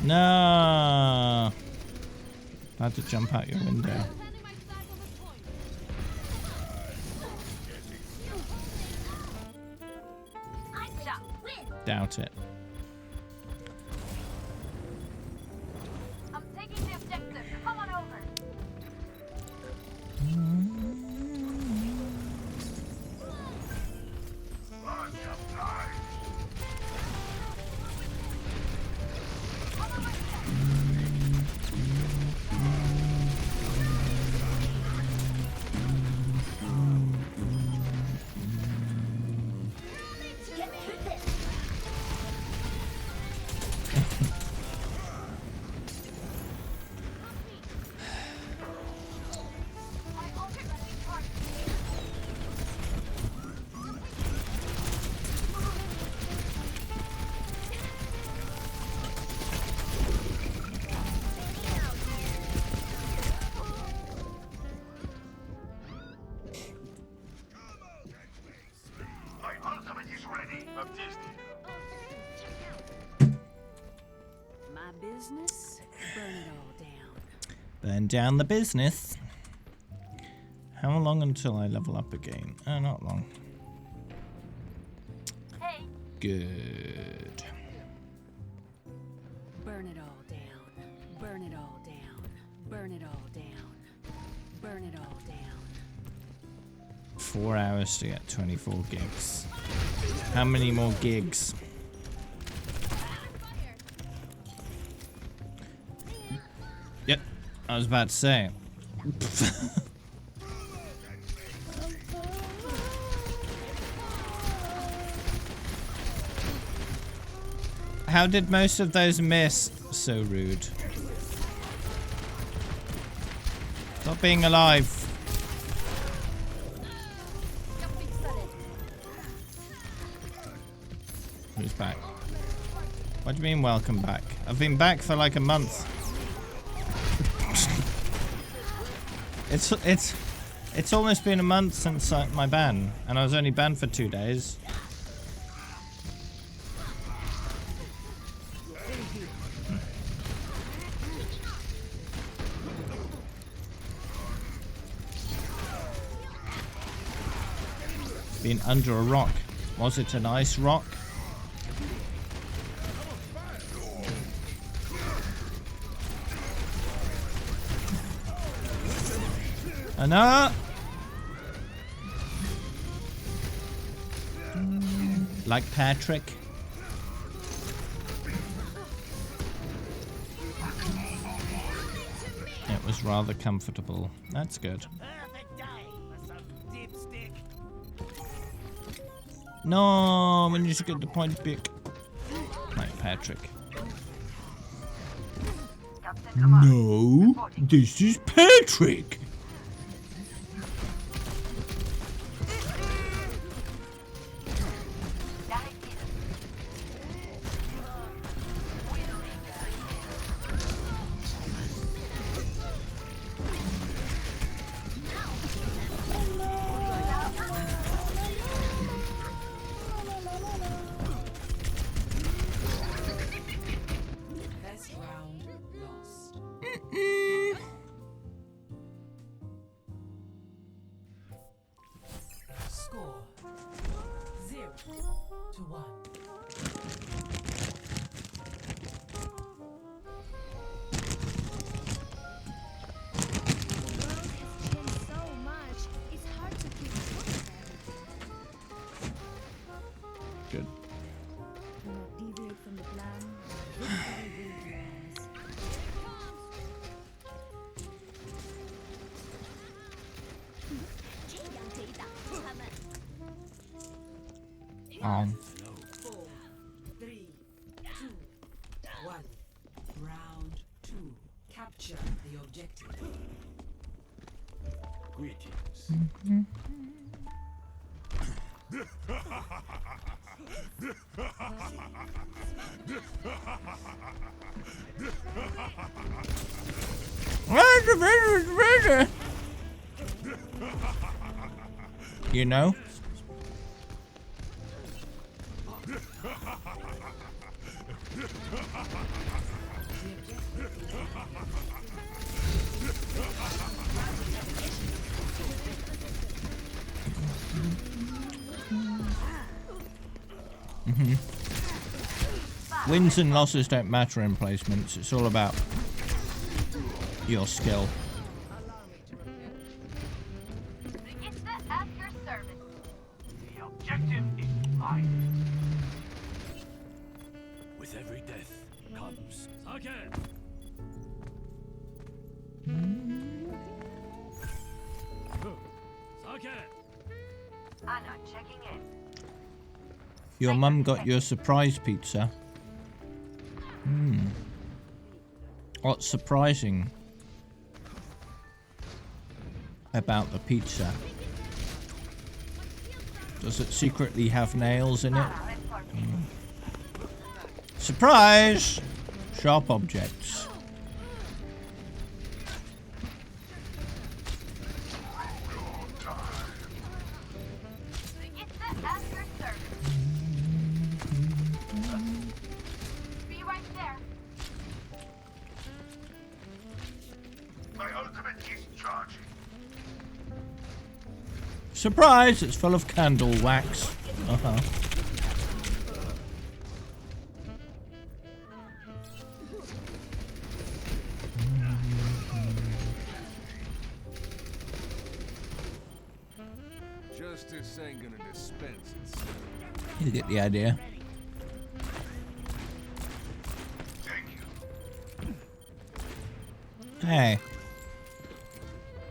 No! Had to jump out your window. Doubt it. I'm taking the objective. Come on over. My business, burn it all down. Burn down the business. How long until I level up again? Not long. Hey. Good. Burn it all down. Burn it all down. Burn it all down. Burn it all down. 4 hours to get 24 gigs. How many more gigs? Yep, I was about to say. How did most of those miss? So rude. Stop being alive. Who's back? What do you mean welcome back? I've been back for like a month. It's almost been a month since my ban, and I was only banned for 2 days. Been under a rock. Was it an ice rock? Anna! Like Patrick. It was rather comfortable. That's good. Perfect day for some dipstick. No, we need to get the point pick. Like Patrick. No, this is Patrick. to 1. So much, it's hard to keep track of everything. Good. Do not deviate from the plan. Victory will be ours. On. 4, 3, 2, 1. Round 2. Capture the objective. Greetings. You know? Wins and losses don't matter in placements. It's all about your skill. Regista at your service. The objective is mine. With every death comes again. Anna checking in. Your mum got you a surprise pizza. What's surprising about the pizza? Does it secretly have nails in it? Surprise! Sharp objects. Regista at your service. Be right there. My ultimate is charging. Surprise! It's full of candle wax. Justice ain't gonna dispense itself. You get the idea. Thank you. Hey.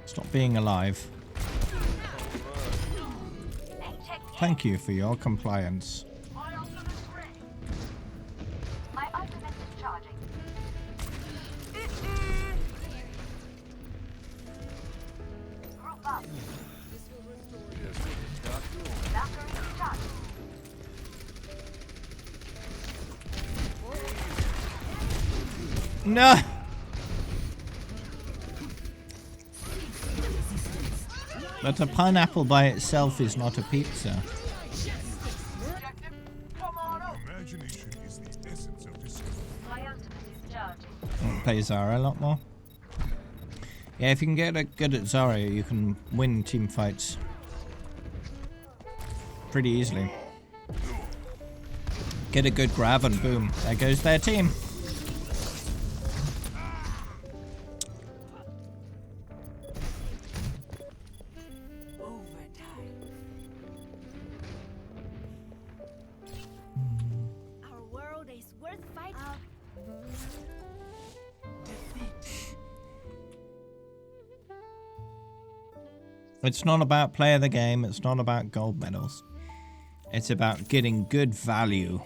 Stop being alive. Thank you for your compliance. My ultimate is charging. Group up. Valkyrie is charging. No! But a pineapple by itself is not a pizza. Imagination is the essence of this. My ultimate is charging. Play Zarya a lot more. Yeah, if you can get good at Zarya, you can win team fights pretty easily. Get a good grab and boom, there goes their team. Our world is worth fighting. It's not about play of the game, it's not about gold medals. It's about getting good value.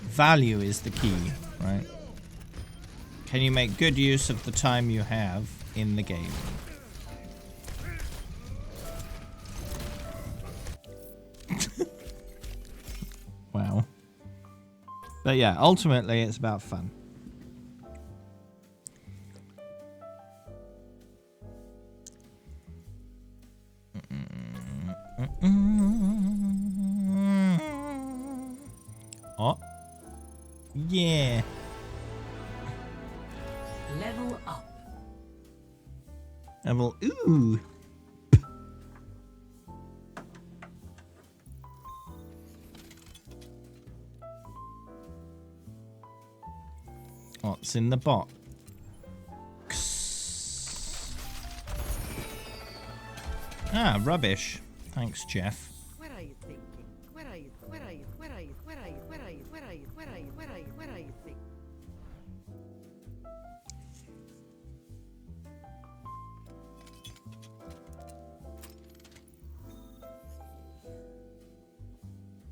Value is the key, right? Can you make good use of the time you have in the game? Wow. But yeah, ultimately it's about fun. Oh. Yeah. Level up. Level. Ooh. What's in the box? Ah, rubbish. Thanks, Jeff. What are you thinking? What are you thinking?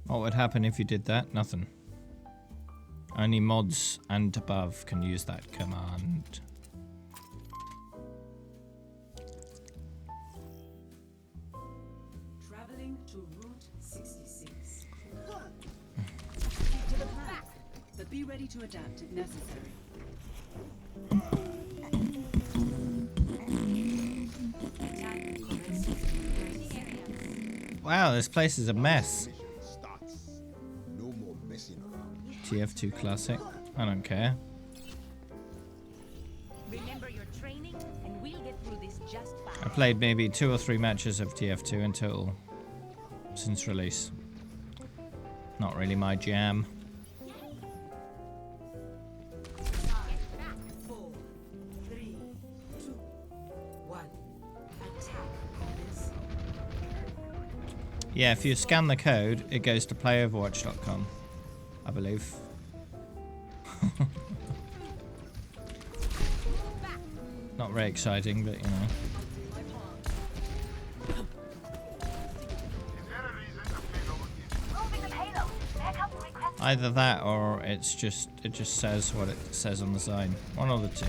What would happen if you did that? Nothing. Only mods and above can use that command. Traveling to Route 66. To the back. But be ready to adapt if necessary. Attack commences. Wow, this place is a mess. Mission starts. No more messing around. TF2 Classic. I don't care. Remember your training, and we'll get through this just fine. I played maybe 2 or 3 matches of TF2 in total since release. Not really my jam. 4, 3, 2, 1. Attack commences. Yeah, if you scan the code, it goes to playoverwatch.com, I believe. Not very exciting, but you know. Moving the payload. Backup request. Either that or it just says what it says on the side. One of the two.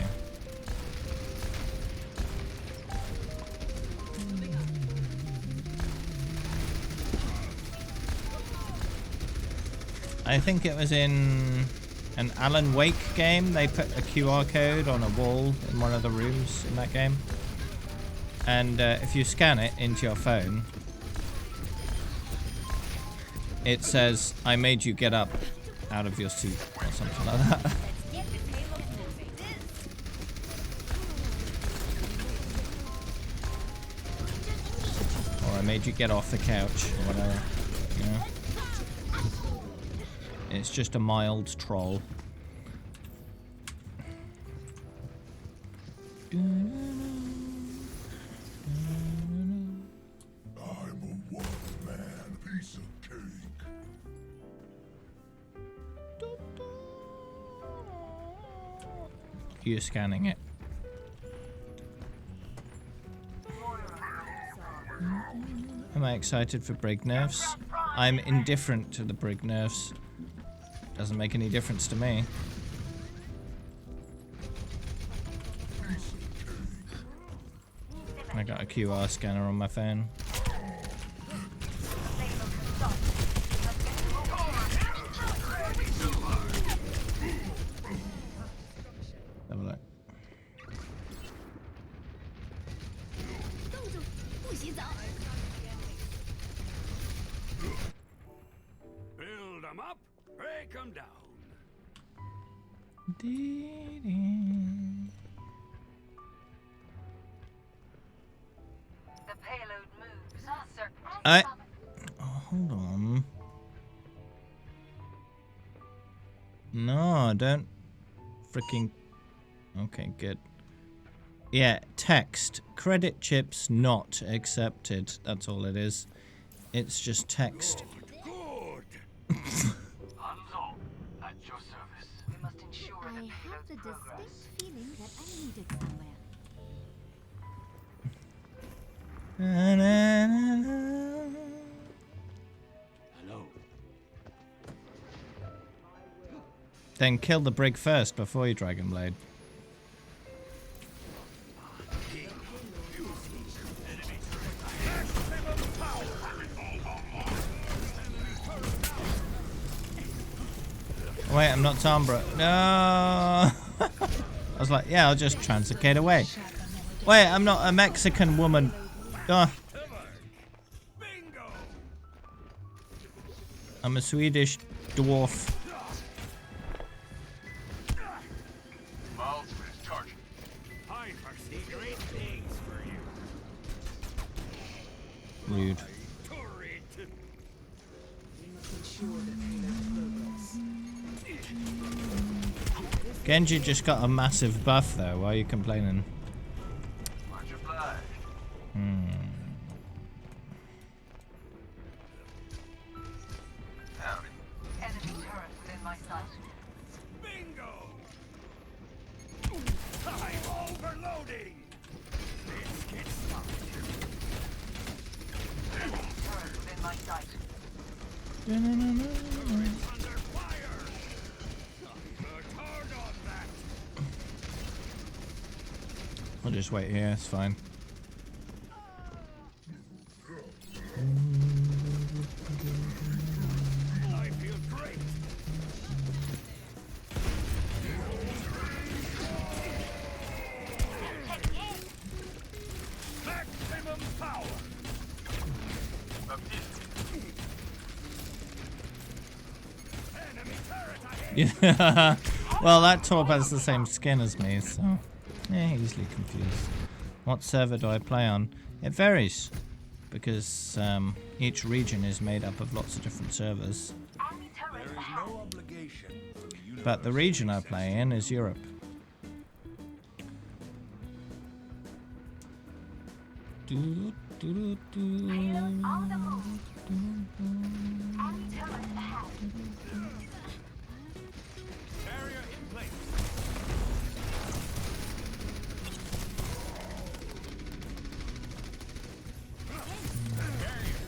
I think it was in an Alan Wake game. They put a QR code on a wall in one of the rooms in that game. And if you scan it into your phone, it says, "I made you get up out of your seat," or something like that. Let's get the payload moving. Or "I made you get off the couch," or whatever. You know? It's just a mild troll. I'm a one-man piece of cake. You're scanning it. Am I excited for Brig nerfs? I'm indifferent to the Brig nerfs. Doesn't make any difference to me. I got a QR scanner on my phone. Have a look. Build 'em up, break 'em down. The payload moves. Sir, Hold on. No, don't freaking. Okay, good. Yeah, text. Credit chips not accepted. That's all it is. It's just text. Good. Hanzo, at your service. We must ensure I the have payload's the progress. distinct feeling that I'm needed somewhere. Hello. Then kill the Brig first before you Dragon Blade. Wait, I'm not Sombra. No! I was like, yeah, I'll just translocate away. Wait, I'm not a Mexican woman. I'm a Swedish dwarf. Miles is charging. I foresee great things for you. Rude. Turret. We must ensure the payload progress. Genji just got a massive buff though. Why are you complaining? Much obliged. Howdy. Enemy turret within my sight. Bingo! I'm overloading! Let's get started. Enemy turret within my sight. Under fire! Worked hard on that. I'll just wait here, it's fine. I feel great. Maximum power. Enemy turret ahead. Yeah. Well, that Torp has the same skin as me, so yeah, easily confused. What server do I play on? It varies because each region is made up of lots of different servers. There is no obligation for the But the region I play in is Europe. barrier in place.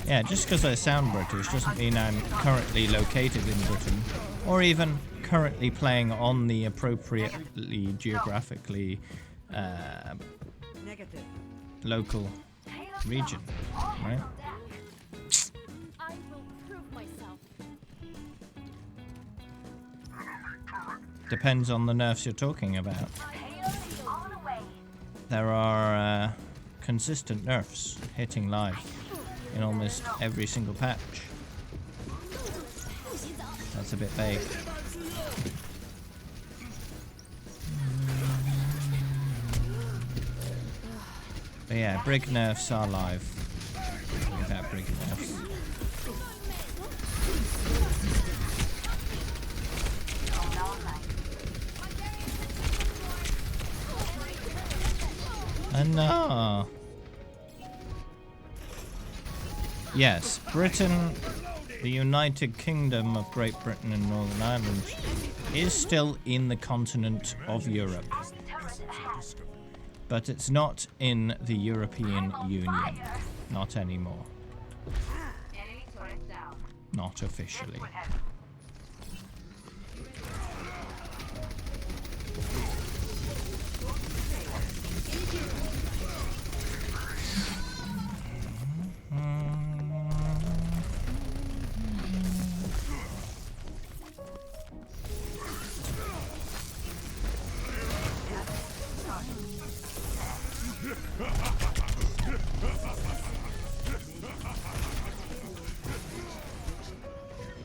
Yeah, just because I sound British doesn't mean I'm currently located in Britain, or even currently playing on the appropriately geographically Negative. local region, right? I will prove myself. Depends on the nerfs you're talking about. There are consistent nerfs hitting live in almost every single patch. That's a bit vague. But yeah, Brig nerfs are live. Without Brig nerfs. No. Yes, Britain, the United Kingdom of Great Britain and Northern Ireland, is still in the continent of Europe. But it's not in the European Union. Not anymore. Not officially.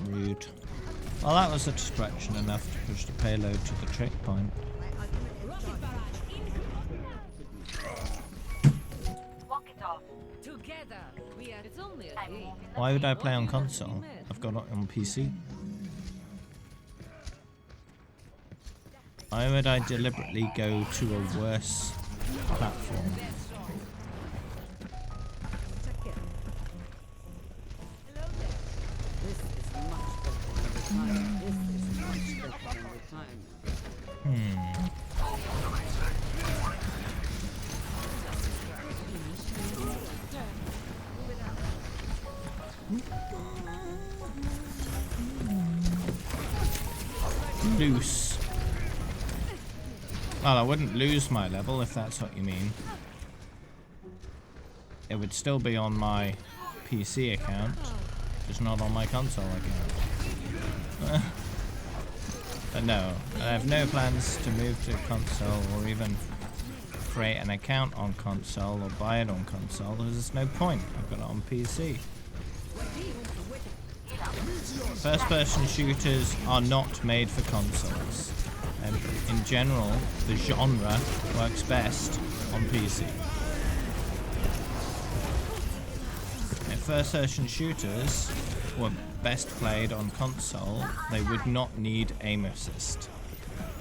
Rude. Well, that was a distraction enough to push the payload to the checkpoint. Walk it off. Together, we are. It's only a game. Why would I play on console? I've got it on PC. Why would I deliberately go to a worse platform? Loose. Well, I wouldn't lose my level if that's what you mean. It would still be on my PC account, just not on my console account. But no, I have no plans to move to console or even create an account on console or buy it on console. There's no point. I've got it on PC. First-person shooters are not made for consoles. And in general, the genre works best on PC. If first-person shooters were best played on console, they would not need aim assist.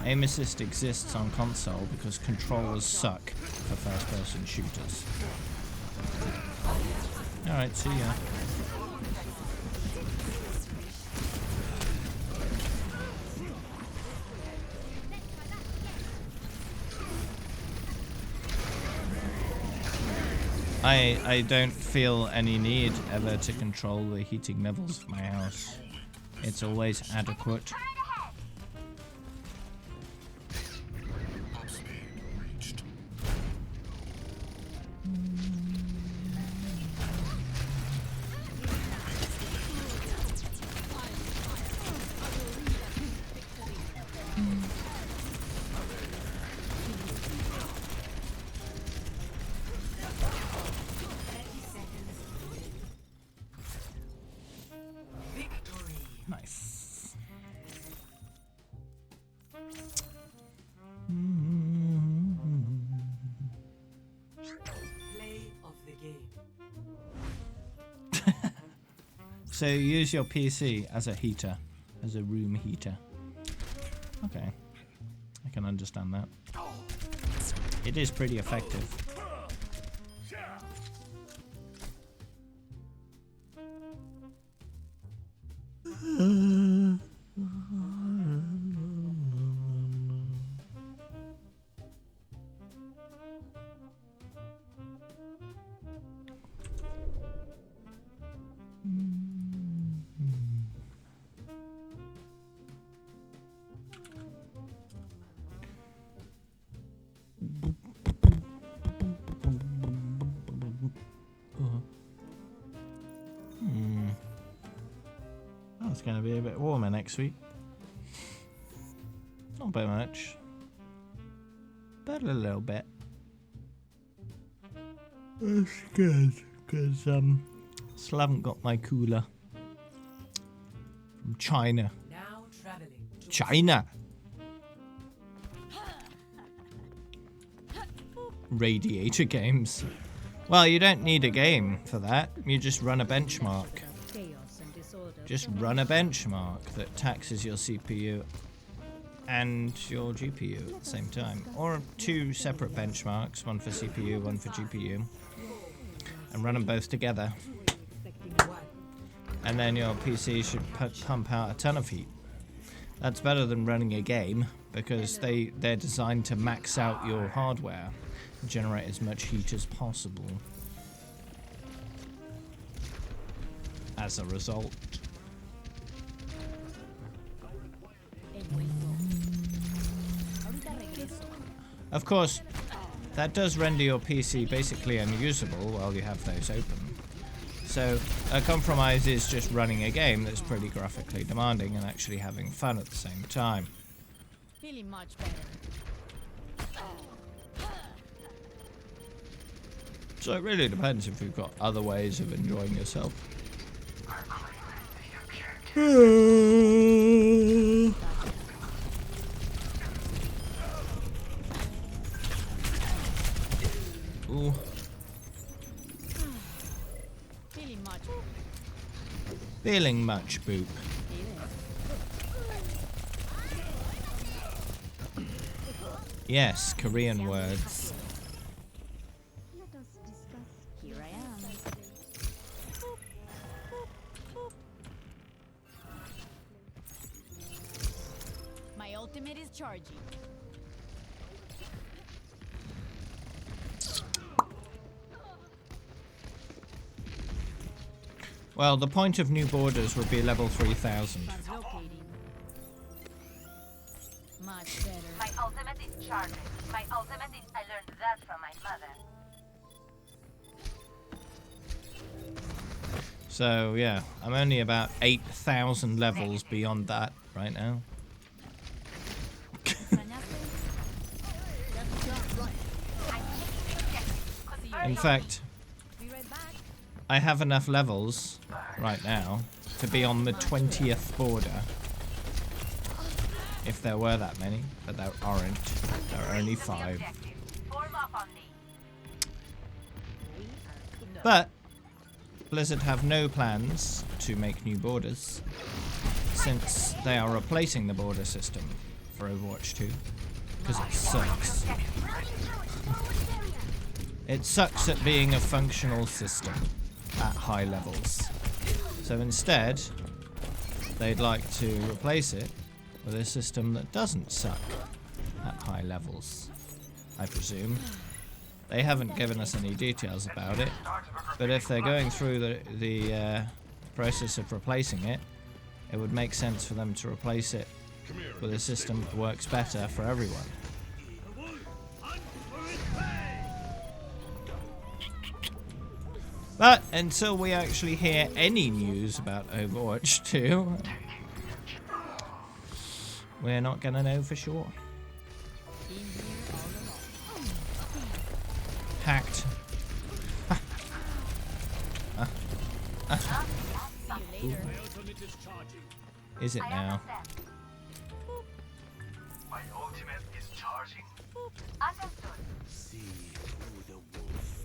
Aim assist exists on console because controllers suck for first-person shooters. Alright, see ya. I don't feel any need ever to control the heating levels of my house. It's always adequate. Nice. Play of the game. So you use your PC as a heater, as a room heater. Okay, I can understand that. It is pretty effective. Oh, it's going to be a bit warmer next week. Not by much, but a little bit. That's good, because still haven't got my cooler from China. Now traveling to China. Radiator games. Well, you don't need a game for that. You just run a benchmark. Chaos and disorder. Just run a benchmark that taxes your CPU and your GPU at the same time. Or two separate benchmarks, one for CPU, one for GPU. And run them both together. And then your PC should pump out a ton of heat. That's better than running a game, because they're designed to max out your hardware and generate as much heat as possible. As a result. Of course, that does render your PC basically unusable while you have those open. So a compromise is just running a game that's pretty graphically demanding and actually having fun at the same time. Feeling much better. So it really depends if you've got other ways of enjoying yourself. Ooh. Feeling much, Boop. Yes, Korean words. Let us discuss. Here I am. My ultimate is charging. Well, the point of new borders would be level 3000. Translocating. Much better. My ultimate is charging. My ultimate is... I learned that from my mother. So, yeah, I'm only about 8,000 levels beyond that right now. In fact, I have enough levels right now to be on the 20th border. If there were that many, but there aren't. There are only 5. But Blizzard have no plans to make new borders, since they are replacing the border system for Overwatch 2 because it sucks. It sucks at being a functional system at high levels. So instead, they'd like to replace it with a system that doesn't suck at high levels, I presume. They haven't given us any details about it, but if they're going through the process of replacing it, it would make sense for them to replace it with a system that works better for everyone. But until we actually hear any news about Overwatch 2, we're not gonna know for sure. Hacked. Is it now? My ultimate is charging. See who the wolf.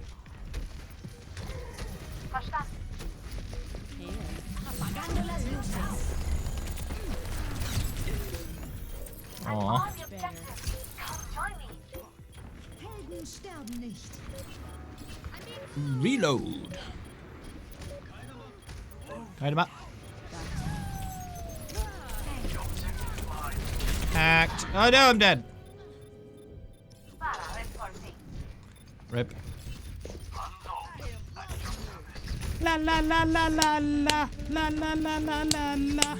Aw. Helden sterben nicht. Reload. Tied him up. Hacked. Oh no, I'm dead. Rip. La la la la la la la la la la la la.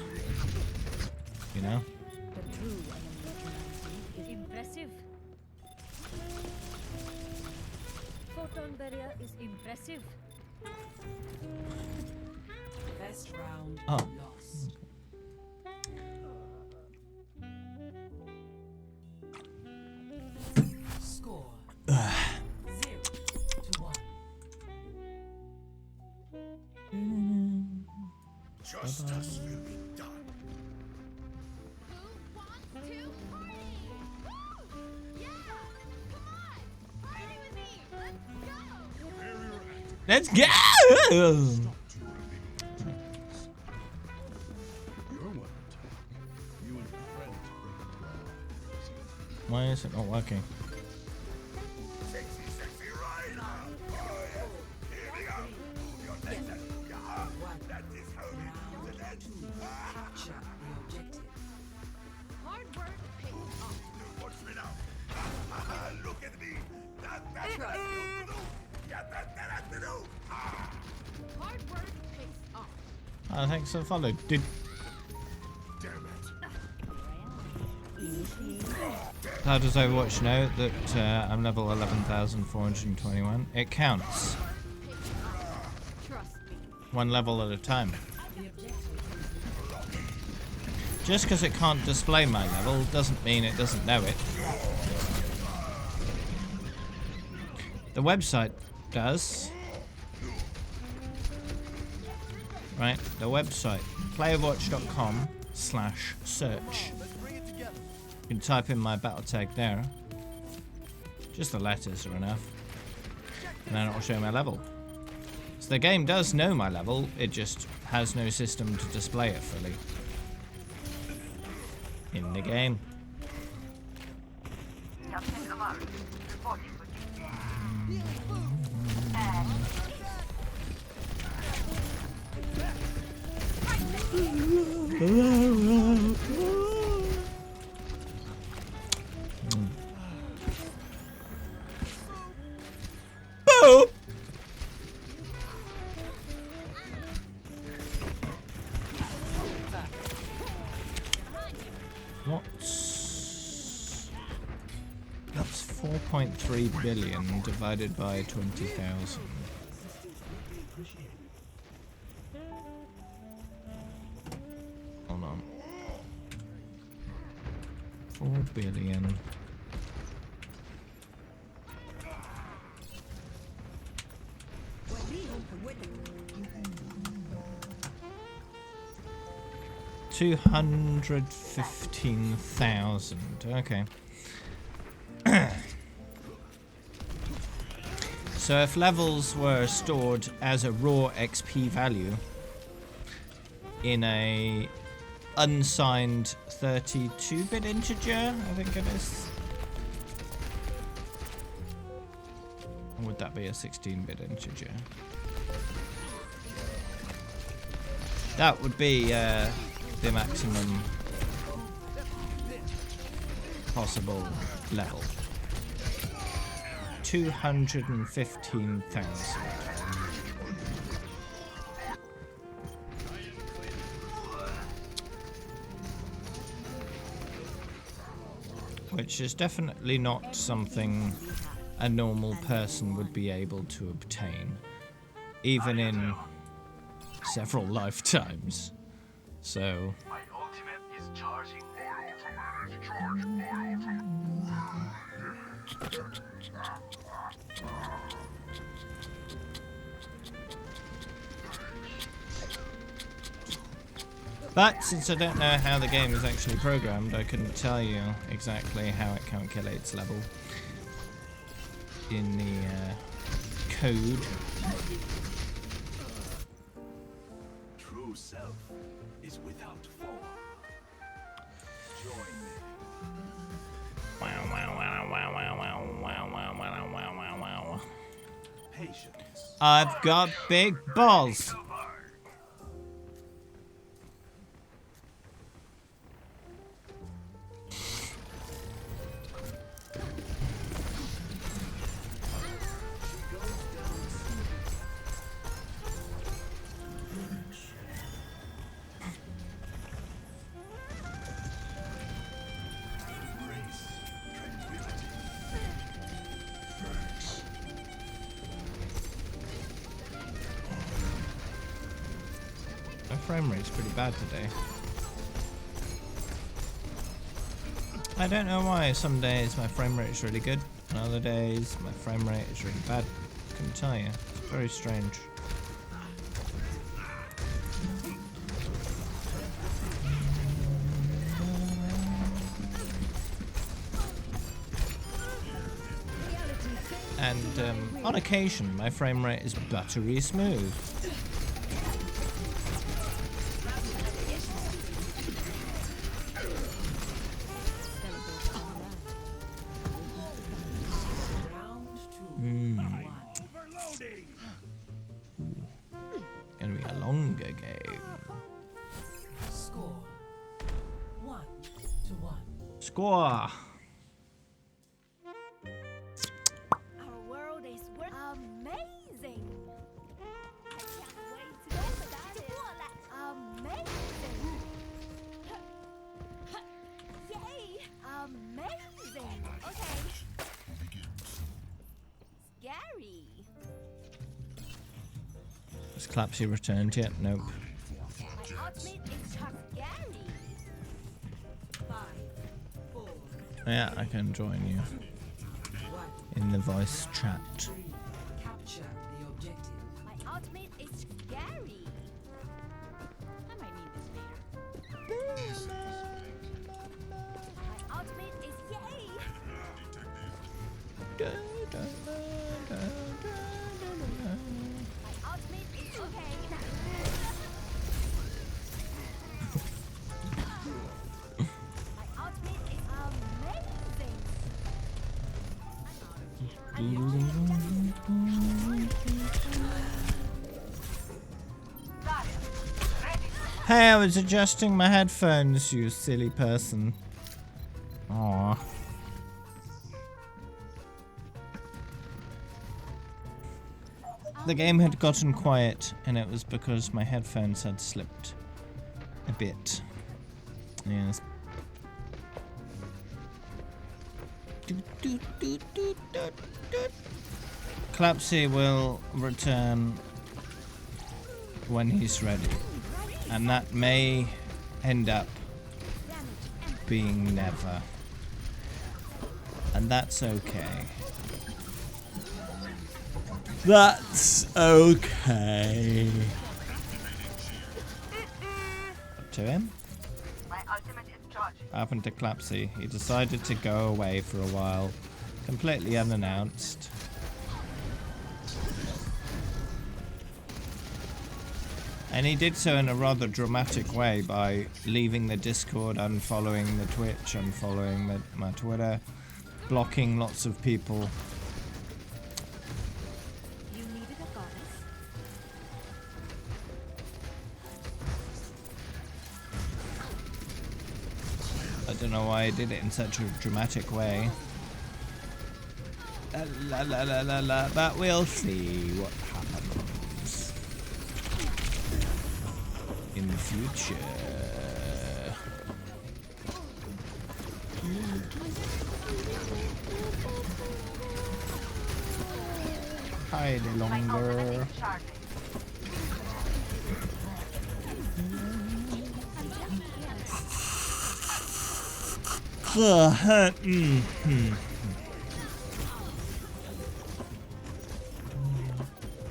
You know? Impressive. Photon barrier is impressive. Best round Oh. lost. Score 0-1. Justice will be done. Let's go! Why is it not working? Look at me. Hard work pays off. Thanks for the follow, dude. How does Overwatch know that I'm level 11,421? It counts. Trust me. One level at a time. Just because it can't display my level doesn't mean it doesn't know it. The website does. Right, the website, playoverwatch.com/search. You can type in my battle tag there. Just the letters are enough. And then it'll show my level. So the game does know my level, it just has no system to display it fully. In the game. Boop! That's 4.3 billion divided by 20,000. Hold on. 4 billion. $215,000. Okay. So if levels were stored as a raw XP value in a unsigned 32-bit integer, I think it is. Or would that be a 16-bit integer? That would be the maximum possible level. 215,000. Which is definitely not something a normal person would be able to obtain, even in several lifetimes. So My ultimate is charging. But since I don't know how the game is actually programmed, I couldn't tell you exactly how it calculates level in the code. True self is without form. Join me. Wow, wow, wow, wow, wow, wow, wow, wow, wow, wow, wow, wow. Patience. I've got big balls. My frame rate's pretty bad today. I don't know why. Some days my frame rate is really good, and other days my frame rate is really bad. Couldn't tell you. It's very strange. And on occasion, my frame rate is buttery smooth. Gonna be a longer game. Score 1-1. Score. Our world is amazing. I can't wait to go without it. Amazing. Yay! Amazing. Okay. Scary. Has Clapsy returned yet? Nope. My ultimate is scary. 5, 4, Yeah, I can join you 1. in the voice chat. Capture the objective. My ultimate is scary. I might need this later. My ultimate is yay. My ultimate is okay. My ultimate is amazing. Hey, I was adjusting my headphones, you silly person. Aww. The game had gotten quiet, and it was because my headphones had slipped a bit. Yes. Clapsy will return when he's ready, and that may end up being never, and that's okay. That's okay. Up to him. My ultimate is charged. Happened to Clapsy. He decided to go away for a while, completely unannounced. And he did so in a rather dramatic way by leaving the Discord, unfollowing the Twitch, unfollowing my Twitter, blocking lots of people. You needed a goddess? I don't know why he did it in such a dramatic way. La la la la la, but we'll see what happens in the future. Hide longer.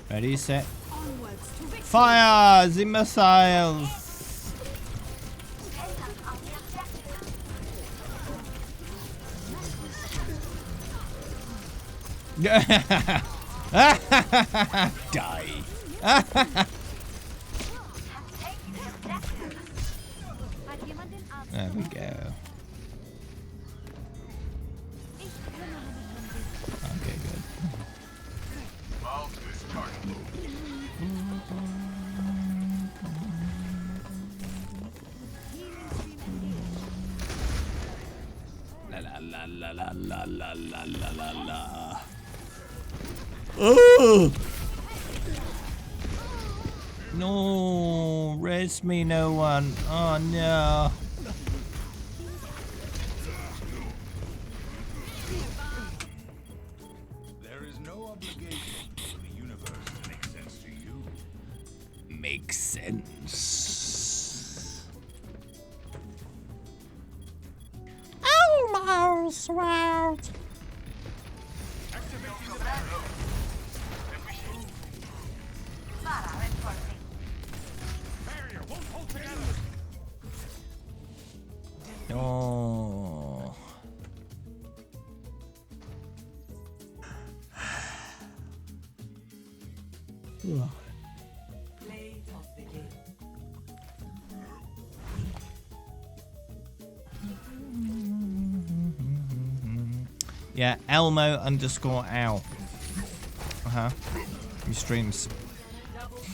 Ready, set, fire the missiles. Die. There we go. Okay, good. La la la la la la la la la la la. Oh! No, res me no one. Oh no. There is no obligation for the universe to make sense to you. Makes sense. Elmo Sword. No. Play of the game. Yeah, Elmo_ow. He streams. Double kill.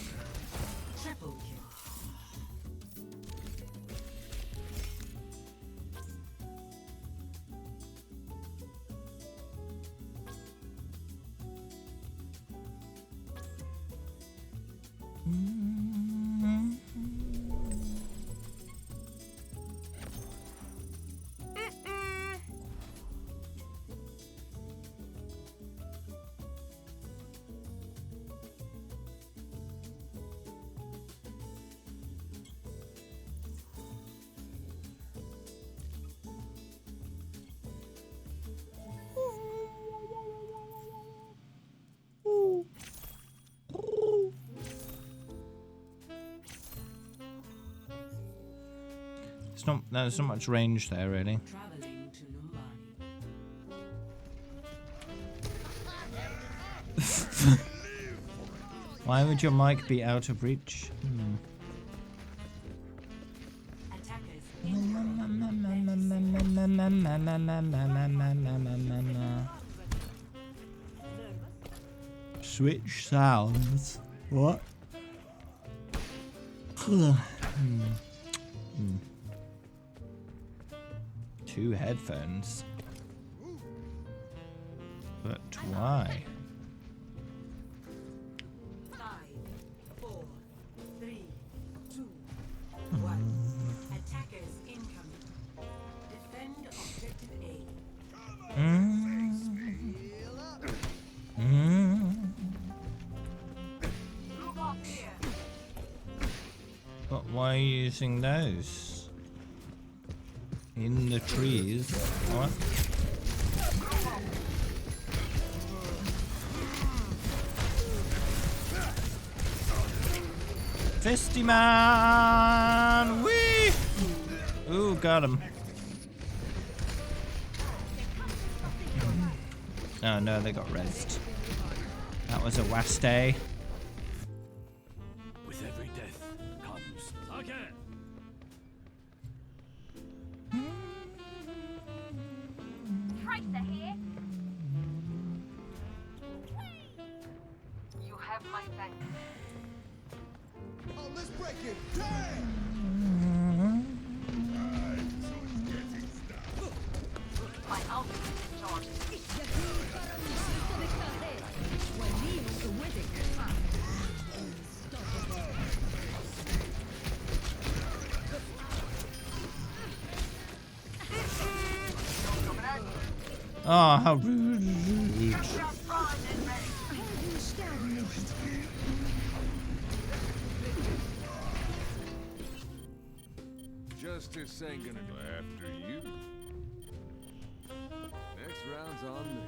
Triple kill. It's not. There's not much range there, really. Traveling to Numbani. Why would your mic be out of reach? Attackers Switch sounds. What? Two headphones. But why? 5, 4, 3, 2, 1. Attackers incoming. Defend objective A. But why are you using those? In the trees. What? Fisty man! Whee! Ooh, got him. Oh no, they got rezzed. That was a waste. With every death, My ultimate is charged. Oh, how rude. Justice ain't gonna go after you. Next round's on me.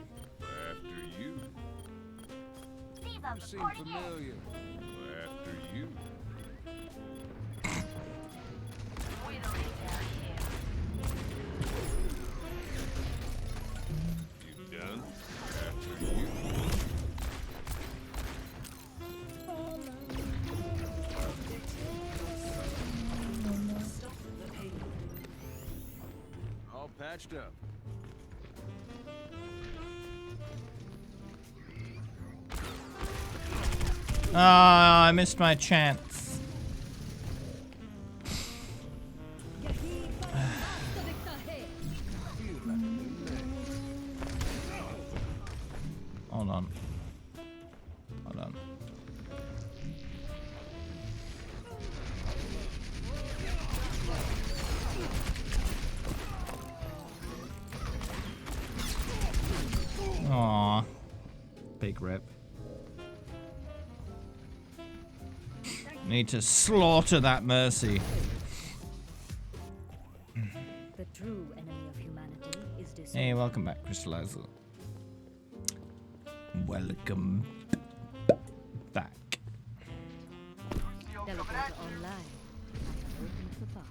After you. You seem familiar. After you. You done? After you. All patched up. Ah, I missed my chance. Hold on. Hold on. Aw. Big rip. Need to slaughter that Mercy. The true enemy of humanity is disorder. Hey, welcome back, Crystallizer. Welcome back. Teleporter online. Open the path.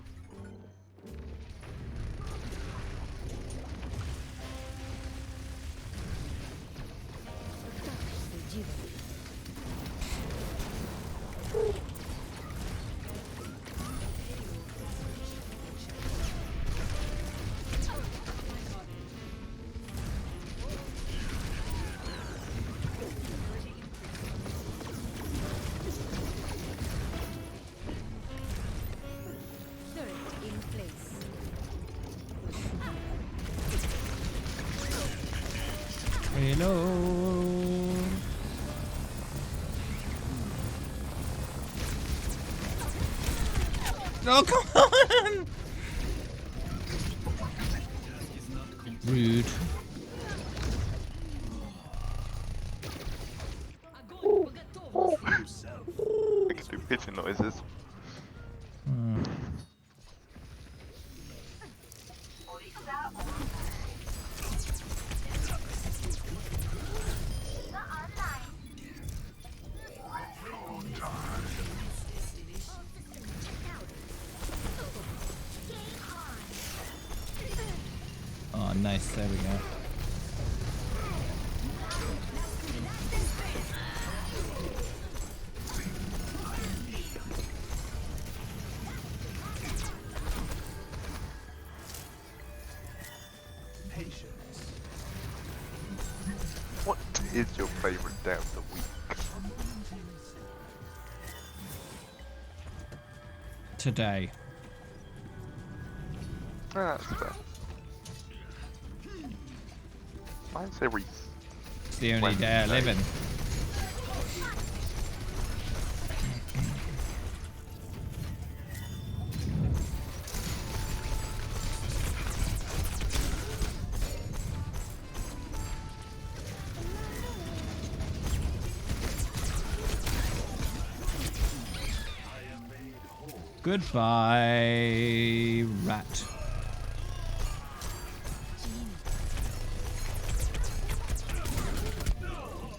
Reload. Oh, come on! Rude. I can do pigeon noises. Oh, nice. There we go. What is your favorite day of the week? Today. Ah, that's fair. I'd say Reese. It's the only day I live in. Goodbye, rat.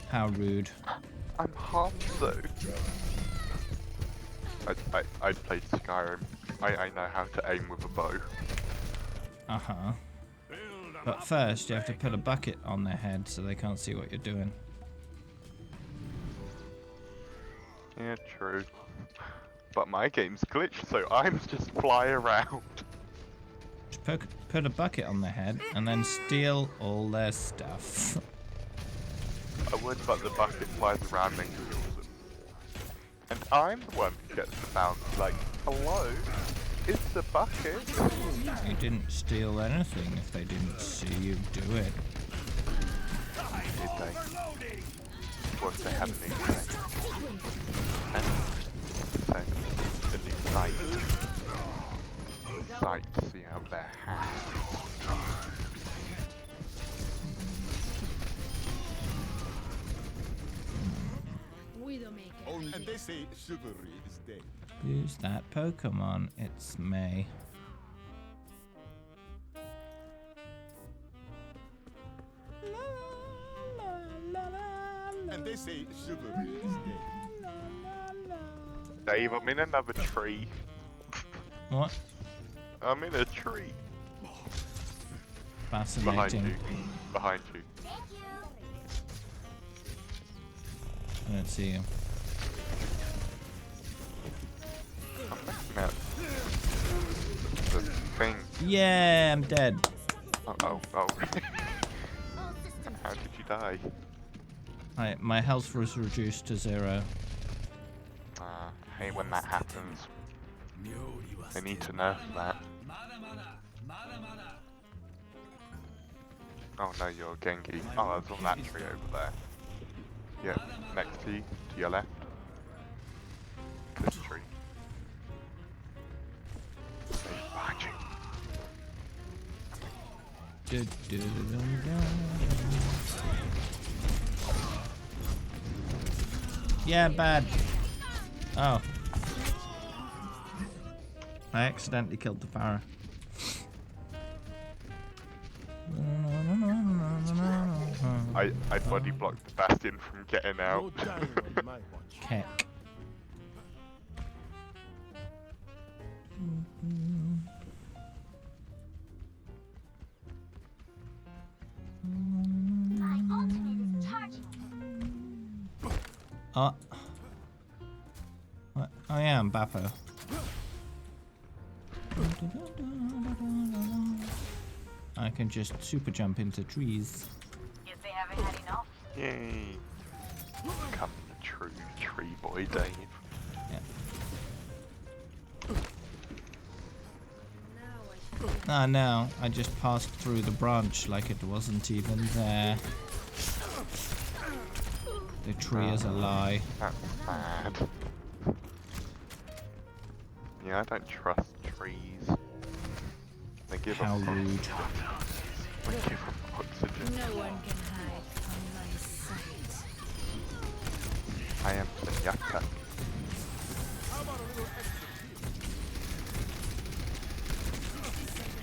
How rude. I'm harmed though. I played Skyrim. I know how to aim with a bow. Uh-huh. But first, you have to put a bucket on their head so they can't see what you're doing. Yeah, true. But my game's glitched, so I'm just fly around. Just put a bucket on their head and then steal all their stuff. I would, but the bucket flies around and kills them. And I'm the one who gets the bounce. Like, hello? It's the bucket. You didn't steal anything if they didn't see you do it. Did they? What if they had an ignite? And so, an ignite. Sight, see out their hands. Oh, and they say chivalry is dead. Who's that Pokemon? It's May. And they say chivalry is dead. Dave, I'm in another tree. What? I'm in a tree. Fascinating. Behind you. Behind you. I don't see you. I'm looking at the thing. Yeah, I'm dead. Oh. How did you die? My health was reduced to 0. I hate when that happens. They need to nerf that. Oh no, you're Genki. Oh, I was on that tree over there. Yeah, next to you, to your left. This tree. Behind you. Yeah, bad. Oh. I accidentally killed the Farah. I body blocked the Bastion from getting out. Keck. Oh. What? Oh yeah, I'm Bappo. I can just super jump into trees. Guess they haven't had enough. Yay. Come the true tree boy, Dave. Yeah. Ah, no, I just passed through the branch like it wasn't even there. The tree is a lie. That's bad. Yeah, I don't trust trees. They give How off rude. They give off oxygen. No one can hide from my sight. I am Sunyaka.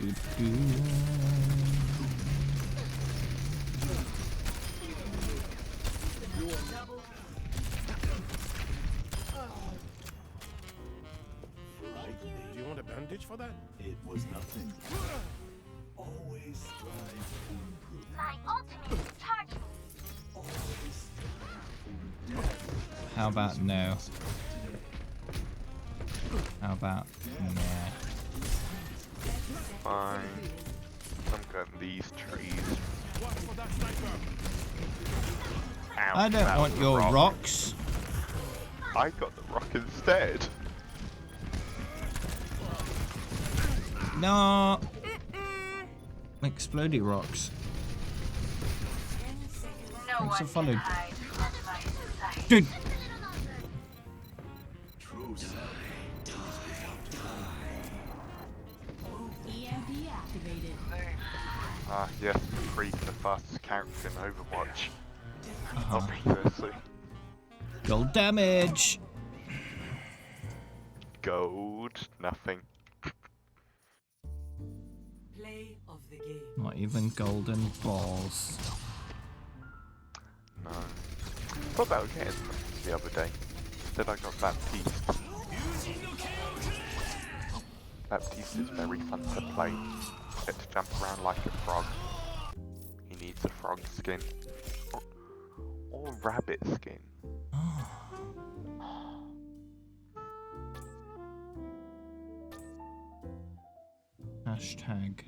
Do you want a bandage for that? It was nothing. Always strive to improve. My ultimate is charging. How about no? How about nah? Fine. I'm getting these trees. Ow, I don't that want was a your rock. rocks. I got the rock instead. No. Explodey rocks. No Thanks for one following. can hide from my sight. Dude. True sight does without EMP activated. Ah, yes, Creep, the fastest character in Overwatch. Uh-huh. Obviously. Gold damage. Gold, nothing. Play of the game. Not even golden balls. No. Thought about getting them the other day. Instead I got Baptiste. Baptiste is very fun to play. Get to jump around like a frog. He needs a frog skin. Or rabbit skin. Hashtag.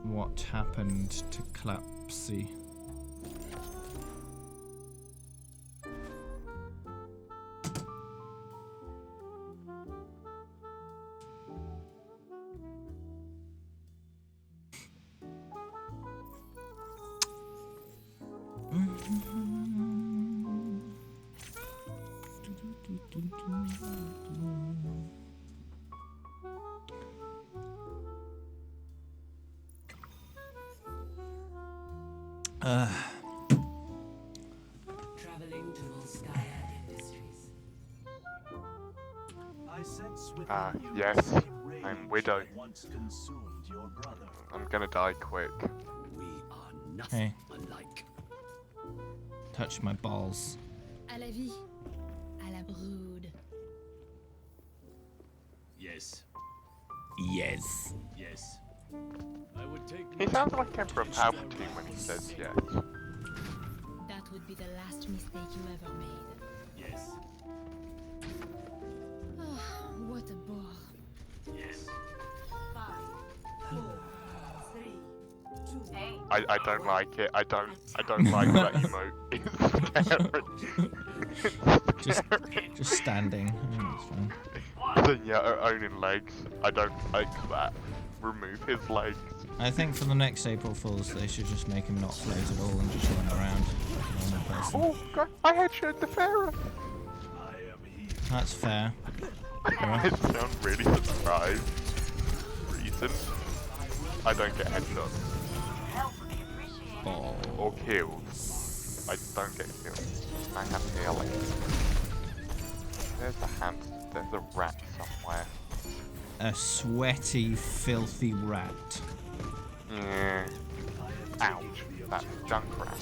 What happened to Clapsy? Traveling to Volskaya Industries. I sense Yes, I'm Widow. once consumed your brother. I'm gonna die quick. We are nothing Hey, alike. touch my balls. À la vie, à la brood. Yes, Yes. yes. I would take He sounds like Emperor Palpatine when he says yes. That would be the last mistake you ever made. yes, Oh, what a bore. yes. 5, 4, 3, 2. Hey, I don't like it. I don't like that emote. It's scary. Just standing. I think it's fine. Zenyatta owning legs. I don't like that. Remove his legs. I think for the next April Fools, they should just make him not float at all and just run around like a normal person. Oh god, I headshot the Pharaoh. That's fair. I sound really surprised. Reason? I don't get headshots. Oh. Or kills. I don't get kills. I have healing. There's a hamster. There's a rat somewhere. A sweaty, filthy rat. Yeah. Ouch. That's Junkrat.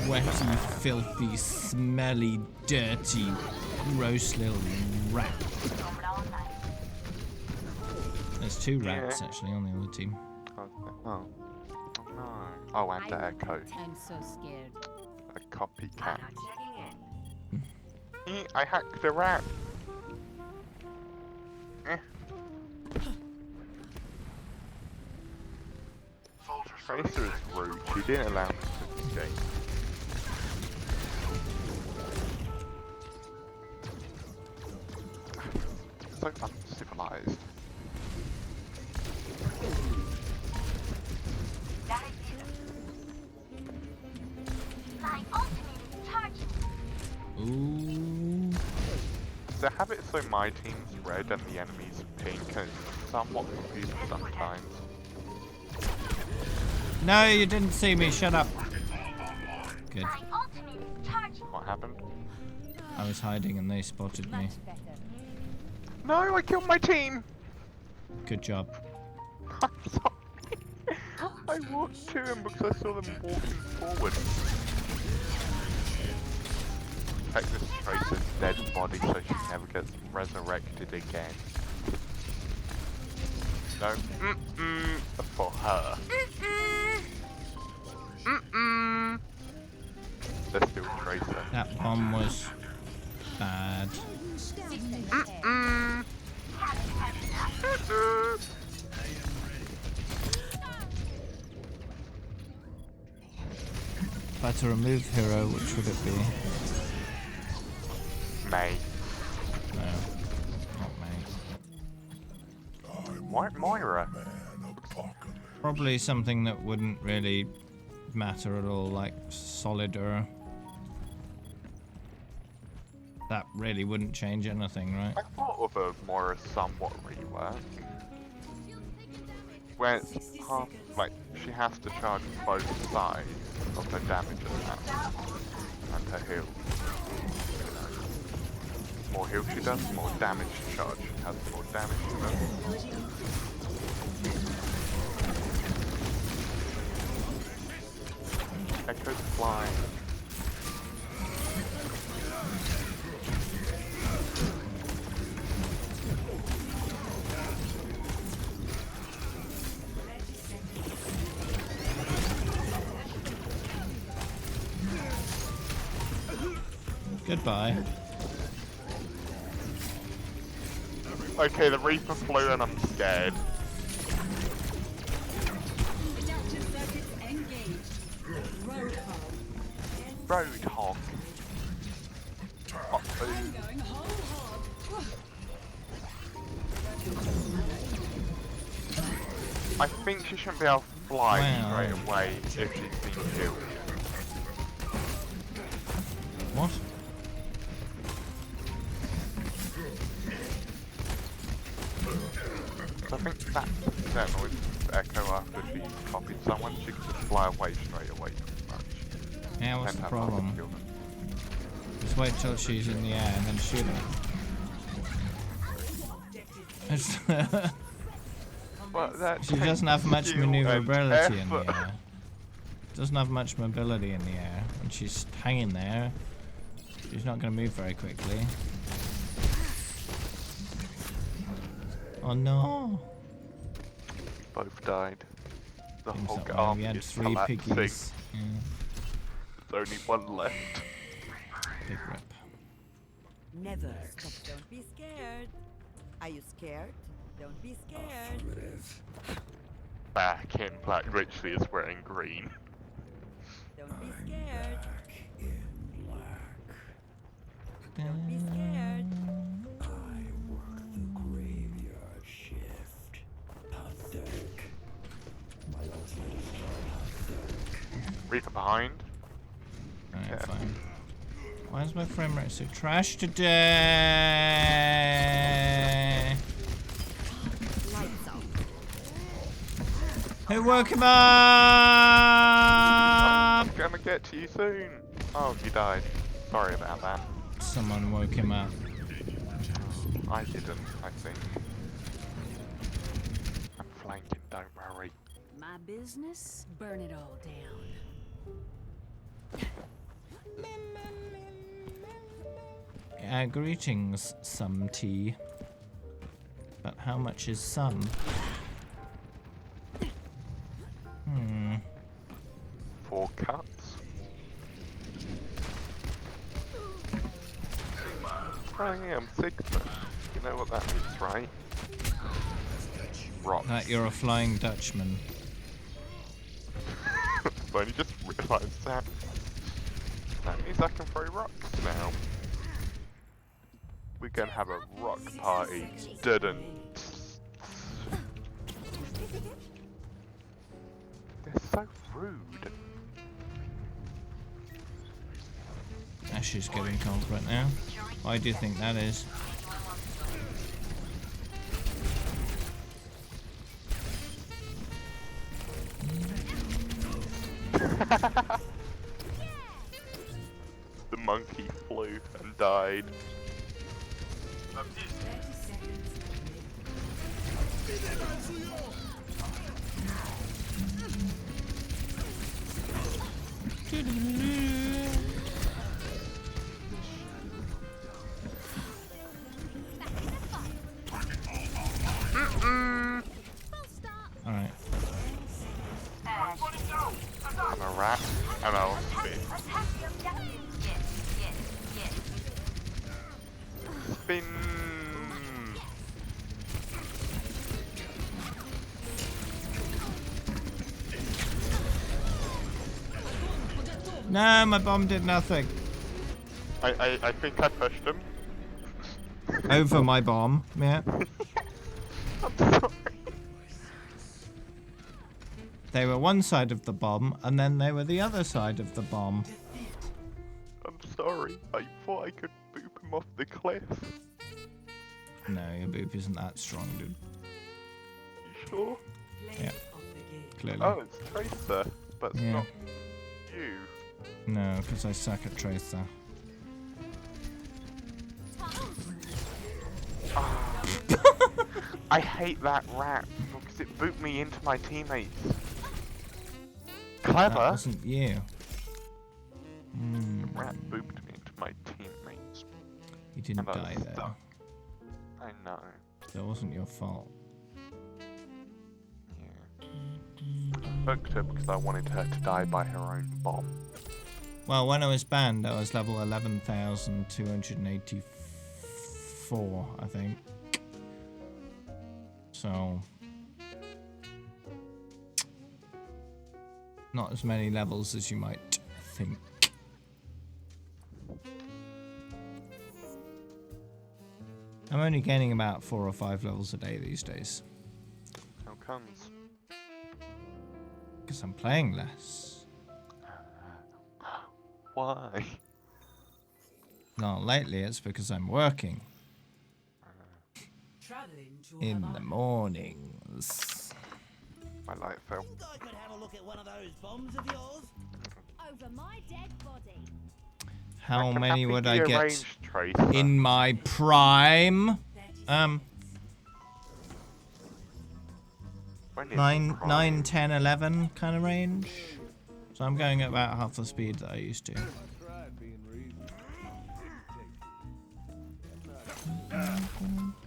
Sweaty, filthy, smelly, dirty, gross little rat. There's two rats actually on the other team. Oh no. Oh, and Echo. I'm so scared. A copycat. I hacked the rat. Tracer is rude. She didn't allow me to escape. So uncivilized. Ooh. They have it so my team's red and the enemy's pink, and it's somewhat confusing sometimes. No, you didn't see me. Shut up. Good. What happened? I was hiding and they spotted me. No, I killed my team! Good job. I'm sorry. I walked to him because I saw them walking forward. Protect this Tracer's dead body so she never gets resurrected again. No, for her. Let's do a Tracer. That bomb was bad. If I had to remove hero, which would it be? May. No, not May. Why Moira? Probably something that wouldn't really matter at all, like Solid or... That really wouldn't change anything, right? I thought of a Moira somewhat rework. Where it's half, like, she has to charge both sides of her damage attack and her heal. More heal she does, more damage she charge. She has more damage she does. Echo's flying. Goodbye. Okay, the Reaper flew and I'm scared. Roadhog. I think she shouldn't be able to fly Wow. straight away if she's been killed. What? I think that's accidental with Echo after she copied someone, she can just fly away straight away pretty much. Yeah, what's the Depends how far we problem? kill them. Just wait till she's in the air and then shoot her. But that She doesn't have takes much skill and maneuverability in the effort. air. Doesn't have much mobility in the air. When she's hanging there, she's not going to move very quickly. Oh no! Both died. The Seems whole that way. army We had is 3 collapsing. piggies. Yeah. There's only one left. Big rip. Never stop. Don't be scared. Are you scared? Don't be scared. Back in black literally is wearing green. Don't be scared. Don't be scared. Graveyard shift. Pathetic. My ultimate is pathetic. Reaper behind. Alright, fine. Why is my frame rate so trash today? Lights out. Who woke him up? I'm gonna get to you soon. Oh, you died. Sorry about that. Someone woke him up. I didn't, I think. I'm flanking, don't worry. My business? Burn it all down. Greetings, some tea. But how much is some? 4 cuts. Oh yeah, I'm Sigma. You know what that means, right? Rocks. That you're a flying Dutchman. I've only just realised that. That means I can throw rocks now. We're gonna have a rock party. Didn't. They're so rude. Ash is getting confident now. Why do you think that is? The monkey flew and died. Alright. I'm a rat, and I'll spin. Spin. No, my bomb did nothing. I think I pushed him. Over my bomb, yeah. I'm sorry. They were one side of the bomb, and then they were the other side of the bomb. I'm sorry. I thought I could boop him off the cliff. No, your boop isn't that strong, dude. You sure? Yeah. Clearly. Oh, it's Tracer, but it's Yeah. not you. No, because I suck at Tracer. I hate that rat because it booped me into my teammates. Clever. That wasn't you. The rat booped me into my teammates. You didn't And I die was there. stuck. I know. That wasn't your fault. Booked her because I wanted her to die by her own bomb. Well, when I was banned, I was level 11,284, I think. So... not as many levels as you might think. I'm only gaining about 4 or 5 levels a day these days. How comes? Because I'm playing less. Why? Not lately, it's because I'm working. In the mornings. My light fell. I could have a look at one of those bombs of yours. Over my dead body. How can many happily would be I a get ranged tracer. in my prime? When is 9, prime? 9, 10, 11 kind of range. So I'm going at about half the speed that I used to.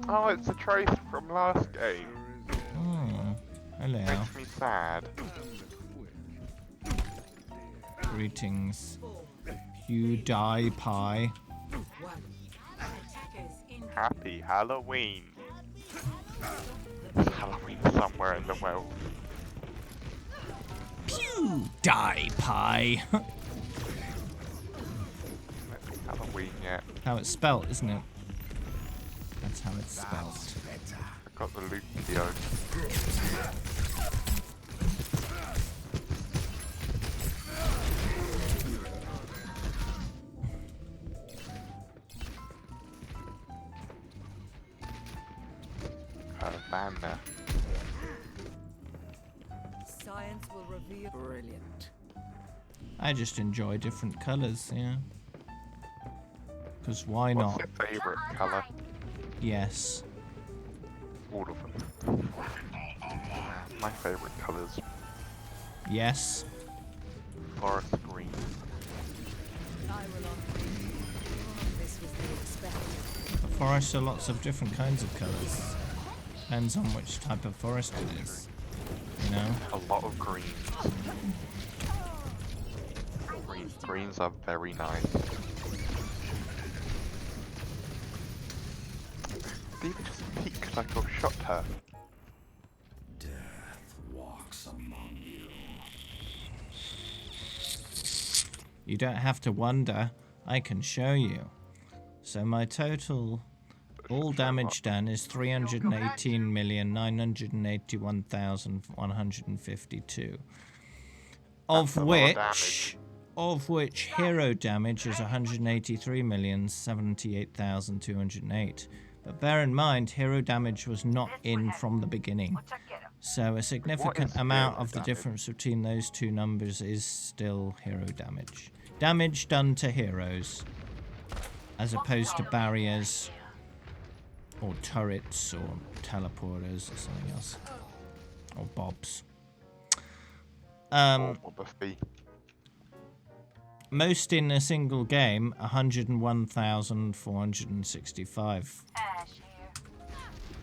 Oh, it's a trace from last game. Oh, hello. Makes me sad. Greetings. PewDiePie. Happy Halloween. There's Halloween somewhere in the world. PewDiePie. Halloween yet. How it's spelt, isn't it? That's how it's spelt. I got the Lucio. Havana. Science will reveal. Brilliant. I just enjoy different colours, yeah. Because why What's not? your favourite colour? Yes. All of them. My favourite colours. Yes. Forest green. The forests are lots of different kinds of colours. Depends on which type of forest it is. You know? A lot of greens. Greens are very nice. They just peeked like I've shot her. Death walks among you. You don't have to wonder. I can show you. So my total all damage done is 318,981,152. Of which hero damage is 183,078,208. But bear in mind, hero damage was not in from the beginning. So a significant amount of the difference between those two numbers is still hero damage. Damage done to heroes, as opposed to barriers, or turrets, or teleporters, or something else. Or bobs. Most in a single game, 101,465.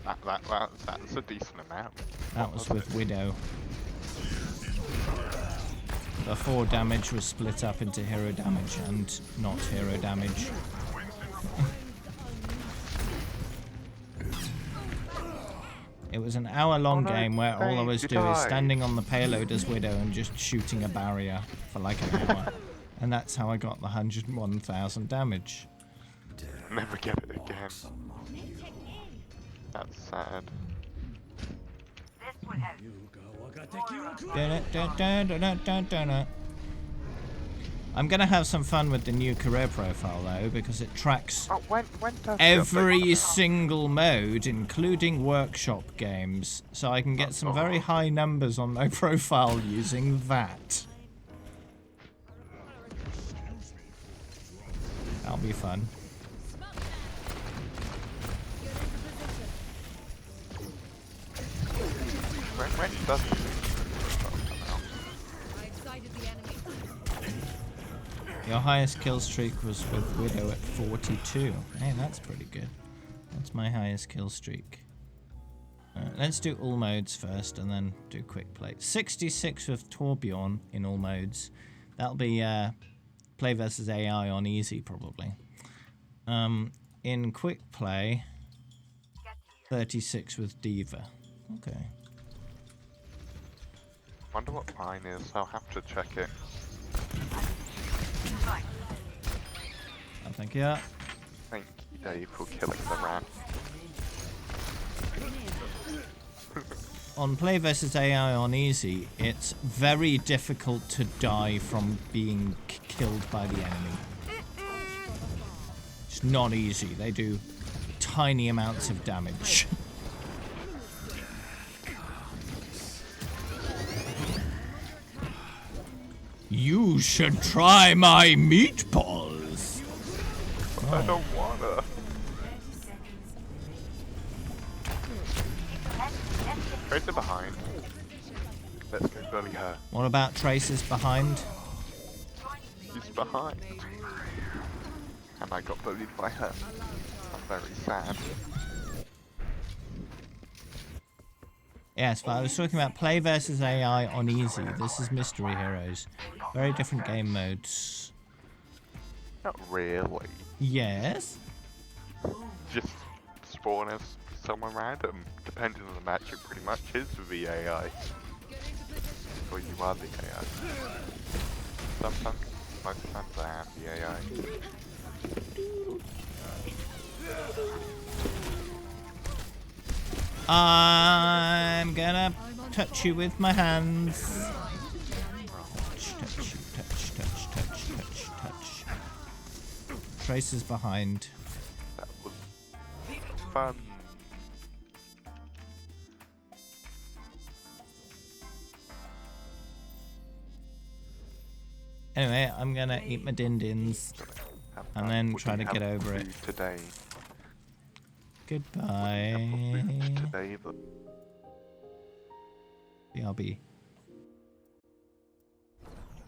That's a decent amount. That was with Widow. Before damage was split up into hero damage and not hero damage. It was an hour-long game where all I was doing is standing on the payload as Widow and just shooting a barrier for like an hour. And that's how I got the 101,000 damage. Never get it again. That's sad. I'm gonna have some fun with the new career profile though, because it tracks every single mode, including workshop games, so I can get some very high numbers on my profile using that. That'll be fun. When does Your highest kill streak was with Widow at 42. Hey, that's pretty good. That's my highest kill streak. Let's do all modes first and then do quick play. 66 with Torbjorn in all modes. That'll be play versus AI on easy probably. In quick play, 36 with Diva. Okay. Wonder what mine is. I'll have to check it. Oh, thank you. Thank you, Dave, for killing the rat. on Play vs AI on easy, it's very difficult to die from being killed by the enemy. It's not easy. They do tiny amounts of damage. You should try my meatballs. I don't wanna. Tracer behind. Let's go bully her. What about Tracer's behind? She's behind. And I got bullied by her. I'm very sad. Yes, but I was talking about Play vs AI on easy. This is Mystery Heroes. Very different game modes. Not really. Yes. Just spawn as someone random. Depending on the match, it pretty much is the AI. Or you are the AI. Sometimes, most times I am the AI. I'm gonna touch you with my hands. Touch, touch, touch, touch, touch, touch, touch. Tracer's behind. That was fun. Anyway, I'm gonna eat my din-dins and then try to get over it. Today. Goodbye. Today, but BRB.